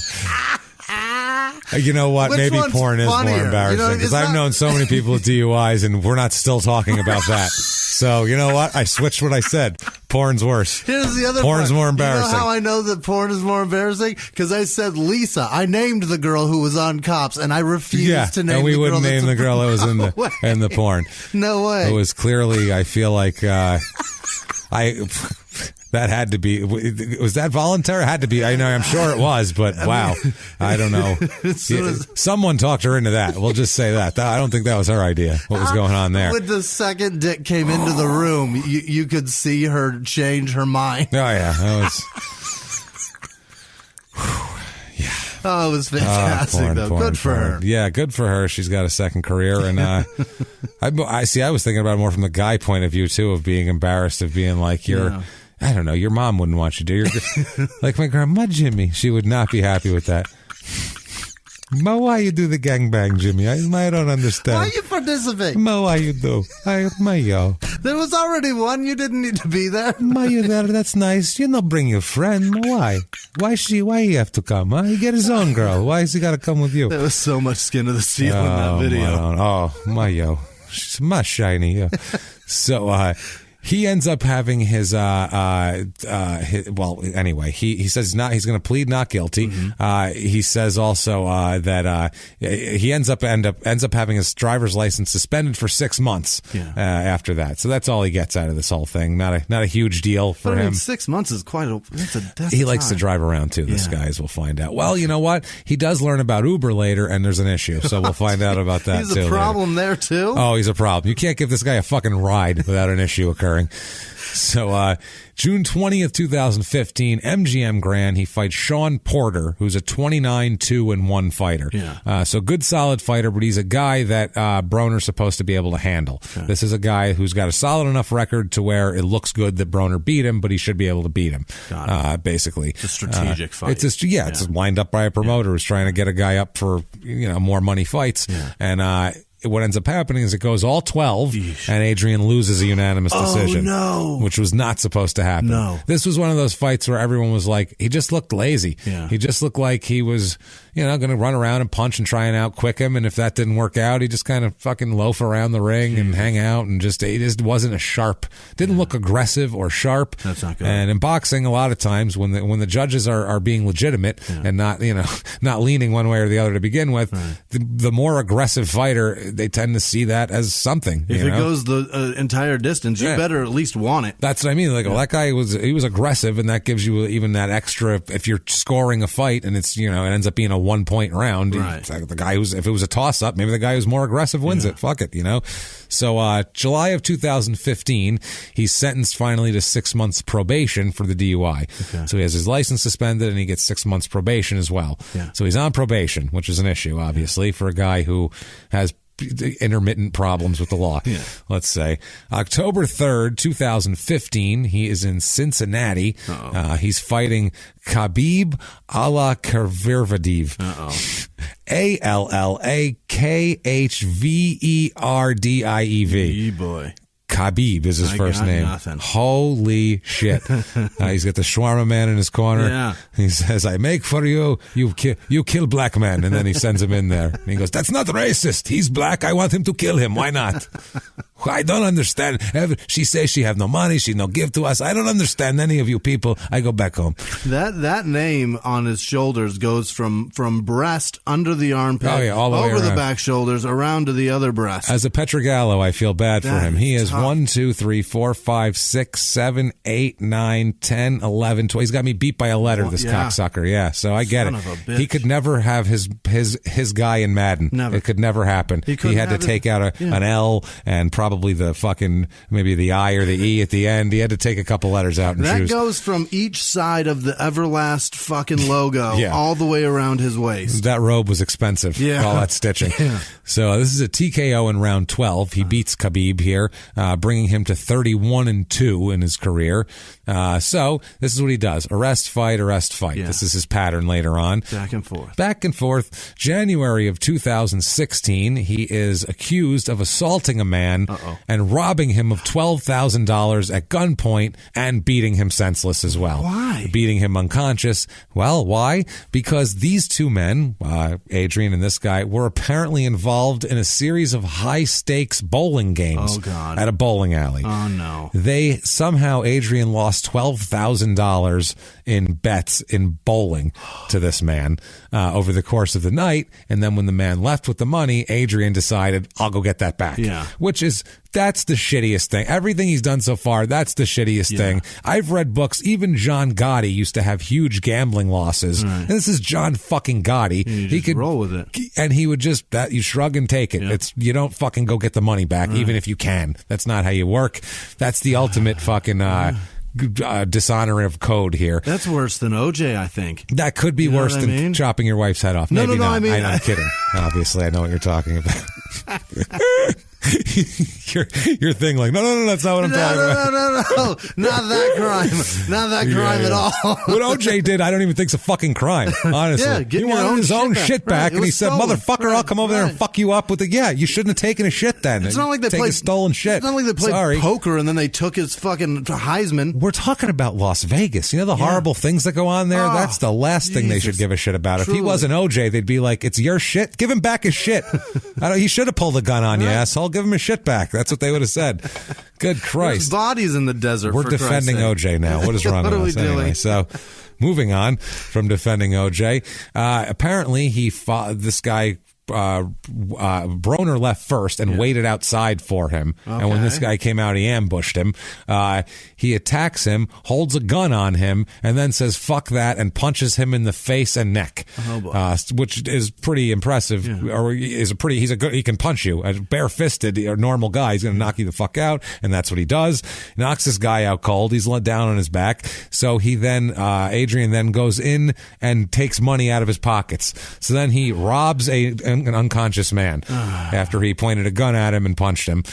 You know what? Maybe porn is more embarrassing because I've known so many people with DUIs and we're not still talking about that. So, you know what? I switched what I said. Porn's worse. Here's the other Porn's part. more embarrassing. You know how I know that porn is more embarrassing? Because I said Lisa. I named the girl who was on Cops, and I refused to name and we the girl. wouldn't name the girl that was in the porn. No way. It was clearly, I feel like, that had to be. Was that voluntary? It had to be. I'm sure it was, but wow. I don't know. Someone talked her into that. We'll just say that. I don't think that was her idea, what was going on there. When the second Dick came into the room, you could see her change her mind. Oh, yeah. That was... Oh, it was fantastic, though. Good for her. Yeah, good for her. She's got a second career. And I was thinking about it more from the guy point of view, too, of being embarrassed, of being like, I don't know, your mom wouldn't want you to. You're like my grandma, Jimmy. She would not be happy with that. Ma, why you do the gangbang, Jimmy? I don't understand. Why you participate? Ma, why you do? Yo. There was already one. You didn't need to be there. Ma, you there? That's nice. You know, bring your friend. Ma, why? Why he have to come? Huh? He get his own girl. Why has he got to come with you? There was so much skin to the seal in that video. Yo. She's my shiny. Yeah. So, he ends up having he says he's going to plead not guilty. Mm-hmm. He says also that he ends up having his driver's license suspended for 6 months after that. So that's all he gets out of this whole thing. Not a huge deal for him. 6 months is that's he likes to drive around too, this guy, as we'll find out. Well, you know what? He does learn about Uber later, and there's an issue. So we'll find out about that he's too. He's a problem there too? Oh, he's a problem. You can't give this guy a fucking ride without an issue occurring. So, June 20th, 2015, MGM Grand, he fights Sean Porter, who's a 29-2-1 fighter. Yeah. So good, solid fighter, but he's a guy that Broner's supposed to be able to handle. Okay. This is a guy who's got a solid enough record to where it looks good that Broner beat him, but he should be able to beat him, basically. It's a strategic fight. It's lined up by a promoter who's trying to get a guy up for more money fights. Yeah. And what ends up happening is it goes all 12, and Adrien loses a unanimous decision. Oh, no. Which was not supposed to happen. No. This was one of those fights where everyone was like, he just looked lazy. Yeah. He just looked like he was, going to run around and punch and try and out-quick him, and if that didn't work out, he just kind of fucking loaf around the ring and hang out, and he just wasn't didn't look aggressive or sharp. That's not good. And in boxing, a lot of times, when the judges are being legitimate and not leaning one way or the other to begin with, the more aggressive fighter, they tend to see that as something. If it goes the entire distance, you better at least want it. That's what I mean. Like, well, that guy was aggressive, and that gives you even that extra. If you're scoring a fight and it's it ends up being a 1-point round, right. Like the guy if it was a toss up, maybe the guy who's more aggressive wins it. Fuck it, So July of 2015, he's sentenced finally to 6 months probation for the DUI. Okay. So he has his license suspended, and he gets 6 months probation as well. Yeah. So he's on probation, which is an issue, obviously, for a guy who has intermittent problems with the law. Let's say October 3rd, 2015, he is in Cincinnati. He's fighting Khabib Allakhverdiyev. Allakhverdiyev. Boy. Khabib is his first name. Nothing. Holy shit. He's got the shawarma man in his corner. Yeah. He says, I make for you, you kill black men. And then he sends him in there. And he goes, that's not racist. He's black. I want him to kill him. Why not? I don't understand. She says she have no money. She no give to us. I don't understand any of you people. I go back home. That name on his shoulders goes from breast under the armpit, all the way over the around. Back shoulders, around to the other breast. As a Petrogallo, I feel bad for him. He is tough. 1, 2, 3, 4, 5, 6, 7, 8, 9, 10, 11, 12. He's got me beat by a letter, this cocksucker. Yeah, so I get Son it. of a bitch. He could never have his guy in Madden. Never. It could never happen. He had to take out an L and probably maybe the I or the E at the end. He had to take a couple letters out and choose. That goes from each side of the Everlast fucking logo all the way around his waist. That robe was expensive. All that stitching. So this is a TKO in round 12. He beats Khabib here, bringing him to 31-2 in his career. So this is what he does. Arrest, fight. Yeah. This is his pattern later on. Back and forth. January of 2016, he is accused of assaulting a man and robbing him of $12,000 at gunpoint and beating him senseless as well. Why? Beating him unconscious. Well, why? Because these two men, Adrien and this guy, were apparently involved in a series of high-stakes bowling games at a bowling alley. Oh, no. Somehow Adrien lost $12,000 in bets in bowling to this man over the course of the night. And then when the man left with the money, Adrien decided, I'll go get that back. Yeah. That's the shittiest thing. Everything he's done so far, that's the shittiest thing. I've read books. Even John Gotti used to have huge gambling losses. Right. And this is John fucking Gotti. He could roll with it. And he would you shrug and take it. Yep. You don't fucking go get the money back, even if you can. That's not how you work. That's the ultimate fucking dishonor of code here. That's worse than OJ, I think. That could be worse than chopping your wife's head off. Maybe not. I'm kidding. Obviously, I know what you're talking about. your thing, like, no, that's not what I'm talking about. No, not that crime. Not that crime at all. What OJ did, I don't even think's a fucking crime, honestly. He wanted his own shit back, and he said, motherfucker, I'll come over there and fuck you up with it. Yeah, you shouldn't have taken a shit then. It's not like they played stolen shit. It's not like they played poker and then they took his fucking Heisman. We're talking about Las Vegas. You know the horrible things that go on there? That's the last thing they should give a shit about. Truly. If he wasn't OJ, they'd be like, it's your shit? Give him back his shit. He should have pulled a gun on you, asshole. Give him his shit back. That's what they would have said. Good Christ. There's bodies in the desert. We're defending OJ now. What is wrong with us anyway? So, moving on from defending OJ, apparently this guy Broner left first and waited outside for him. Okay. And when this guy came out, he ambushed him. He attacks him, holds a gun on him, and then says, fuck that, and punches him in the face and neck, which is pretty impressive. Yeah. Or he can punch you. A bare-fisted, or normal guy, he's going to knock you the fuck out, and that's what he does. He knocks this guy out cold. He's let down on his back. So he then, Adrien then goes in and takes money out of his pockets. So then he robs an unconscious man after he pointed a gun at him and punched him.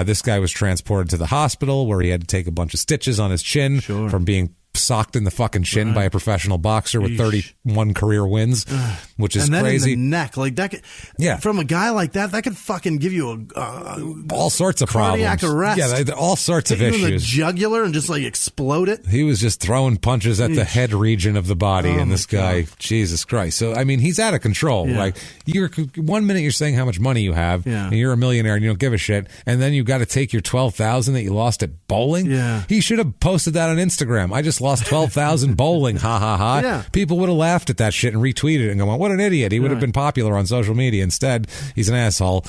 This guy was transported to the hospital where he had to take a bunch of stitches on his chin from being socked in the fucking chin by a professional boxer with 31 career wins, which is and then crazy. In the neck, like that could, from a guy like that could fucking give you all sorts of cardiac problems. Arrest. Yeah, all sorts of issues. In the jugular and just like explode it. He was just throwing punches at the head region of the body, and this guy, Jesus Christ. So I mean, he's out of control. Yeah. Like you're 1 minute you're saying how much money you have, and you're a millionaire and you don't give a shit, and then you got to take your $12,000 that you lost at bowling. Yeah. He should have posted that on Instagram. I just lost $12,000 bowling. Ha ha ha. Yeah. People would have laughed at that shit and retweeted it and gone, what an idiot. He would have been popular on social media. Instead, he's an asshole.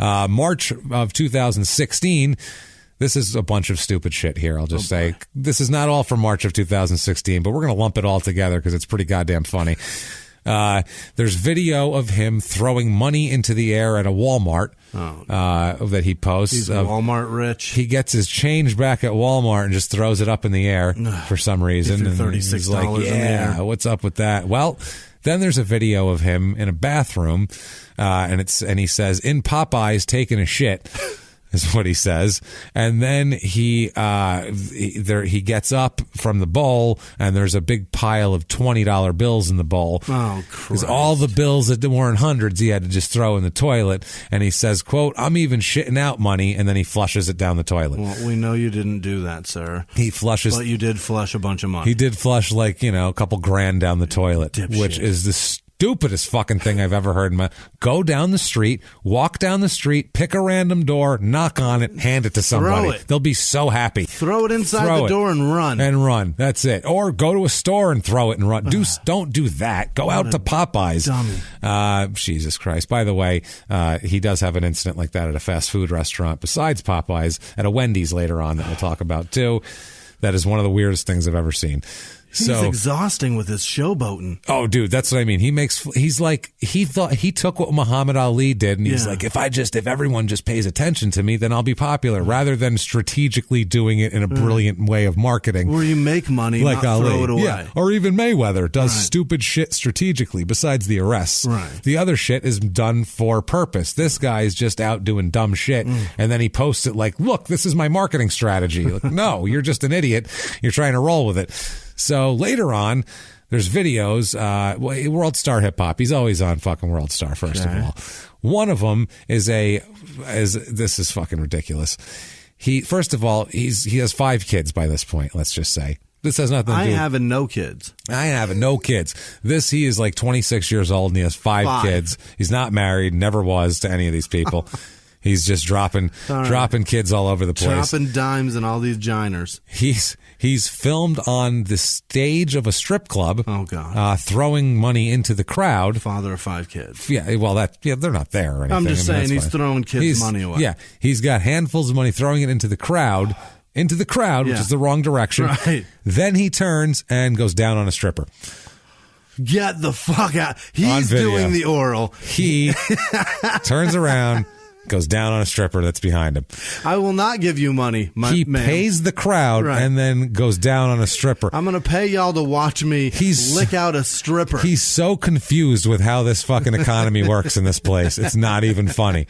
March of 2016. This is a bunch of stupid shit here. I'll just say this is not all from March of 2016, but we're going to lump it all together because it's pretty goddamn funny. There's video of him throwing money into the air at a Walmart that he posts. He's Walmart rich. He gets his change back at Walmart and just throws it up in the air for some reason. And $36 he's like, in the air. What's up with that? Well, then there's a video of him in a bathroom, and he says, in Popeyes taking a shit. Is what he says, and then he gets up from the bowl, and there's a big pile of $20 bills in the bowl. Oh, Christ. All the bills that weren't hundreds, he had to just throw in the toilet. And he says, "quote I'm even shitting out money," and then he flushes it down the toilet. Well, we know you didn't do that, sir. He flushes, but you did flush a bunch of money. He did flush a couple grand down the toilet, which is the stupidest fucking thing I've ever heard. Go down the street, walk down the street, pick a random door, knock on it, hand it to somebody. Throw it. They'll be so happy. Throw it inside the door and run. And run. That's it. Or go to a store and throw it and run. Don't do that. Go out to Popeyes. Dummy. Jesus Christ. By the way, he does have an incident like that at a fast food restaurant besides Popeyes, at a Wendy's later on that we'll talk about too. That is one of the weirdest things I've ever seen. He's exhausting with his showboating. Oh, dude, that's what I mean. He thought he took what Muhammad Ali did, and he's like, if everyone just pays attention to me, then I'll be popular, rather than strategically doing it in a brilliant way of marketing. Where you make money, like not Ali. Throw it away. Yeah. Or even Mayweather does stupid shit strategically, besides the arrests. Right. The other shit is done for purpose. This guy is just out doing dumb shit, and then he posts it like, look, this is my marketing strategy. Like, no, you're just an idiot. You're trying to roll with it. So later on, there's videos. World Star Hip Hop. He's always on fucking World Star. First of all, one of them is this is fucking ridiculous. He has 5 kids by this point. Let's just say. This has nothing to do. I having no kids. He is like 26 years old and he has 5 kids. He's not married, never was to any of these people. He's just dropping kids all over the place. Dropping dimes and all these giners. He's filmed on the stage of a strip club. Oh, God. Throwing money into the crowd. Father of 5 kids. Yeah, well, they're not there or anything. I'm just saying he's throwing kids' money away. Yeah, he's got handfuls of money, throwing it into the crowd, which is the wrong direction. Right. Then he turns and goes down on a stripper. Get the fuck out. He's doing the oral. He turns around, goes down on a stripper that's behind him. I will not give you money, He pays the crowd and then goes down on a stripper. I'm going to pay y'all to watch me lick out a stripper. He's so confused with how this fucking economy works in this place. It's not even funny.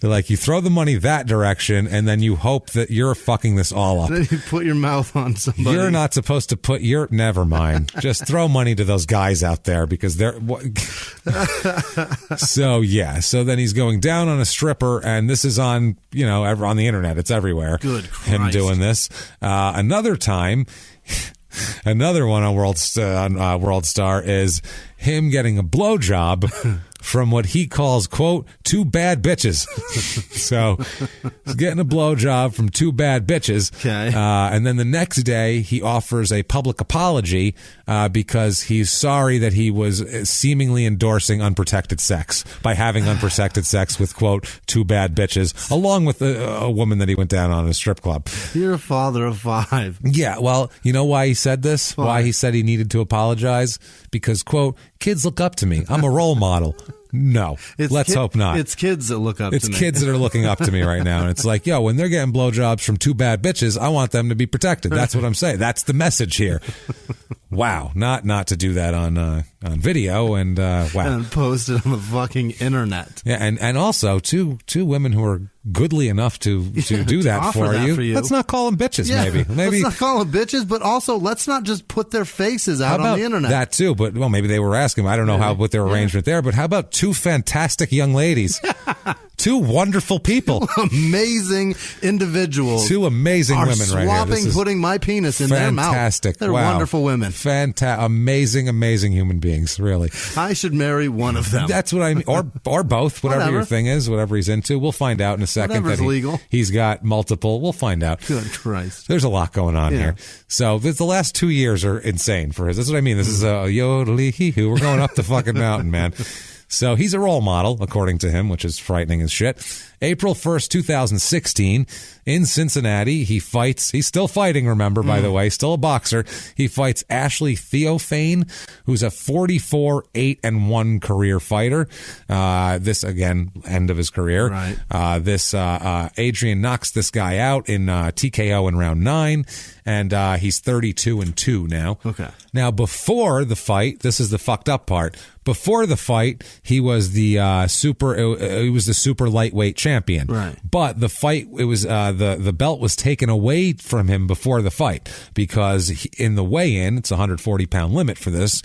They're like, you throw the money that direction, and then you hope that you're fucking this all up. Then you put your mouth on somebody. You're not supposed to put your... Never mind. Just throw money to those guys out there because they're... So then he's going down on a stripper, and this is on, on the internet. It's everywhere. Good Christ. Him doing this. Another time... Another one on World Star is him getting a blowjob from what he calls, quote, 2 bad bitches. So he's getting a blowjob from 2 bad bitches. Okay. And then the next day he offers a public apology because he's sorry that he was seemingly endorsing unprotected sex by having unprotected sex with, quote, 2 bad bitches, along with a woman that he went down on a strip club. You're a father of 5. Yeah, well, you know why he said this? Why he said he needed to apologize? Because, quote, kids look up to me. I'm a role model. No, let's hope not. It's kids that look up to me. It's kids that are looking up to me right now. And it's like, yo, when they're getting blowjobs from 2 bad bitches, I want them to be protected. That's what I'm saying. That's the message here. Wow. Not to do that on video and wow. And post it on the fucking internet. Yeah, and also two women who are goodly enough to do that for you. Let's not call them bitches, maybe. Let's not call them bitches, but also let's not just put their faces out on the internet. That too, but well, maybe they were asking. I don't know what their arrangement there, but how about 2 fantastic young ladies? 2 wonderful people. 2 amazing individuals. 2 amazing women right here. Swapping, putting my penis in their mouth. Fantastic. They're wonderful women. Amazing human beings, really. I should marry one of them. That's what I mean. Or both, whatever your thing is, whatever he's into. We'll find out in a second. Whatever's legal. He's got multiple. We'll find out. Good Christ. There's a lot going on here. So the last 2 years are insane for his. That's what I mean. This is a yodely-hee-hoo. We're going up the fucking mountain, man. So he's a role model, according to him, which is frightening as shit. April 1st, 2016, in Cincinnati, he fights. He's still fighting, remember, by the way, still a boxer. He fights Ashley Theophane, who's a 44-8-1 career fighter. This, again, end of his career. Right. Adrien knocks this guy out in TKO in round 9, and he's 32-2 now. Okay. Now, before the fight, this is the fucked up part. Before the fight, he was the super lightweight champion. Right. But the fight, it was the belt was taken away from him before the fight because in the weigh-in, it's a 140-pound limit for this.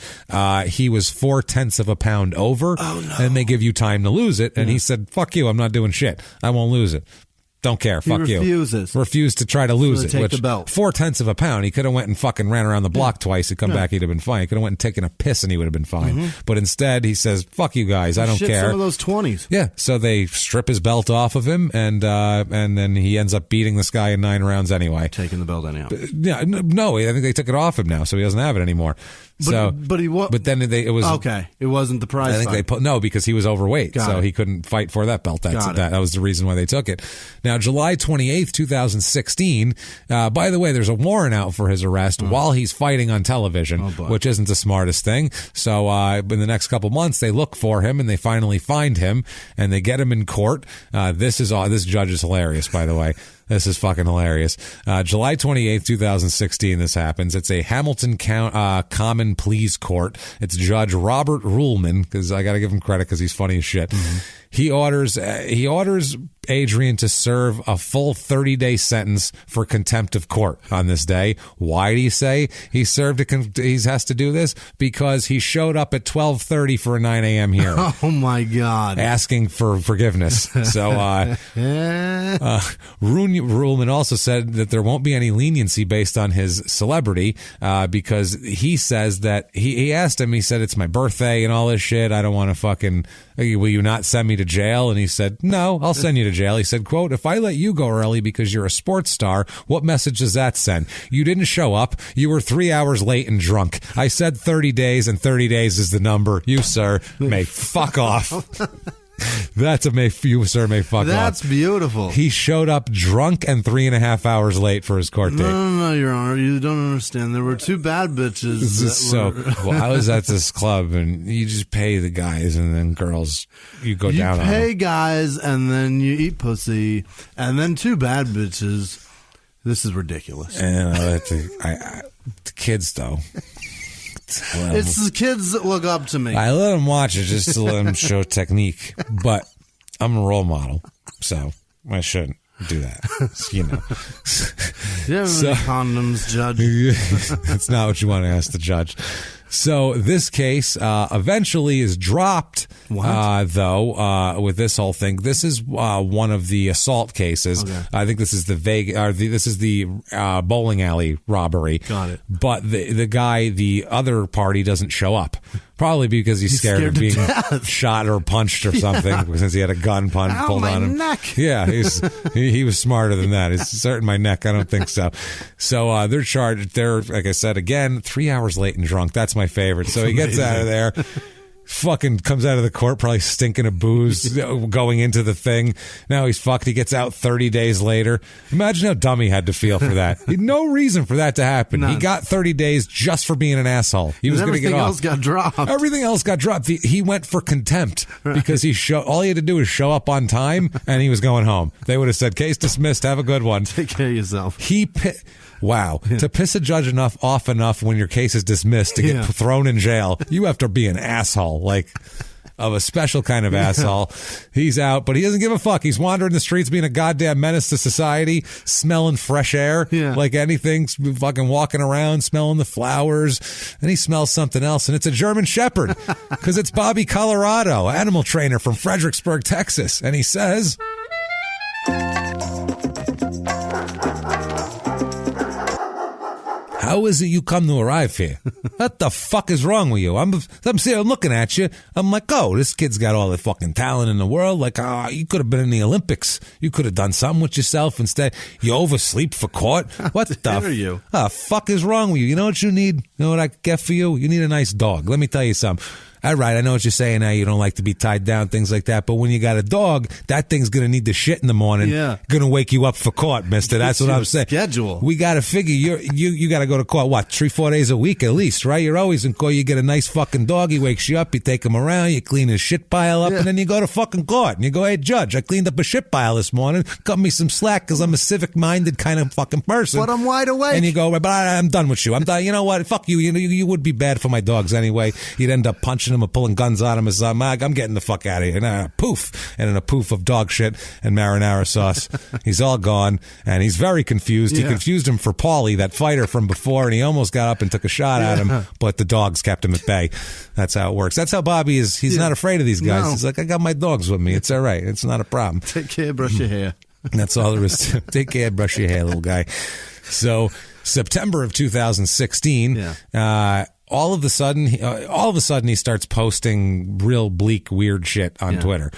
He was 0.4 of a pound over, and they give you time to lose it. And he said, "Fuck you, I'm not doing shit. I won't lose it." Don't care. Fuck you. Refused to try to lose it. Take the belt. 0.4 of a pound. He could have went and fucking ran around the block twice. He'd come back. He'd have been fine. He could have went and taken a piss and he would have been fine. But instead, he says, "Fuck you guys. I don't care." Some of those 20s. Yeah. So they strip his belt off of him, and then he ends up beating this guy in 9 rounds anyway. Taking the belt anyhow. Yeah. No, I think they took it off him now, so he doesn't have it anymore. But then it was okay. It wasn't the prize. I think fight. they because he was overweight, so he couldn't fight for that belt. That was the reason why they took it. Now, July 28th, 2016. By the way, there's a warrant out for his arrest while he's fighting on television, which isn't the smartest thing. So in the next couple months, they look for him and they finally find him and they get him in court. This judge is hilarious, by the way. This is fucking hilarious. July 28th, 2016, this happens. It's a Hamilton Common Pleas Court. It's Judge Robert Ruhlman, because I got to give him credit because he's funny as shit. He orders Adrien to serve a full 30-day sentence for contempt of court on this day. Why do you say he has to do this? Because he showed up at 12:30 for a 9 a.m. hearing. Oh my God! Asking for forgiveness. So Ruhlman also said that there won't be any leniency based on his celebrity because he says that he asked him. He said, "It's my birthday and all this shit. I don't want to fucking. Will you not send me to jail?" And he said, "No, I'll send you to jail." He said, quote, "If I let you go early because you're a sports star, what message does that send? You didn't show up. You were 3 hours late and drunk. I said 30 days, and 30 days is the number. You, sir, may fuck off." You, sir, may fuck off. That's beautiful. He showed up drunk and 3.5 hours late for his court date. No, Your Honor. You don't understand. There were two bad bitches. This is so cool. I was at this club, and you just pay the guys, and then girls, you go down on them. You pay guys, and then you eat pussy, and then two bad bitches. This is ridiculous. And the kids, though. It's the kids that look up to me. I let them watch it just to let them show technique, but I'm a role model, so I shouldn't do that. You know. Do you have any condoms, Judge? That's not what you want to ask the judge. So this case eventually is dropped, though, with this whole thing. This is one of the assault cases. Okay. I think this is the bowling alley robbery. Got it. But the other party doesn't show up. Probably because he's scared of being shot or punched or something, since he had a gun pulled on him. Neck. Yeah, he was smarter than that. It's certain my neck. I don't think so. So they're charged. They're, like I said, again, 3 hours late and drunk. That's my favorite. So he gets out of there. Fucking comes out of the court probably stinking of booze going into the thing. Now he's fucked. He gets out 30 days later. Imagine how dumb he had to feel for that. He had no reason for that to happen. None. He got 30 days just for being an asshole. He was going to get off. Everything else got dropped. He went for contempt because all he had to do was show up on time and he was going home. They would have said, "Case dismissed. Have a good one. Take care of yourself." Wow. To piss a judge off enough when your case is dismissed to get thrown in jail, you have to be an asshole, like of a special kind of asshole. He's out, but he doesn't give a fuck. He's wandering the streets being a goddamn menace to society, smelling fresh air like anything, fucking walking around, smelling the flowers, and he smells something else, and it's a German Shepherd because it's Bobby Colorado, animal trainer from Fredericksburg, Texas, and he says... "How is it you come to arrive here? What the fuck is wrong with you?" I'm sitting looking at you. I'm like, "Oh, this kid's got all the fucking talent in the world. Like, you could have been in the Olympics. You could have done something with yourself instead. You oversleep for court. What the fuck is wrong with you? You know what you need? You know what I get for you? You need a nice dog. Let me tell you something. All right, I know what you're saying now. You don't like to be tied down, things like that. But when you got a dog, that thing's going to need the shit in the morning. Yeah. Going to wake you up for court, mister. That's what I'm saying. Schedule. We got to figure you got to go to court, what, 3-4 days a week at least, right? You're always in court. You get a nice fucking dog. He wakes you up. You take him around. You clean his shit pile up. And then you go to fucking court. And you go, "Hey, judge, I cleaned up a shit pile this morning. Cut me some slack because I'm a civic-minded kind of fucking person. But I'm wide awake." And you go, "But I'm done with you. I'm done. You know what? Fuck you. You would be bad for my dogs anyway." You'd end up punching them or pulling guns on him as I'm getting the fuck out of here. And poof. And in a poof of dog shit and marinara sauce, he's all gone. And he's very confused. He confused him for Paulie, that fighter from before, and he almost got up and took a shot at him, but the dogs kept him at bay. That's how it works. That's how Bobby is. He's not afraid of these guys. No. He's like, "I got my dogs with me. It's all right. It's not a problem. Take care, brush your hair." That's all there is to it. Take care, brush your hair, little guy. So September of 2016, all of a sudden he starts posting real bleak, weird shit on Twitter.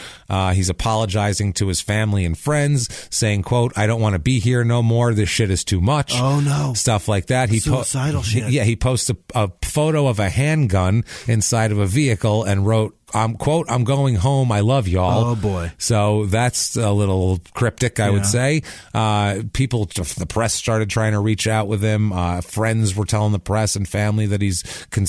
He's apologizing to his family and friends, saying, quote, "I don't want to be here no more. This shit is too much." Oh, no. Stuff like that. Suicidal shit. Yeah, he posts a photo of a handgun inside of a vehicle and wrote, quote, "I'm going home. I love y'all." Oh, boy. So that's a little cryptic, I would say. The press started trying to reach out with him. Friends were telling the press and family that he's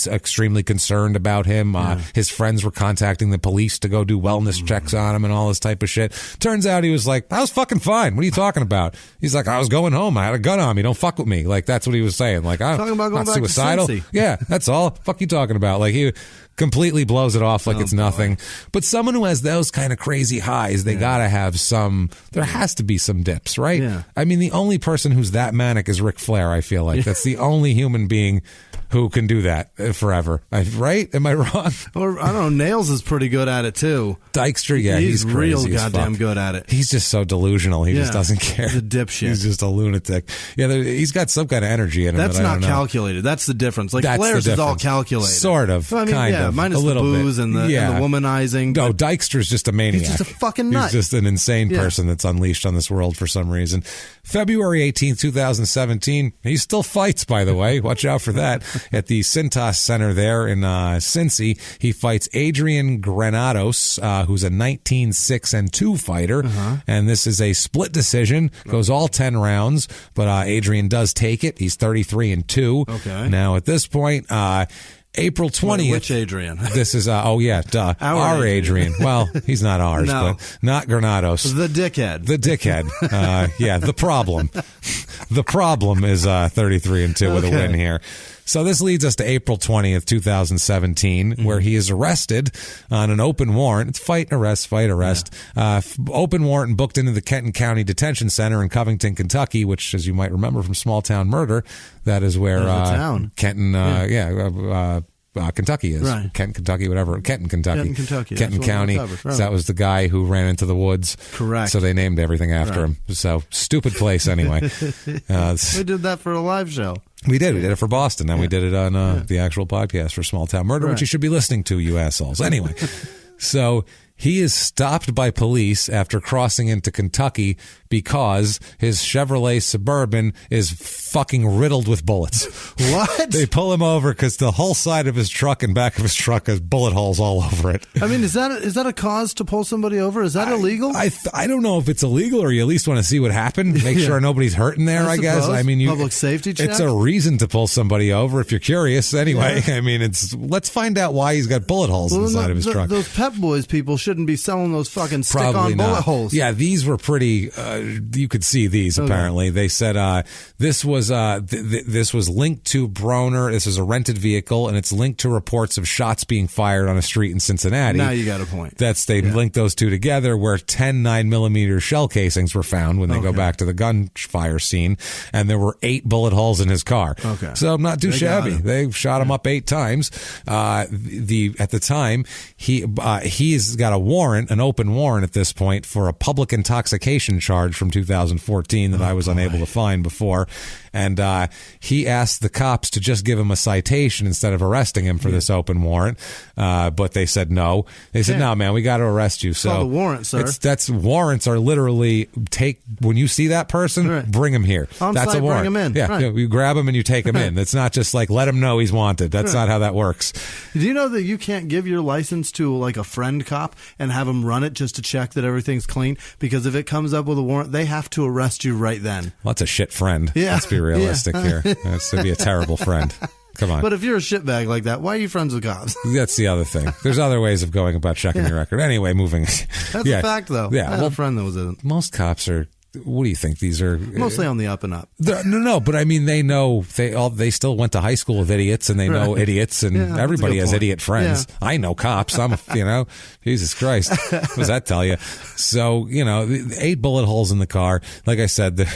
extremely concerned about him. His friends were contacting the police to go do wellness checks on him and all this type of shit. Turns out he was like, "I was fucking fine. What are you talking about?" He's like, "I was going home. I had a gun on me. Don't fuck with me." Like, that's what he was saying. Like, I'm talking about going not back suicidal. to Cincy. Yeah, that's all. Fuck you talking about? Like, he completely blows it off like it's nothing. But someone who has those kind of crazy highs, they gotta have some. There has to be some dips, right? Yeah. I mean, the only person who's that manic is Ric Flair. I feel like that's the only human being who can do that forever. Right? Am I wrong? Or I don't know. Nails is pretty good at it too. Dykstra, yeah, he's crazy real as goddamn fuck. good at it. He's just so delusional. He just doesn't care. He's a dipshit. He's just a lunatic. Yeah, he's got some kind of energy in him. That's that I not don't know. calculated. That's the difference. Like That's Flair's the is all difference. calculated. Sort of. Well, I mean, kind yeah, of. minus a little the booze bit. and the womanizing. No, but Dykstra's just a maniac. He's just a fucking nut. He's just an insane person that's unleashed on this world for some reason. February 18th, 2017. He still fights, by the way. Watch out for that. At the Cintas Center there in Cincy, he fights Adrien Granados, who's a 19-6-2 fighter. And this is a split decision. Goes all 10 rounds, but Adrien does take it. He's 33-2. Okay. Now, at this point, April 20th. Which Adrian? This is, duh. Our Adrien. Well, he's not ours, No. but not Granados. The dickhead. The dickhead. The problem. The problem is 33-2 with a win here. So this leads us to April 20th, 2017, where he is arrested on an open warrant. It's fight, arrest. Open warrant and booked into the Kenton County Detention Center in Covington, Kentucky, which, as you might remember from Small Town Murder, that is where Kenton, Kentucky is. Right. Kenton, Kentucky, whatever. Kenton, Kentucky. Kenton That's County. what we covered. Right. So that was the guy who ran into the woods. Correct. So they named everything after him. So stupid place anyway. We did that for a live show. We did it for Boston, and we did it on the actual podcast for Small Town Murder, which you should be listening to, you assholes. Anyway, so he is stopped by police after crossing into Kentucky because his Chevrolet Suburban is fucking riddled with bullets. What? They pull him over because the whole side of his truck and back of his truck has bullet holes all over it. I mean, is that a cause to pull somebody over? Is that illegal? I don't know if it's illegal, or you at least want to see what happened. Make sure nobody's hurt in there, I guess. suppose. I mean, Public safety check? It's a reason to pull somebody over if you're curious. Anyway, I mean, let's find out why he's got bullet holes in the side of his truck. Those Pep Boys people shouldn't be selling those fucking Probably stick-on not. bullet holes. Yeah, these were pretty. You could see these. Apparently, they said this was linked to Broner. This is a rented vehicle, and it's linked to reports of shots being fired on a street in Cincinnati. Now you got a point. They linked those two together, where 10 9mm shell casings were found when they go back to the gunfire scene, and there were 8 bullet holes in his car. Okay, so not too shabby. They shot him up 8 times. At the time, he's got a warrant, an open warrant at this point, for a public intoxication charge from 2014 that I was unable to find before. And he asked the cops to just give him a citation instead of arresting him for this open warrant. But they said no. They said, no, man, we got to arrest you. So called a warrant, sir. Warrants are literally when you see that person, bring him here. That's a warrant. Bring him in. Yeah, right. you grab him and you take him in. It's not just like let him know he's wanted. That's not how that works. Do you know that you can't give your license to like a friend cop and have him run it just to check that everything's clean? Because if it comes up with a warrant, they have to arrest you right then. Well, that's a shit friend. Yeah. Let's be realistic here. That's to be a terrible friend. Come on. But if you're a shitbag like that, why are you friends with cops? That's the other thing. There's other ways of going about checking your record. Anyway, moving. That's a fact, though. Yeah. I had a friend that was in. Most cops are. What do you think? These are mostly on the up and up. No, but I mean, they know they still went to high school with idiots, and they know idiots, and everybody has idiot friends. Yeah. I know cops. I'm Jesus Christ. What does that tell you? So 8 bullet holes in the car. Like I said,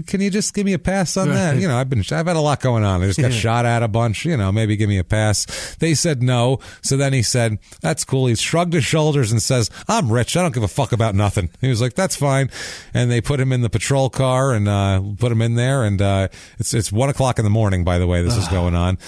can you just give me a pass on that? I've had a lot going on. I just got shot at a bunch. Maybe give me a pass. They said no. So then he said, that's cool. He shrugged his shoulders and says, I'm rich. I don't give a fuck about nothing. He was like, that's fine. And they put him in the patrol car and put him in there. And it's 1:00 in the morning, by the way, this is going on.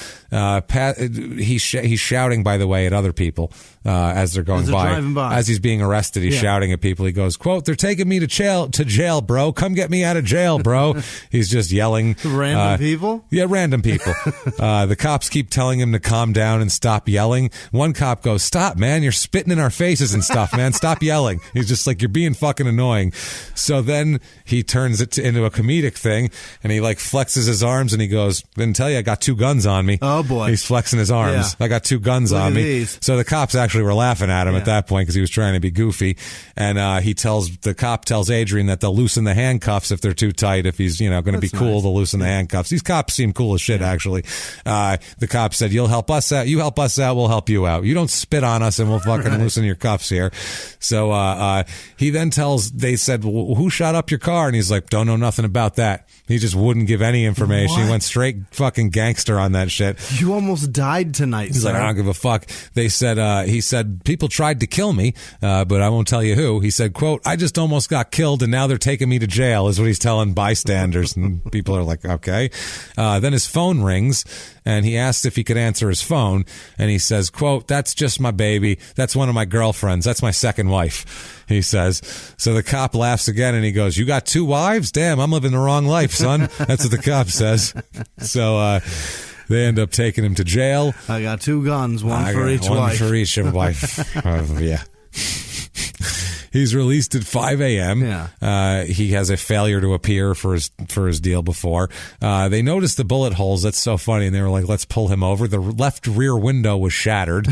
He's shouting, by the way, at other people as they're going by. As he's being arrested, he's shouting at people. He goes, quote, they're taking me to jail, bro. Come get me out of jail, bro. He's just yelling. Random people? Yeah, random people. The cops keep telling him to calm down and stop yelling. One cop goes, stop, man. You're spitting in our faces and stuff, man. Stop yelling. He's just like, you're being fucking annoying. So then he turns it into a comedic thing, and he flexes his arms, and he goes, didn't tell you I got 2 guns on me. Oh, boy. He's flexing his arms. Yeah. I got 2 guns on me. These. So the cops actually actually were laughing at him at that point because he was trying to be goofy. And the cop tells Adrien that they'll loosen the handcuffs if they're too tight. If he's going to be cool, to loosen the handcuffs. These cops seem cool as shit. Actually, the cop said, "You'll help us out. You help us out. We'll help you out. You don't spit on us, and we'll fucking loosen your cuffs here." So he then they said, well, "Who shot up your car?" And he's like, "Don't know nothing about that." He just wouldn't give any information. He went straight fucking gangster on that shit. You almost died tonight. He's like, "I don't give a fuck." They said, he said, "People tried to kill me, but I won't tell you who." He said, quote, "I just almost got killed and now they're taking me to jail," is what he's telling bystanders. And people are like, okay. Then his phone rings and he asked if he could answer his phone. And he says, quote, "That's just my baby. That's one of my girlfriends. That's my second wife," he says. So the cop laughs again and he goes, "You got 2 wives? Damn, I'm living the wrong life, son." That's what the cop says. So, they end up taking him to jail. I got 2 guns, one for each wife. One for each wife. Yeah. He's released at 5 a.m. Yeah. He has a failure to appear for his deal before. They noticed the bullet holes. That's so funny. And they were like, "Let's pull him over." The left rear window was shattered,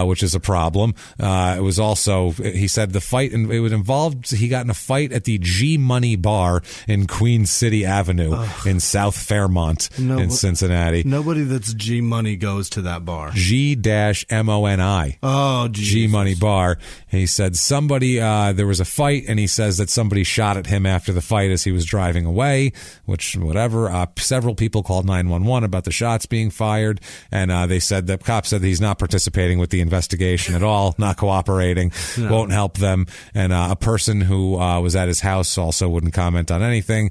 which is a problem. It was also, he said the fight, and it was involved, he got in a fight at the G Money Bar in Queen City Avenue in South Fairmont in Cincinnati. Nobody that's G Money goes to that bar. G-MONI. Oh, Jesus. G Money Bar. He said there was a fight, and he says that somebody shot at him after the fight as he was driving away, which, whatever. Several people called 911 about the shots being fired, and they said that cops said that he's not participating with the investigation at all, not cooperating, won't help them. And a person who was at his house also wouldn't comment on anything.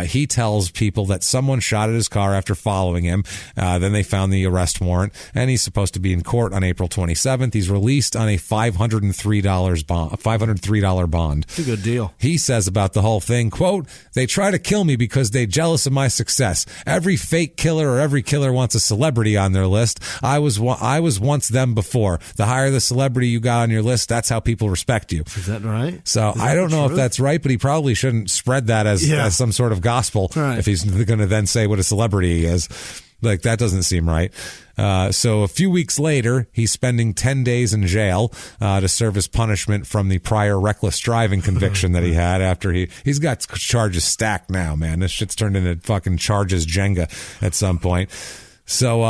He tells people that someone shot at his car after following him. Then they found the arrest warrant, and he's supposed to be in court on April 27th. He's released on a $503 bond. It's a good deal. He says about the whole thing, quote, "They try to kill me because they're jealous of my success. Every fake killer or every killer wants a celebrity on their list. I was once them before. The higher the celebrity you got on your list, that's how people respect you." Is that right? So I don't know if that's right, but he probably shouldn't spread that as some sort of gospel if he's going to then say what a celebrity he is. Like, that doesn't seem right. So a few weeks later, he's spending 10 days in jail to serve his punishment from the prior reckless driving conviction that he had after he's got charges stacked now, man. This shit's turned into fucking charges Jenga at some point. So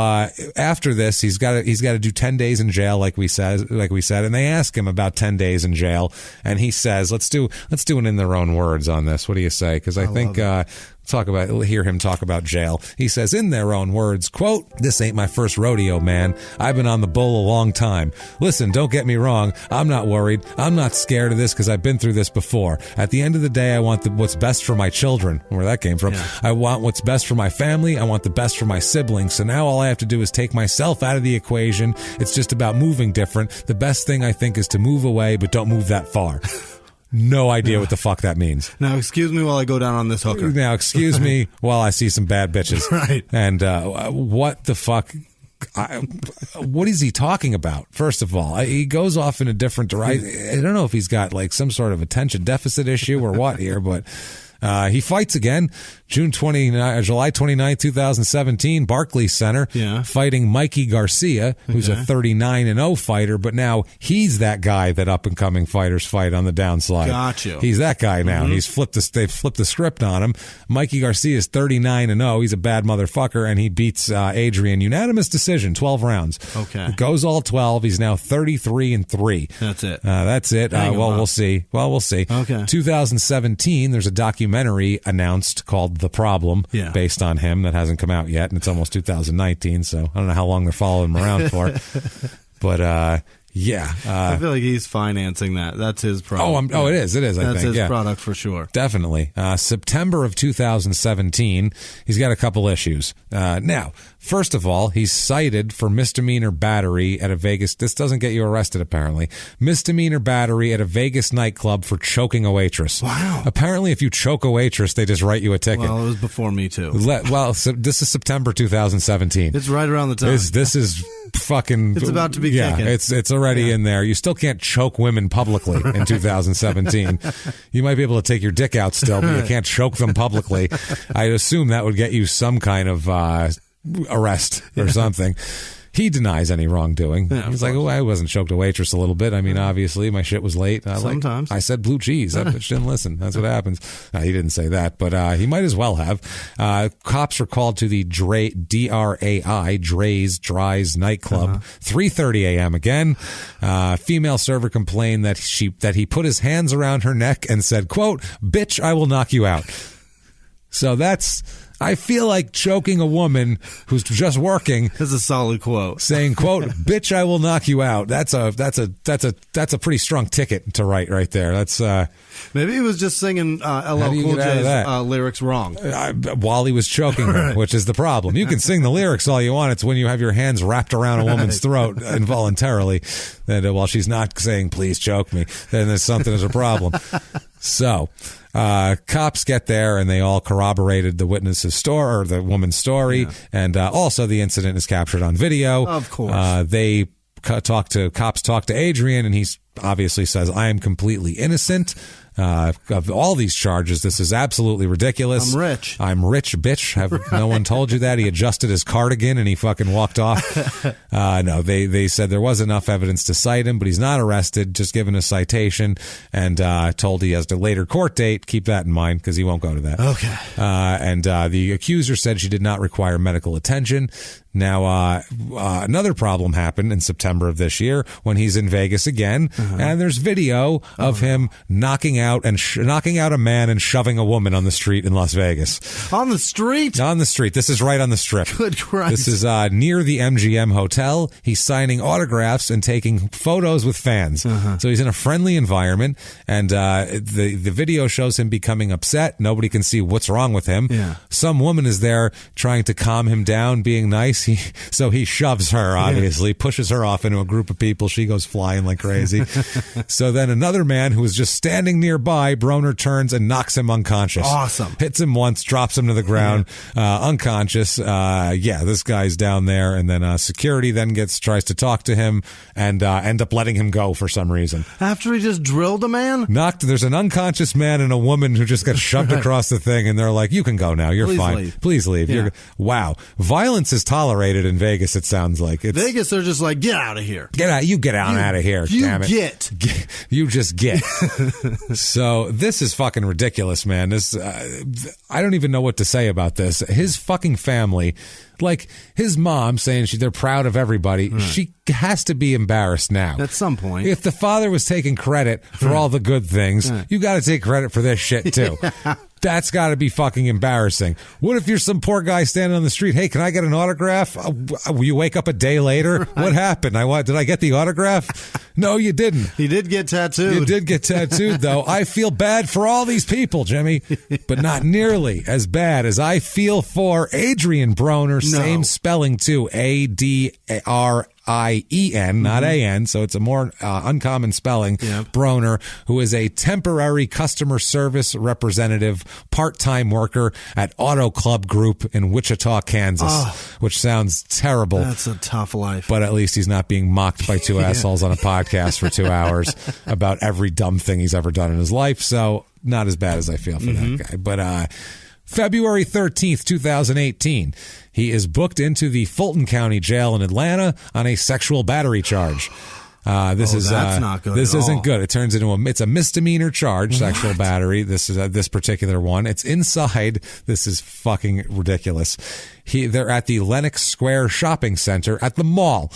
after this, he's got to do 10 days in jail, like we said, and they ask him about 10 days in jail, and he says, let's do it in their own words on this. What do you say? Because I think hear him talk about jail. He says, in their own words, quote, "This ain't my first rodeo, man. I've been on the bull a long time. Listen, don't get me wrong. I'm not worried. I'm not scared of this because I've been through this before. At the end of the day, I want what's best for my children." Where that came from. Yeah. "I want what's best for my family. I want the best for my siblings. So now all I have to do is take myself out of the equation. It's just about moving different. The best thing I think is to move away, but don't move that far." No idea what the fuck that means. Now, excuse me while I go down on this hooker. Now, excuse me while I see some bad bitches. Right. And what the fuck? What is he talking about? First of all, he goes off in a different direction. I don't know if he's got like some sort of attention deficit issue or what here, but he fights again. July 29, 2017, Barclays Center, fighting Mikey Garcia, who's a 39-0 fighter, but now he's that guy that up-and-coming fighters fight on the downslide. Got you. He's that guy now. Mm-hmm. They've flipped the script on him. Mikey Garcia is 39-0. He's a bad motherfucker, and he beats Adrien. Unanimous decision, 12 rounds. Okay. Goes all 12. He's now 33-3. That's it. That's it. We'll see. We'll see. Okay. 2017, there's a documentary announced called The Problem, based on him, that hasn't come out yet, and it's almost 2019, so I don't know how long they're following him around for. But I feel like he's financing that. That's his product. It is. I think that's his product for sure. Definitely. September of 2017, he's got a couple issues. Now, first of all, he's cited for misdemeanor battery at a Vegas. This doesn't get you arrested, apparently. Misdemeanor battery at a Vegas nightclub for choking a waitress. Wow. Apparently, if you choke a waitress, they just write you a ticket. Well, it was before me too. This is September 2017. It's right around the time. This is fucking. It's about to be kicking. It's already in there. You still can't choke women publicly in 2017. You might be able to take your dick out still, but you can't choke them publicly. I'd assume that would get you some kind of arrest or something. He denies any wrongdoing. Yeah, He's like, oh, I wasn't choked a waitress a little bit. I mean, obviously, my shit was late. Sometimes. I said blue cheese. That bitch didn't listen. That's what happens. He didn't say that, but he might as well have. Cops were called to the Dries nightclub, 3:30 a.m. again. Female server complained that he put his hands around her neck and said, quote, bitch, I will knock you out. So I feel like choking a woman who's just working. That's a solid quote. Saying, quote, bitch, I will knock you out. That's a pretty strong ticket to write right there. That's maybe he was just singing LL Cool J's lyrics wrong while he was choking her, which is the problem. You can sing the lyrics all you want. It's when you have your hands wrapped around a woman's throat involuntarily that while she's not saying, please choke me, then there's a problem. So, cops get there and they all corroborated the witness's story or the woman's story, and also the incident is captured on video. Of course, cops talk to Adrien, and he obviously says, "I am completely innocent of all these charges. This is absolutely ridiculous. I'm rich, bitch. Have no one told you that?" He adjusted his cardigan and he fucking walked off. No, they said there was enough evidence to cite him, but he's not arrested, just given a citation, and told he has a later court date. Keep that in mind because he won't go to that. Okay. And the accuser said she did not require medical attention. Now, another problem happened in September of this year when he's in Vegas again, and there's video of him knocking out a man and shoving a woman on the street in Las Vegas. On the street? On the street. This is right on the strip. Good Christ. This is near the MGM Hotel. He's signing autographs and taking photos with fans. So he's in a friendly environment, and the video shows him becoming upset. Nobody can see what's wrong with him. Yeah. Some woman is there trying to calm him down, being nice. So he shoves her, obviously, pushes her off into a group of people. She goes flying like crazy. So then another man who was just standing nearby, Broner turns and knocks him unconscious. Awesome. Hits him once, drops him to the ground, unconscious. This guy's down there. And then security then tries to talk to him and end up letting him go for some reason. After he just drilled a man? There's an unconscious man and a woman who just got shoved across the thing, and they're like, you can go now. You're fine. Leave. Please leave. Yeah. Wow. Violence is tolerated in Vegas, it sounds like. Vegas, they're just like, get out of here. Get out of here. Damn it. You just get. So this is fucking ridiculous, man. This I don't even know what to say about this. His fucking family, like his mom saying they're proud of everybody. Right. She has to be embarrassed now. At some point. If the father was taking credit for all the good things, you got to take credit for this shit too. That's got to be fucking embarrassing. What if you're some poor guy standing on the street? Hey, can I get an autograph? Will you wake up a day later? Right. What happened? Did I get the autograph? No, you didn't. He did get tattooed. You did get tattooed, though. I feel bad for all these people, Jimmy, but not nearly as bad as I feel for Adrien Broner. No. Same spelling, too. Adrien, not A-N, so it's a more uncommon spelling. Yep. Broner, who is a temporary customer service representative, part-time worker at Auto Club Group in Wichita, Kansas, which sounds terrible. That's a tough life. But at least he's not being mocked by two assholes on a podcast for 2 hours about every dumb thing he's ever done in his life, so not as bad as I feel for that guy. But February 13th, 2018, he is booked into the Fulton County Jail in Atlanta on a sexual battery charge. That's not good. This isn't good. It turns into it's a misdemeanor charge, sexual battery. This is this particular one. It's inside. This is fucking ridiculous. They're at the Lenox Square Shopping Center at the mall.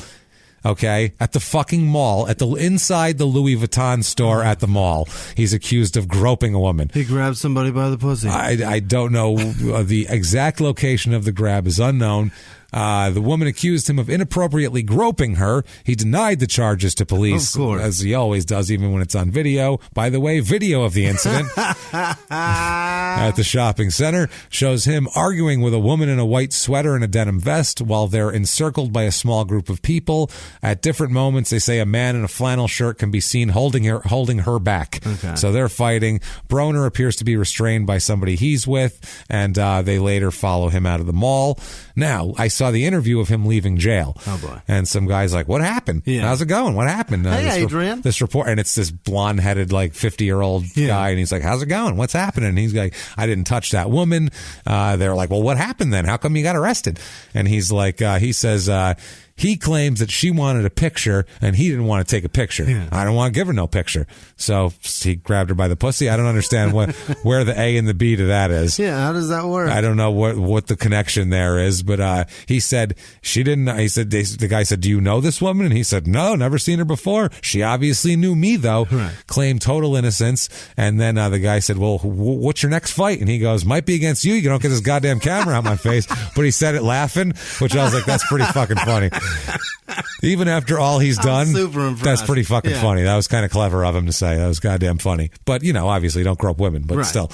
Okay, at the fucking mall, inside the Louis Vuitton store at the mall. He's accused of groping a woman. He grabbed somebody by the pussy. I don't know. The exact location of the grab is unknown. The woman accused him of inappropriately groping her. He denied the charges to police, as he always does, even when it's on video. By the way, video of the incident at the shopping center shows him arguing with a woman in a white sweater and a denim vest while they're encircled by a small group of people. At different moments, they say a man in a flannel shirt can be seen holding her back. Okay. So they're fighting. Broner appears to be restrained by somebody he's with, and they later follow him out of the mall. Now, I saw the interview of him leaving jail. Oh, boy. And some guy's like, what happened? Yeah. How's it going? What happened? Hey, Adrien. This report, and it's this blonde-headed, 50-year-old guy, and he's like, how's it going? What's happening? And he's like, I didn't touch that woman. They're like, well, what happened then? How come you got arrested? And he's like, he says, He claims that she wanted a picture and he didn't want to take a picture. Yeah. I don't want to give her no picture. So he grabbed her by the pussy. I don't understand where the A and the B to that is. Yeah, how does that work? I don't know what the connection there is, but he said she didn't. He said the guy said, "Do you know this woman?" And he said, "No, never seen her before. She obviously knew me though." Right. Claimed total innocence. And then the guy said, "Well, what's your next fight?" And he goes, "Might be against you. You don't get this goddamn camera out my face." But he said it laughing, which I was like, "That's pretty fucking funny." Even after all he's done, that's pretty fucking funny. That was kind of clever of him to say. That was goddamn funny. But, obviously don't grope women, but still.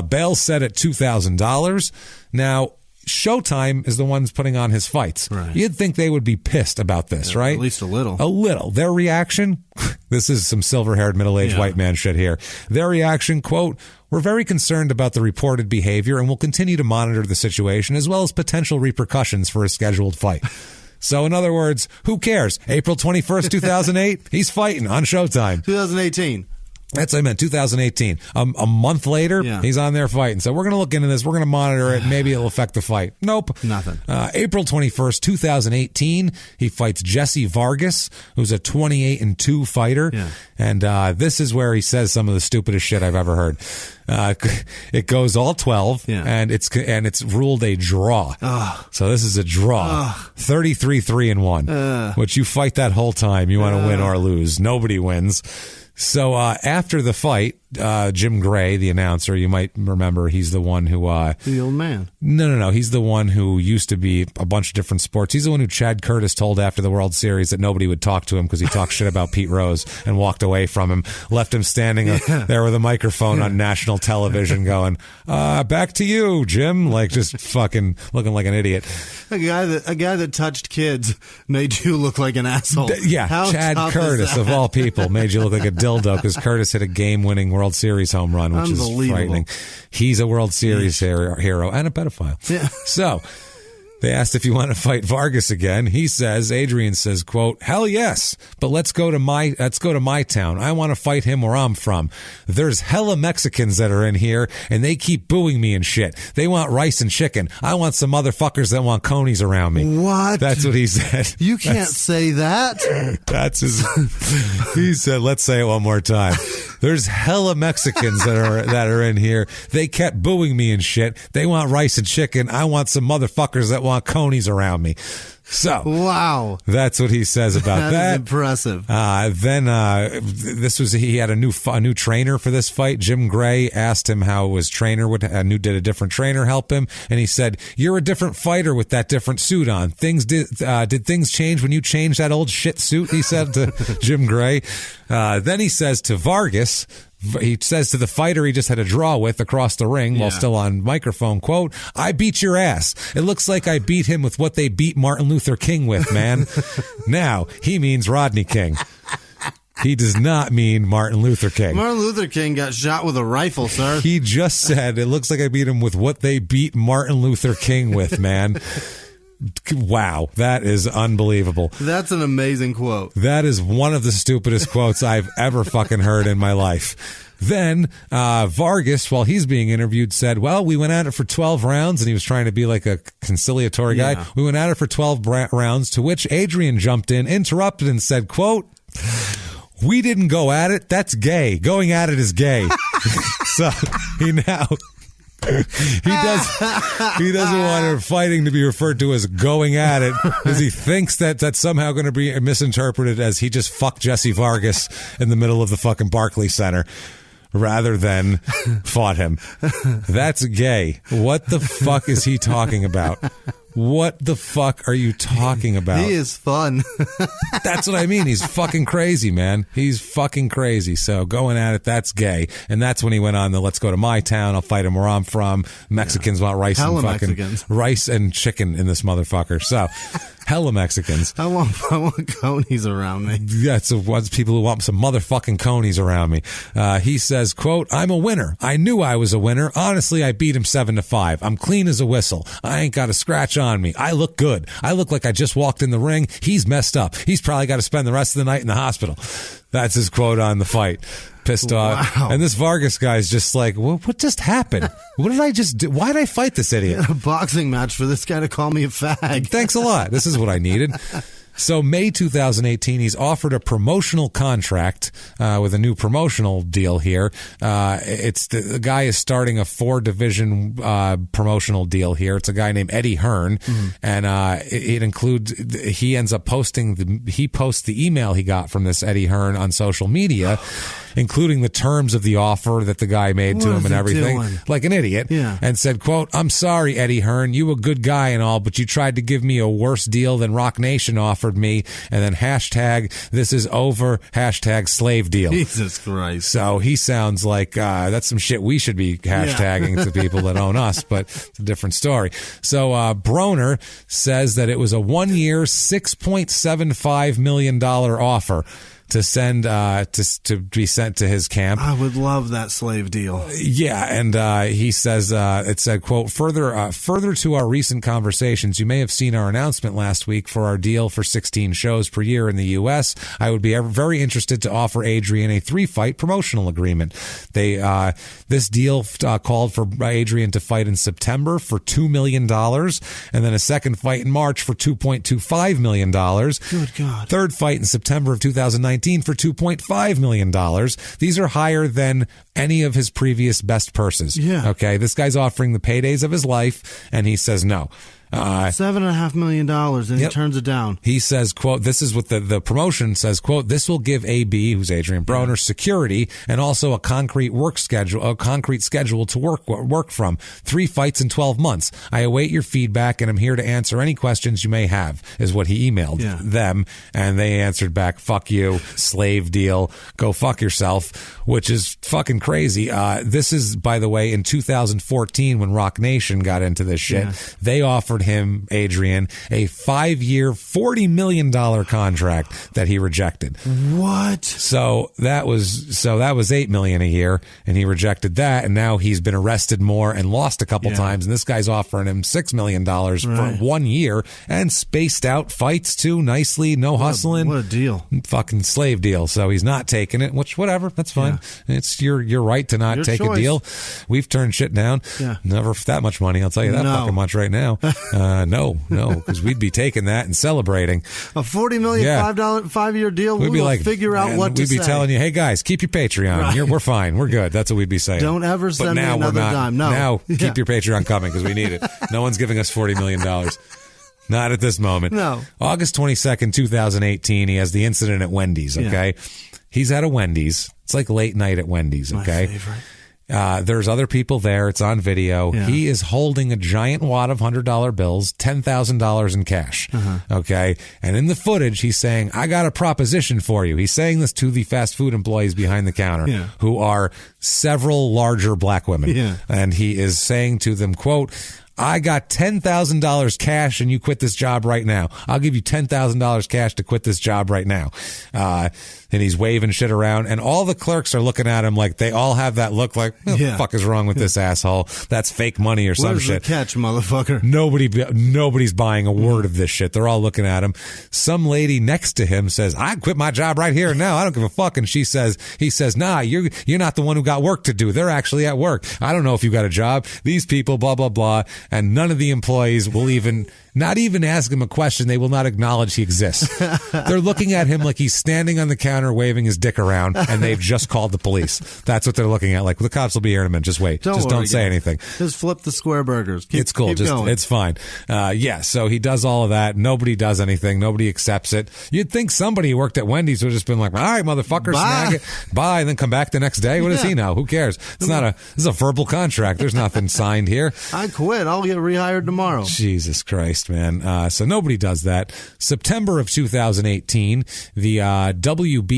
Bail set at $2,000. Now, Showtime is the ones putting on his fights. Right. You'd think they would be pissed about this, right? At least a little. A little. Their reaction, this is some silver-haired middle-aged white man shit here. Their reaction, quote, "We're very concerned about the reported behavior and will continue to monitor the situation as well as potential repercussions for a scheduled fight." So, in other words, who cares? April 21st, 2008, he's fighting on Showtime. 2018. That's what I meant, 2018. A month later, he's on there fighting. So we're going to look into this. We're going to monitor it. Maybe it'll affect the fight. Nope. Nothing. April 21st, 2018, he fights Jesse Vargas, who's a 28-2 fighter. Yeah. And this is where he says some of the stupidest shit I've ever heard. It goes all 12, and it's ruled a draw. So this is a draw. 33-3-1. Which you fight that whole time. You want to win or lose. Nobody wins. So after the fight, Jim Gray, the announcer, you might remember, he's the one who... the old man. No. He's the one who used to be a bunch of different sports. He's the one who Chad Curtis told after the World Series that nobody would talk to him because he talked shit about Pete Rose and walked away from him, left him standing there with a microphone on national television going, back to you, Jim, like just fucking looking like an idiot. A guy that touched kids made you look like an asshole. Chad Curtis, of all people, made you look like a dildo because Curtis hit a game-winning World Series home run, which is frightening. He's a World Series hero and a pedophile. Yeah. So they asked if you want to fight Vargas again. He says, Adrien says, quote, "Hell yes, but let's go to my town. I want to fight him where I'm from. There's hella Mexicans that are in here, and they keep booing me and shit. They want rice and chicken. I want some motherfuckers that want conies around me." What? That's what he said. You can't say that. That's his. He said, let's say it one more time. There's hella Mexicans that are in here. They kept booing me and shit. They want rice and chicken. I want some motherfuckers that want conies around me. So wow, that's what he says about that. That is impressive. Then he had a new trainer for this fight. Jim Gray asked him how his trainer did a different trainer help him, and he said, "You're a different fighter with that different suit on. Did things change when you changed that old shit suit?" He said to Jim Gray. Then he says to Vargas. He says to the fighter he just had a draw with across the ring while still on microphone, quote, "I beat your ass. It looks like I beat him with what they beat Martin Luther King with, man." Now, he means Rodney King. He does not mean Martin Luther King. Martin Luther King got shot with a rifle, sir. He just said, "It looks like I beat him with what they beat Martin Luther King with, man." Wow, that is unbelievable. That's an amazing quote. That is one of the stupidest quotes I've ever fucking heard in my life. Then Vargas, while he's being interviewed, said, "Well, we went at it for 12 rounds," and he was trying to be like a conciliatory guy. "We went at it for 12 rounds," to which Adrien jumped in, interrupted, and said, quote, "We didn't go at it. That's gay. Going at it is gay." So he doesn't want fighting to be referred to as going at it because he thinks that's somehow going to be misinterpreted as he just fucked Jesse Vargas in the middle of the fucking Barclays Center rather than fought him. That's gay. What the fuck is he talking about? What the fuck are you talking about? He is fun. That's what I mean. He's fucking crazy, man. He's fucking crazy. So going at it, that's gay. And that's when he went on the "let's go to my town. I'll fight him where I'm from. Mexicans want rice and fucking Mexicans. Rice and chicken in this motherfucker." So hella Mexicans. I want conies around me. Yeah, so what's people who want some motherfucking conies around me. He says, quote, "I'm a winner. I knew I was a winner. Honestly, I beat him 7-5. I'm clean as a whistle. I ain't got a scratch on me. I look good. I look like I just walked in the ring. He's messed up. He's probably got to spend the rest of the night in the hospital." That's his quote on the fight. Pissed off. Wow. And this Vargas guy's just like, what just happened? What did I just do? Why did I fight this idiot? A boxing match for this guy to call me a fag. Thanks a lot. This is what I needed. So May 2018, he's offered a promotional contract with a new promotional deal here. It's the guy is starting a 4-division promotional deal here. It's a guy named Eddie Hearn, and it includes. He ends up posting. He posts the email he got from this Eddie Hearn on social media, including the terms of the offer that the guy made to him and everything, like an idiot. Yeah. And said, "quote I'm sorry, Eddie Hearn. You a good guy and all, but you tried to give me a worse deal than Rock Nation offered me." And then hashtag this is over, hashtag slave deal. Jesus Christ. So he sounds like that's some shit we should be hashtagging to people that own us, but it's a different story. So Broner says that it was a 1-year, $6.75 million offer to send to be sent to his camp. I would love that slave deal. Yeah, and he says it said, quote, further to our recent conversations, you may have seen our announcement last week for our deal for 16 shows per year in the U.S. I would be very interested to offer Adrien a 3-fight promotional agreement. This deal called for Adrien to fight in September for $2 million, and then a second fight in March for $2.25 million. Good God. Third fight in September of 2019 for $2.5 million. These are higher than any of his previous best purses. Yeah. Okay. This guy's offering the paydays of his life, and he says no. $7.5 million, and he turns it down. He says, quote, this is what the promotion says, quote, this will give AB, who's Adrien Broner, security and also a concrete schedule to work from. 3 fights in 12 months. I await your feedback, and I'm here to answer any questions you may have, is what he emailed them. And they answered back, fuck you, slave deal, go fuck yourself, which is fucking crazy. This is, by the way, in 2014 when Rock Nation got into this shit. Yeah. They offered him, Adrien, a 5-year, $40 million contract that he rejected. What? So that was $8 million a year, and he rejected that, and now he's been arrested more and lost a couple times, and this guy's offering him $6 million for 1 year and spaced out fights too nicely, no hustling. What a deal. Fucking slave deal. So he's not taking it, which whatever, that's fine. Yeah. It's your right to not take a deal. We've turned shit down. Yeah. Never for that much money, I'll tell you that fucking much right now. No, because we'd be taking that and celebrating. A $40 million, $5-year deal, we'd be like, figure out what to say. We'd be telling you, hey guys, keep your Patreon. Right. We're fine. We're good. That's what we'd be saying. Don't ever send me another dime. No. Now, keep your Patreon coming because we need it. No one's giving us $40 million. Not at this moment. No. August 22nd, 2018, he has the incident at Wendy's, okay? Yeah. He's at a Wendy's. It's like late night at Wendy's, okay? My favorite. There's other people there. It's on video. Yeah. He is holding a giant wad of $100 bills, $10,000 in cash. Okay. And in the footage, he's saying, I got a proposition for you. He's saying this to the fast food employees behind the counter who are several larger black women. Yeah. And he is saying to them, quote, I got $10,000 cash and you quit this job right now. I'll give you $10,000 cash to quit this job right now. And he's waving shit around, and all the clerks are looking at him like they all have that look like, what the fuck is wrong with this asshole? That's fake money or some shit. Where's the catch, motherfucker? Nobody's buying a word of this shit. They're all looking at him. Some lady next to him says, I quit my job right here and now. I don't give a fuck. And he says, nah, you're not the one who got work to do. They're actually at work. I don't know if you got a job. These people, blah, blah, blah. And none of the employees will not even ask him a question. They will not acknowledge he exists. They're looking at him like he's standing on the counter waving his dick around, and they've just called the police. That's what they're looking at. Like, the cops will be here in a minute. Just wait. Don't say anything. Just flip the square burgers. It's cool. It's fine. So he does all of that. Nobody does anything. Nobody accepts it. You'd think somebody who worked at Wendy's would have just been like, all right, motherfucker, snag it. Bye, and then come back the next day. What does he know? Who cares? This is a verbal contract. There's nothing signed here. I quit. I'll get rehired tomorrow. Jesus Christ, man. So nobody does that. September of 2018, the WBC,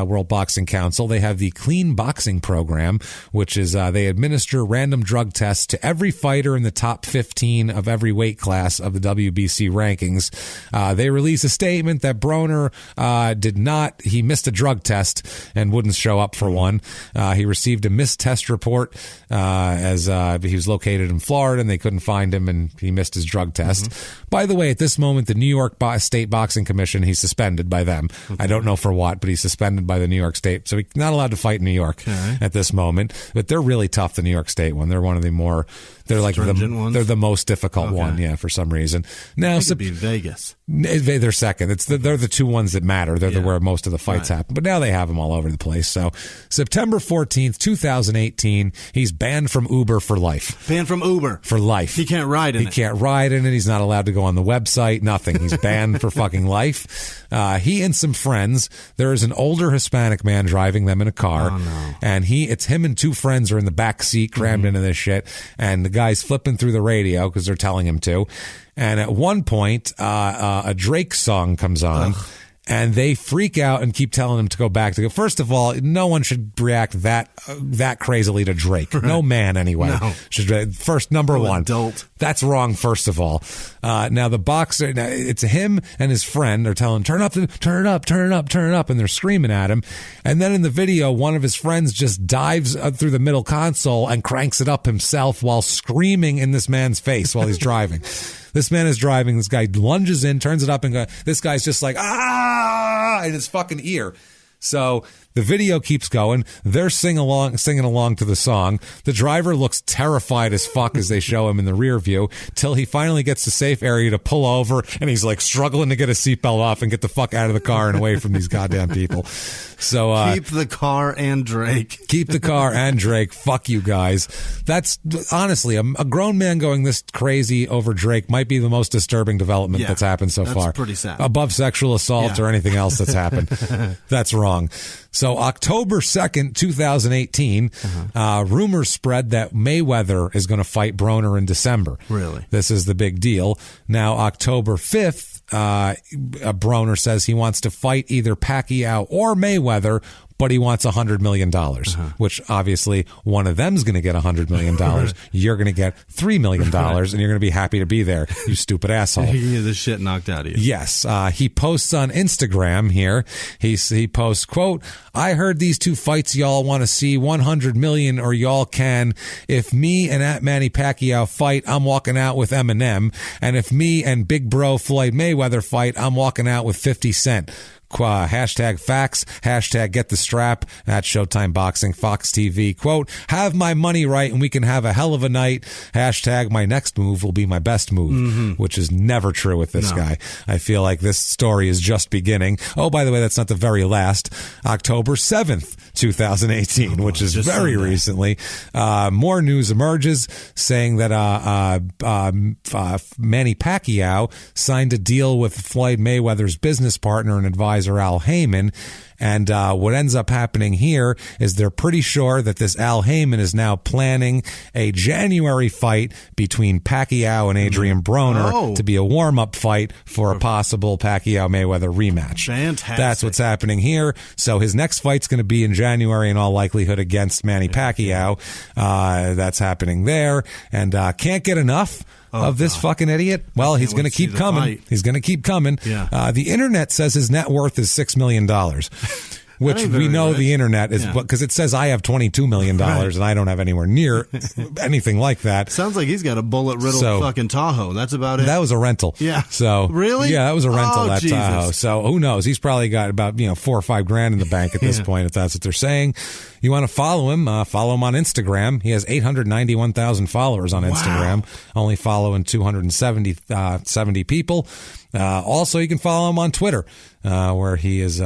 World Boxing Council, they have the Clean Boxing Program, which is they administer random drug tests to every fighter in the top 15 of every weight class of the WBC rankings. They release a statement that Broner he missed a drug test and wouldn't show up for one. He received a missed test report as he was located in Florida and they couldn't find him and he missed his drug test. By the way, at this moment, the New York State Boxing Commission, he's suspended by them. I don't know for what, but he's suspended by the New York State. So he's not allowed to fight in New York at this moment. But they're really tough, the New York State one. They're one of the more They're like ones? They're the most difficult one, for some reason. Now, it could be Vegas. They're second. They're the two ones that matter. They're where most of the fights happen. But now they have them all over the place. So September 14th, 2018, he's banned from Uber for life. Banned from Uber for life. He can't ride in it. He can't ride in it. He's not allowed to go on the website. Nothing. He's banned for fucking life. He and some friends. There is an older Hispanic man driving them in a car, and it's him and two friends are in the back seat, crammed into this shit, and the guy's flipping through the radio because they're telling him to. And at one point, a Drake song comes on. Ugh. And they freak out and keep telling him to go back. First of all, no one should react that crazily to Drake. Right. No man, anyway. No. First, number one. Adult. That's wrong, first of all. Now, the boxer, it's him and his friend. They're telling him, turn it up. And they're screaming at him. And then in the video, one of his friends just dives through the middle console and cranks it up himself while screaming in this man's face while he's driving. This man is driving. This guy lunges in, turns it up, and this guy's just like, in his fucking ear. So the video keeps going. They're singing along to the song. The driver looks terrified as fuck as they show him in the rear view till he finally gets to safe area to pull over, and he's like struggling to get his seatbelt off and get the fuck out of the car and away from these goddamn people. So keep the car and Drake. Keep the car and Drake. Fuck you guys. That's honestly a grown man going this crazy over Drake might be the most disturbing development that's happened so far. That's pretty sad. Above sexual assault or anything else that's happened. That's wrong. So October 2nd, 2018, rumors spread that Mayweather is going to fight Broner in December. Really? This is the big deal. Now, October 5th, Broner says he wants to fight either Pacquiao or Mayweather, but he wants $100 million, which obviously one of them's going to get $100 million. You're going to get $3 million, and you're going to be happy to be there, you stupid asshole. You get the shit knocked out of you. Yes. He posts on Instagram here. He posts, quote, I heard these two fights y'all want to see, 100 million or y'all can. If me and Manny Pacquiao fight, I'm walking out with Eminem. And if me and Big Bro Floyd Mayweather fight, I'm walking out with 50 Cent. Hashtag facts, hashtag get the strap at Showtime Boxing, Fox TV. Quote, have my money right and we can have a hell of a night. Hashtag my next move will be my best move, which is never true with this guy. I feel like this story is just beginning. Oh, by the way, that's not the very last. October 7th, 2018, which is very recently. More news emerges saying that Manny Pacquiao signed a deal with Floyd Mayweather's business partner and advisor Al Heyman, and what ends up happening here is they're pretty sure that this Al Heyman is now planning a January fight between Pacquiao and Adrien Broner to be a warm-up fight for a possible Pacquiao-Mayweather rematch. Fantastic. That's what's happening here. So his next fight's going to be in January in all likelihood against Manny Pacquiao. That's happening there, and can't get enough of this fucking idiot. Well, he's going to keep coming. He's going to keep coming. Yeah. The internet says his net worth is $6 million. Which we know rich. The internet is, because it says I have $22 million and I don't have anywhere near anything like that. Sounds like he's got a bullet-riddled fucking Tahoe. That's about it. That was a rental. Yeah. So really? Yeah, that was a rental, that Jesus. Tahoe. So who knows? He's probably got about, $4 or $5 grand in the bank at this point, if that's what they're saying. You want to follow him on Instagram. He has 891,000 followers on Instagram, only following 270 people. Also, you can follow him on Twitter, where he has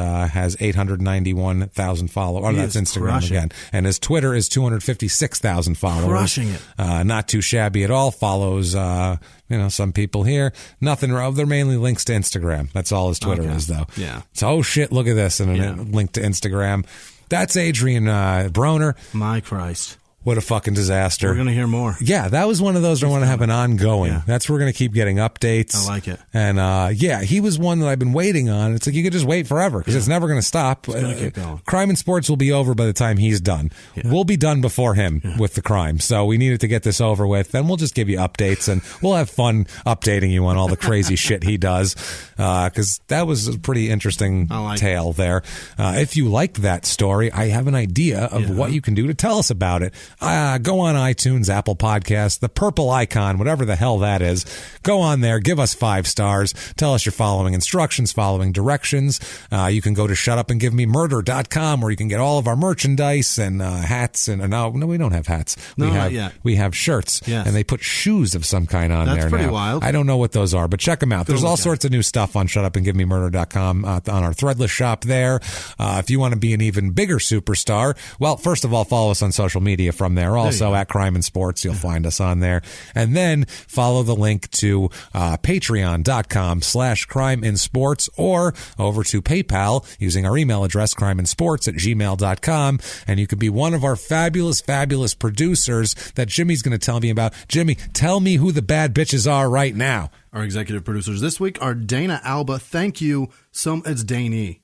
891,000 followers. Oh, that's Instagram again. And his Twitter is 256,000 followers. Crushing it. Not too shabby at all. Follows, some people here. Nothing wrong. They're mainly links to Instagram. That's all his Twitter is, though. Yeah. So, oh shit, look at this. And a link to Instagram. That's Adrien Broner. My Christ. What a fucking disaster. We're going to hear more. Yeah, that was one of those I want to have an ongoing. Yeah. That's where we're going to keep getting updates. I like it. And he was one that I've been waiting on. It's like you could just wait forever because it's never going to stop. It's going to keep going. Crime and Sports will be over by the time he's done. Yeah. We'll be done before him with the crime. So we needed to get this over with. Then we'll just give you updates and we'll have fun updating you on all the crazy shit he does. Because that was a pretty interesting tale there. If you liked that story, I have an idea of what you can do to tell us about it. Go on iTunes, Apple Podcasts, the purple icon, whatever the hell that is. Go on there, give us 5 stars. Tell us you're following instructions, following directions. You can go to shutupandgivememurder.com where you can get all of our merchandise and hats. And no, we don't have hats. Not yet. We have shirts. Yes. And they put shoes of some kind on there now. That's pretty wild. I don't know what those are, but check them out. There's all sorts of new stuff on shutupandgivememurder.com on our threadless shop there. If you want to be an even bigger superstar, well, first of all, follow us on social media from there. Also at Crime and Sports, you'll find us on there. And then follow the link to patreon.com/crime in sports or over to PayPal using our email address, crimeandsports@gmail.com. And you could be one of our fabulous, fabulous producers that Jimmy's going to tell me about. Jimmy, tell me who the bad bitches are right now. Our executive producers this week are Dana Alba. Thank you. It's Danny.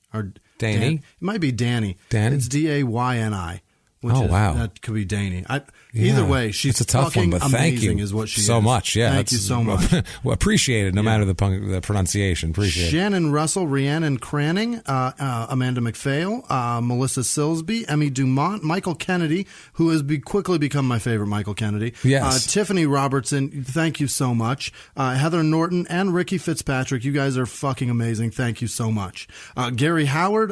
Danny? It might be Danny. Danny? It's Dayni. Wow. That could be Danny. Either way, she's a tough one, but thank you is what she so is. much. Yeah, thank you so much. Well, appreciate it, no matter the pronunciation. Appreciate it. Shannon Russell, Rhiannon Cranning, Amanda McPhail, Melissa Silsby, Emmy Dumont, Michael Kennedy, who has quickly become my favorite Michael Kennedy. Yes. Tiffany Robertson, thank you so much. Heather Norton and Ricky Fitzpatrick, you guys are fucking amazing. Thank you so much. Gary Howard,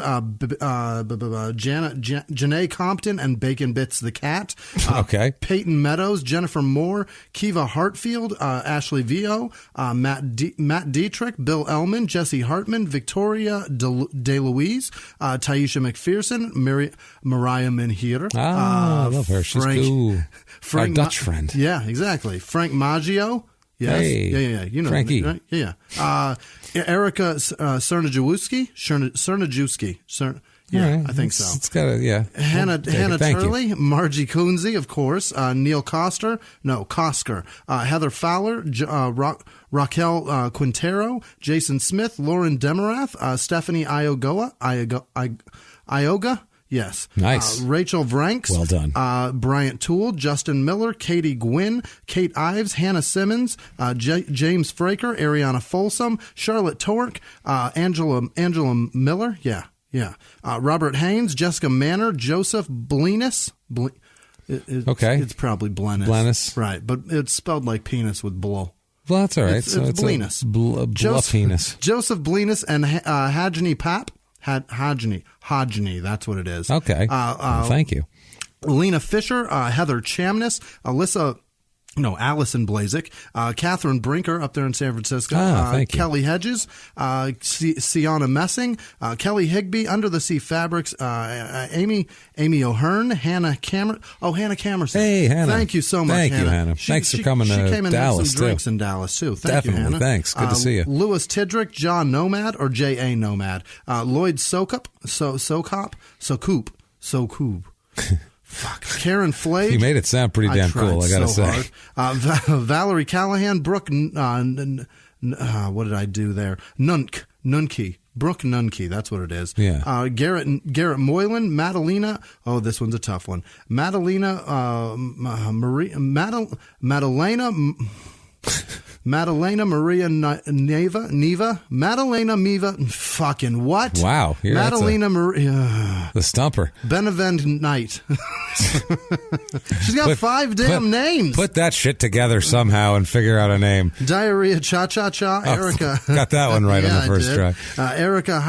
Janae Compton, and Bacon Bits the Cat. Okay. Peyton Meadows, Jennifer Moore, Kiva Hartfield, Ashley Vio, Matt Dietrich, Bill Ellman, Jesse Hartman, Victoria DeLuise, Taisha McPherson, Mariah Menhir. I love her. She's cool. Our Dutch friend. Yeah, exactly. Frank Maggio. Yes. Hey, yeah. You know Frankie. Right? Yeah. Erica Cernajewski. Yeah, right. I think so. It's got Hannah Thank Turley, you. Margie Coonsey, of course, Neil Kosker, Heather Fowler, Raquel Quintero, Jason Smith, Lauren Demarath, Stephanie Ioga. Yes. Nice. Rachel Vranks. Well done. Bryant Toole, Justin Miller, Katie Gwynn, Kate Ives, Hannah Simmons, James Fraker, Ariana Folsom, Charlotte Tork, Angela Miller. Yeah. Robert Haynes, Jessica Manor, Joseph Blenis. Okay. It's probably Blenis. Blenis. Right, but it's spelled like penis with blow. Well, that's all right. It's Blenis. Penis. Joseph Blenis and Hajni Pap. Hajni, that's what it is. Okay. Thank you. Lena Fisher, Heather Chamness, Allison Blazik, Catherine Brinker up there in San Francisco, thank you. Kelly Hedges, Sienna Messing, Kelly Higby, Under the Sea Fabrics, Amy O'Hearn, Hannah Cameron. Oh, Hannah Camerson. Hey, Hannah. Thank you so much, Thank Hannah. you, Hannah. Thanks for coming to Dallas. She came in and had some too. drinks in Dallas, too. Thank Definitely. you, Hannah. Thanks. Good to see you. Louis Tidrick, John Nomad, or J.A. Nomad, Lloyd Sokup. Fuck. Karen Flage. You made it sound pretty damn cool, I gotta say. Valerie Callahan, Brooke, what did I do there? Nunke. Brooke Nunke, that's what it is. Yeah. Garrett Moylan, Madalena. Oh, this one's a tough one. Madalena Maria Neva. Madalena Miva. Fucking what? Wow. Madalena Maria. The stumper. Benevend Knight. She's got 5 damn names. Put that shit together somehow and figure out a name. Diarrhea Cha-Cha-Cha. Erica. Got that one right on the first try. Erica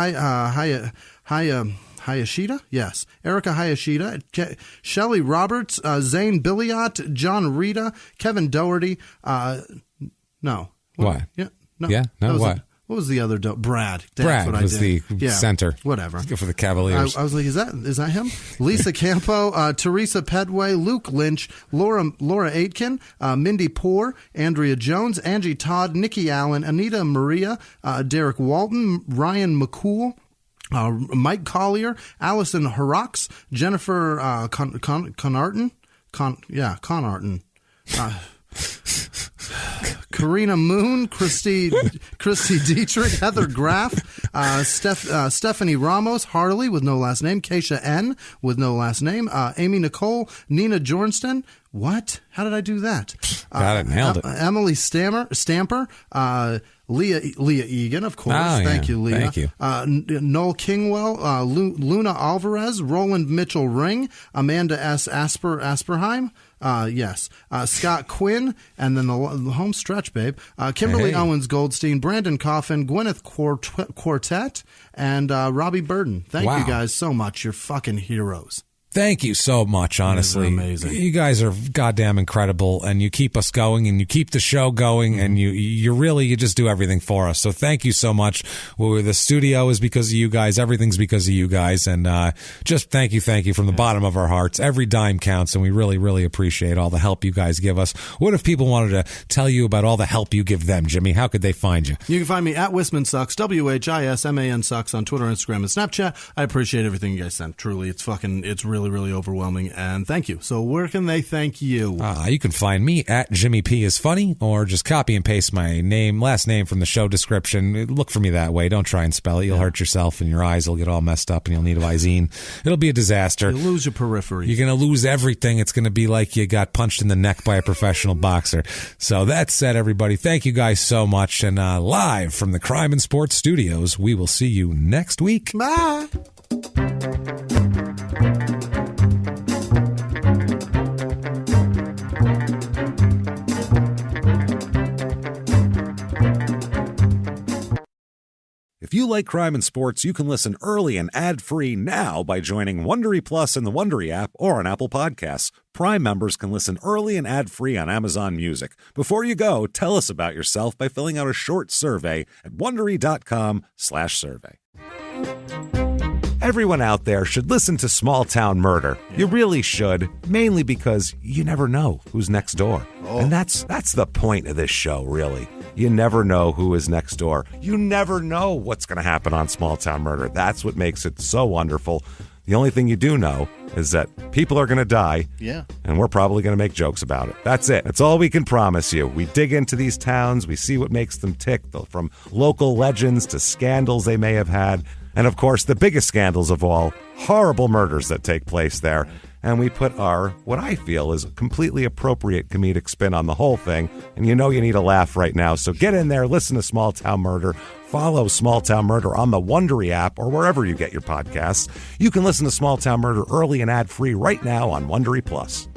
Hayashida? Yes. Erica Hayashida. Shelley Roberts. Zane Billiot. John Rita. Kevin Doherty. No. What? Yeah. No. Yeah? No, what? What was the other? Brad. That's Brad what I was did. the center. Whatever. Let's go for the Cavaliers. I was like, is that him? Lisa Campo, Teresa Pedway, Luke Lynch, Laura Aitken, Mindy Poore, Andrea Jones, Angie Todd, Nikki Allen, Anita Maria, Derek Walton, Ryan McCool, Mike Collier, Allison Harax, Jennifer Conarton. Karina Moon, Christy Dietrich, Heather Graff, Stephanie Ramos, Harley with no last name, Keisha N with no last name, Amy Nicole, Nina Jornston. What? How did I do that? Got it. Nailed it. Emily Stamper, Leah Egan, of course. Oh, Thank yeah. you, Leah. Thank you. Noel Kingwell, Luna Alvarez, Roland Mitchell Ring, Amanda S. Asperheim. Yes. Scott Quinn, and then the home stretch, babe. Kimberly Owens Goldstein, Brandon Coffin, Gwyneth Quartet, and Robbie Burden. Thank you guys so much. You're fucking heroes. Thank you so much, honestly. Amazing. You guys are goddamn incredible, and you keep us going, and you keep the show going, and you just do everything for us. So thank you so much. The studio is because of you guys. Everything's because of you guys, and just thank you from the bottom of our hearts. Every dime counts, and we really, really appreciate all the help you guys give us. What if people wanted to tell you about all the help you give them, Jimmy? How could they find you? You can find me at Wisman Sucks, WHISMAN Sucks on Twitter, Instagram, and Snapchat. I appreciate everything you guys send. Truly, it's really, really overwhelming, and thank you. So where can they thank you? You can find me at Jimmy P is funny, or just copy and paste my last name from the show description. Look for me that way. Don't try and spell it. You'll hurt yourself, and your eyes will get all messed up, and you'll need a Visine. It'll be a disaster. You'll lose your periphery. You're going to lose everything. It's going to be like you got punched in the neck by a professional boxer. So that said, everybody, thank you guys so much, and live from the Crime and Sports Studios, we will see you next week. Bye. If you like crime and sports, you can listen early and ad-free now by joining Wondery Plus in the Wondery app or on Apple Podcasts. Prime members can listen early and ad-free on Amazon Music. Before you go, tell us about yourself by filling out a short survey at Wondery.com/survey. Everyone out there should listen to Small Town Murder. You really should, mainly because you never know who's next door. And that's the point of this show, really. You never know who is next door. You never know what's going to happen on Small Town Murder. That's what makes it so wonderful. The only thing you do know is that people are going to die, and we're probably going to make jokes about it. That's it. That's all we can promise you. We dig into these towns. We see what makes them tick, from local legends to scandals they may have had. And, of course, the biggest scandals of all, horrible murders that take place there. And we put our, what I feel is a completely appropriate comedic spin on the whole thing. And you know you need a laugh right now. So get in there, listen to Small Town Murder. Follow Small Town Murder on the Wondery app or wherever you get your podcasts. You can listen to Small Town Murder early and ad-free right now on Wondery Plus.